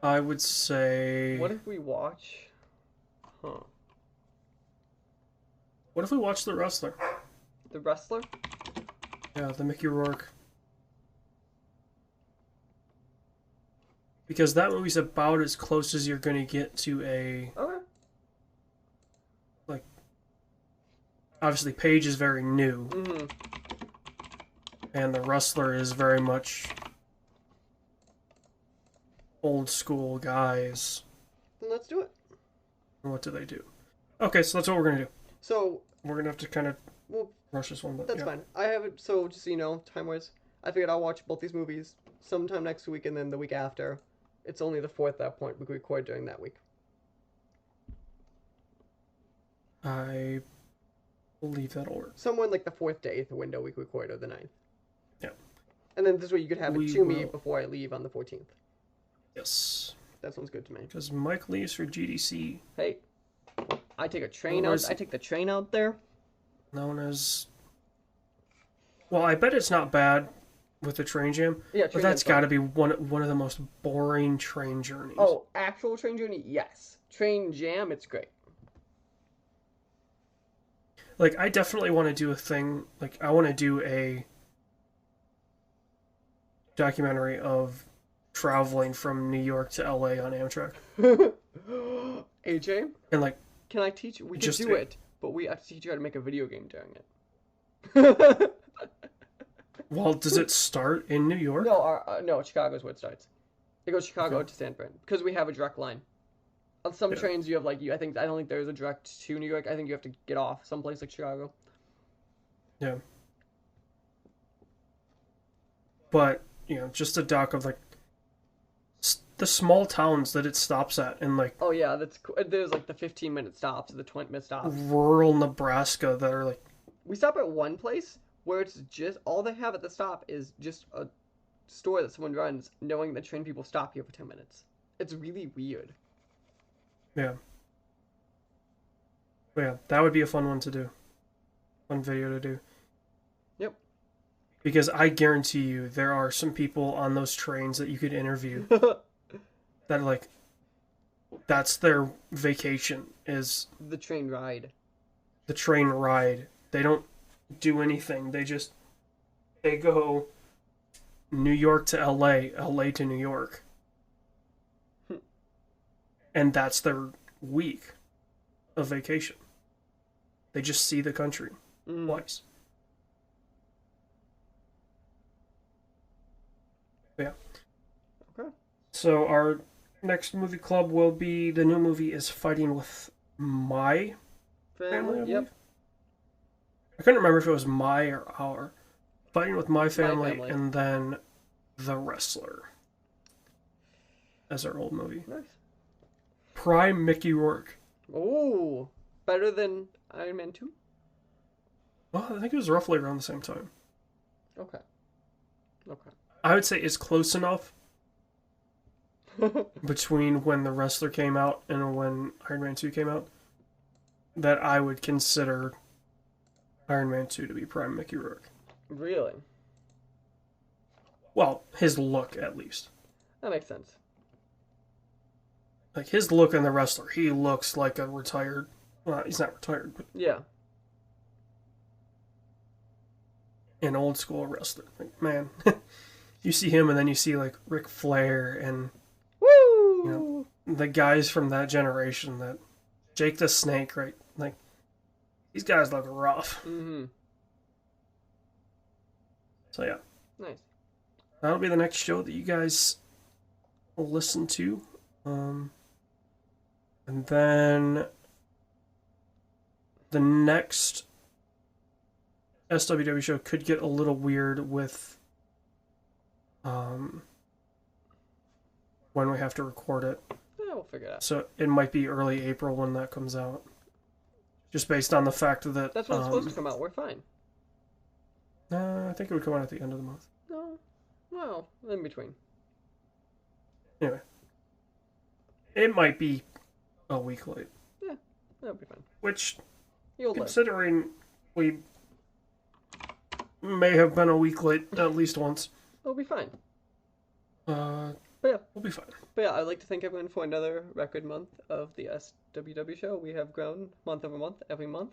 I would say... What if we watch... Huh. What if we watch The Wrestler? The Wrestler? Yeah, the Mickey Rourke. Because that movie's about as close as you're going to get to a... Okay. Like, obviously Paige is very new. and the wrestler is very much old school guys. Then let's do it. What do they do? Okay, so that's what we're gonna do. So We're gonna have to kind of well, rush this one, but that's yeah. fine. I have it. So just so you know, time wise, I figured I'll watch both these movies sometime next week and then the week after. It's only the 4th at that point. We could record during that week. I believe that'll work. Somewhere in like the 4th to 8th window we could record, or the 9th. Yeah. And then this way you could have it We to me will. before I leave on the 14th. Yes. That sounds good to me. Because Mike leaves for GDC, Hey, I take a train Otherwise- out. I take the train out there. known as. Well, I bet it's not bad with the train jam, Yeah, but train that's jam's fun. got to be one of the most boring train journeys. Oh, actual train journey? Yes. Train jam, it's great. Like, I definitely want to do a thing. Like, I want to do a documentary of traveling from New York to LA on Amtrak, AJ, and like, can I teach you? We could Just do a- it, but we have to teach you how to make a video game during it. well, does it start in New York? No, Chicago's where it starts. It goes Chicago Okay. to San Fran because we have a direct line. On some Yeah. trains, you have like I don't think there's a direct to New York. I think you have to get off someplace like Chicago. Yeah. But, just a doc of like the small towns that it stops at in like Oh yeah, that's cool. There's like the 15-minute stops, the 20-minute stops. rural Nebraska that are like, We stop at one place where it's just all they have at the stop is just a store that someone runs, knowing that train people stop here for 10 minutes. It's really weird. yeah. But yeah, that would be a fun one to do. Fun video to do. Yep. Because I guarantee you there are some people on those trains that you could interview that like that's their vacation is The train ride. the train ride. They don't do anything. They go New York to LA, LA to New York. And that's their week of vacation. They just see the country twice. Yeah. Okay. So our next movie club will be, the new movie is Fighting with My Family, I Yep. believe? I couldn't remember if it was My or Our. Fighting with My Family, Family. and then The Wrestler as our old movie. Nice. Prime Mickey Rourke. Oh, better than Iron Man 2? Well, I think it was roughly around the same time. Okay. Okay. I would say it's close enough between when The Wrestler came out and when Iron Man 2 came out that I would consider Iron Man 2 to be Prime Mickey Rourke. Really? Well, his look, at least. That makes sense. Like, his look in The Wrestler, he looks like a retired... Well, he's not retired, but Yeah. an old school wrestler. Like, man, you see him and then you see, like, Ric Flair and Woo! the guys from that generation, that Jake the Snake, right? Like, these guys look rough. Mm-hmm. So, yeah. Nice. That'll be the next show that you guys will listen to. And then the next SWW show could get a little weird with when we have to record it. Yeah, we'll figure it out. So it might be early April when that comes out. Just based on the fact that... That's when it's supposed to come out. We're fine. I think it would come out at the end of the month. No. Well, in between. Anyway. It might be a week late. Yeah, that'll be fine. Which, You'll live. considering we may have been a week late at least once, It'll be fine. uh, But yeah. we'll be fine. But yeah, I'd like to thank everyone for another record month of the SWW show. We have grown month over month, every month.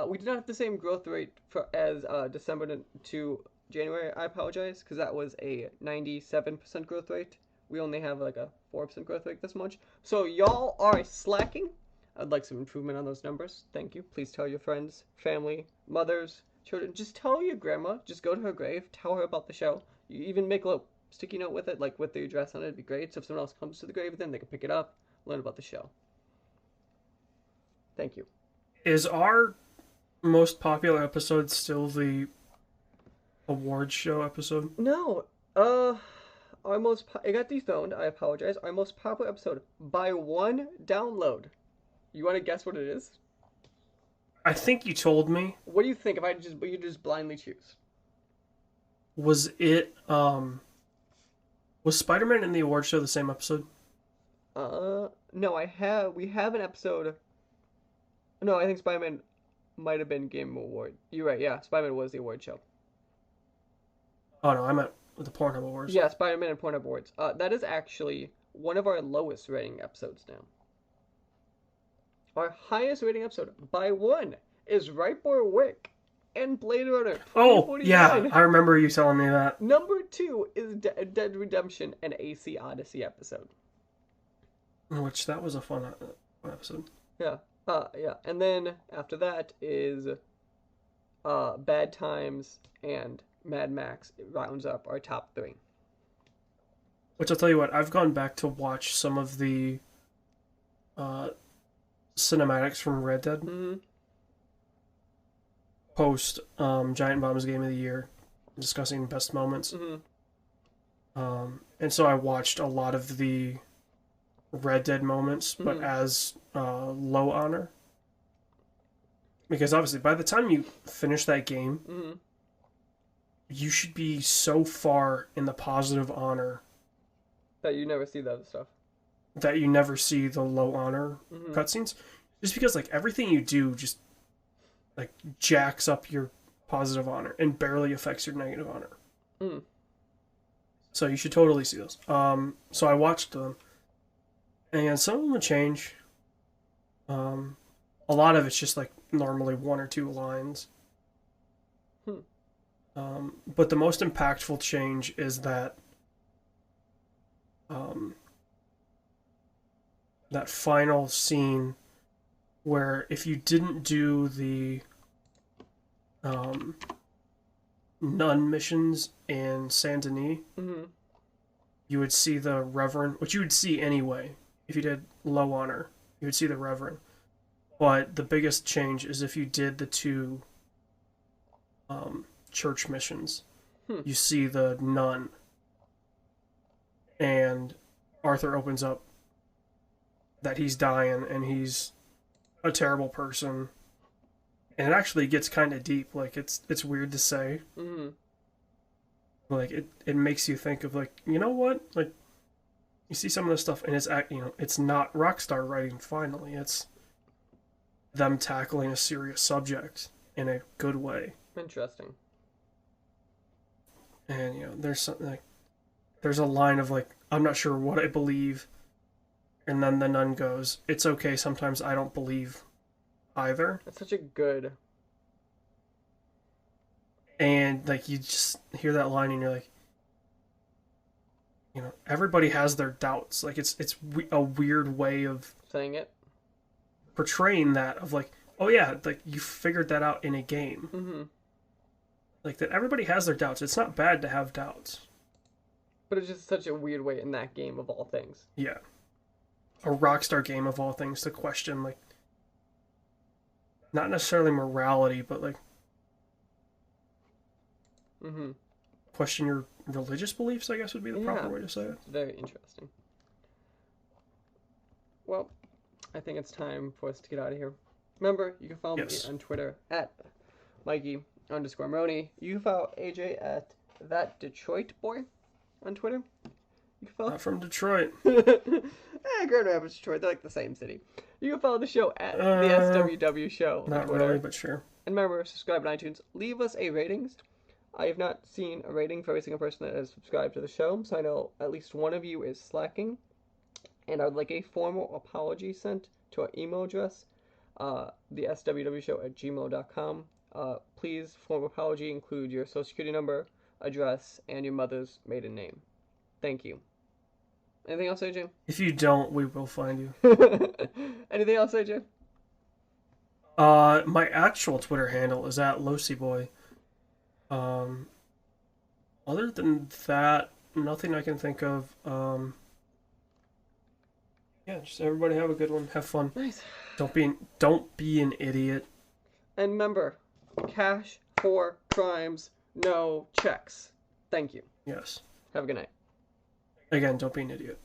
We did not have the same growth rate as December to January. I apologize, because that was a 97% growth rate. We only have like a 4% growth rate this much. So y'all are slacking. I'd like some improvement on those numbers. Thank you. Please tell your friends, family, mothers, children, just tell your grandma. Just go to her grave, tell her about the show. You even make a little sticky note with it, like with the address on it. It'd be great. So if someone else comes to the grave, then they can pick it up, learn about the show. Thank you. Is our most popular episode still the awards show episode? No, it got dethroned. I apologize. Our most popular episode by one download. You want to guess what it is? I think you told me. What do you think if you just blindly choose? Was it was Spider-Man in the awards show the same episode? No, we have an episode. No, I think Spider-Man might have been Game Award. You're right. Yeah, Spider-Man was the award show. Oh no, I meant the Pornhub Awards. Yeah, Spider-Man and Pornhub Awards. That is actually one of our lowest rating episodes now. Our highest rating episode by one is Right Boy Wick and Blade Runner 2049. Oh yeah, I remember you telling me that. Number 2 is Dead Redemption and AC Odyssey episode. Which that was a fun episode. Yeah. Yeah. And then after that is Bad Times and Mad Max. It rounds up our top 3. Which I'll tell you what, I've gone back to watch some of the cinematics from Red Dead post Giant Bomb's Game of the Year, discussing best moments. And so I watched a lot of the Red Dead moments, but as low honor. Because obviously, by the time you finish that game, you should be so far in the positive honor that you never see the other stuff. That you never see the low honor cutscenes. Just because, like, everything you do just, like, jacks up your positive honor and barely affects your negative honor. So you should totally see those. So I watched them. And some of them would change. A lot of it's just, like, normally 1 or 2 lines. But the most impactful change is that that final scene where if you didn't do the nun missions in Saint Denis, you would see the Reverend, which you would see anyway. If you did low honor, you would see the Reverend. But the biggest change is if you did the 2 church missions, you see the nun. And Arthur opens up that he's dying and he's a terrible person. And it actually gets kind of deep. Like, it's weird to say. Like, it makes you think of, like, you know what? Like, you see some of this stuff and it's not Rockstar writing finally. It's them tackling a serious subject in a good way. Interesting. And, there's something like, there's a line of, like, I'm not sure what I believe. And then the nun goes, it's okay, sometimes I don't believe either. That's such a good... And, like, you just hear that line and you're like, everybody has their doubts. Like, it's a weird way of... saying it? Portraying that, of, like, oh yeah, like, you figured that out in a game. Like, that everybody has their doubts. It's not bad to have doubts. But it's just such a weird way in that game of all things. Yeah. A Rockstar game of all things to question, like, not necessarily morality, but, like, question your religious beliefs, I guess would be the proper way to say it. It's very interesting. Well, I think it's time for us to get out of here. Remember, you can follow me on Twitter at Mikey_Maroney. You can follow AJ at That Detroit Boy on Twitter. You can follow... Not from Detroit. Grand Rapids, Detroit. They're like the same city. You can follow the show at the SWW Show on Not Twitter. really, but sure. And remember, subscribe on iTunes. Leave us a ratings. I have not seen a rating for every single person that has subscribed to the show, so I know at least one of you is slacking. And I would like a formal apology sent to our email address, the swwshow@gmail.com. Please, formal apology, include your social security number, address, and your mother's maiden name. Thank you. Anything else, AJ? If you don't, we will find you. Anything else, AJ? My actual Twitter handle is at LocyBoy. Um, Other than that, nothing I can think of. Yeah, just everybody have a good one. Have fun. Nice. Don't be an idiot. And remember, cash for crimes, no checks. Thank you. Yes. Have a good night. Again, don't be an idiot.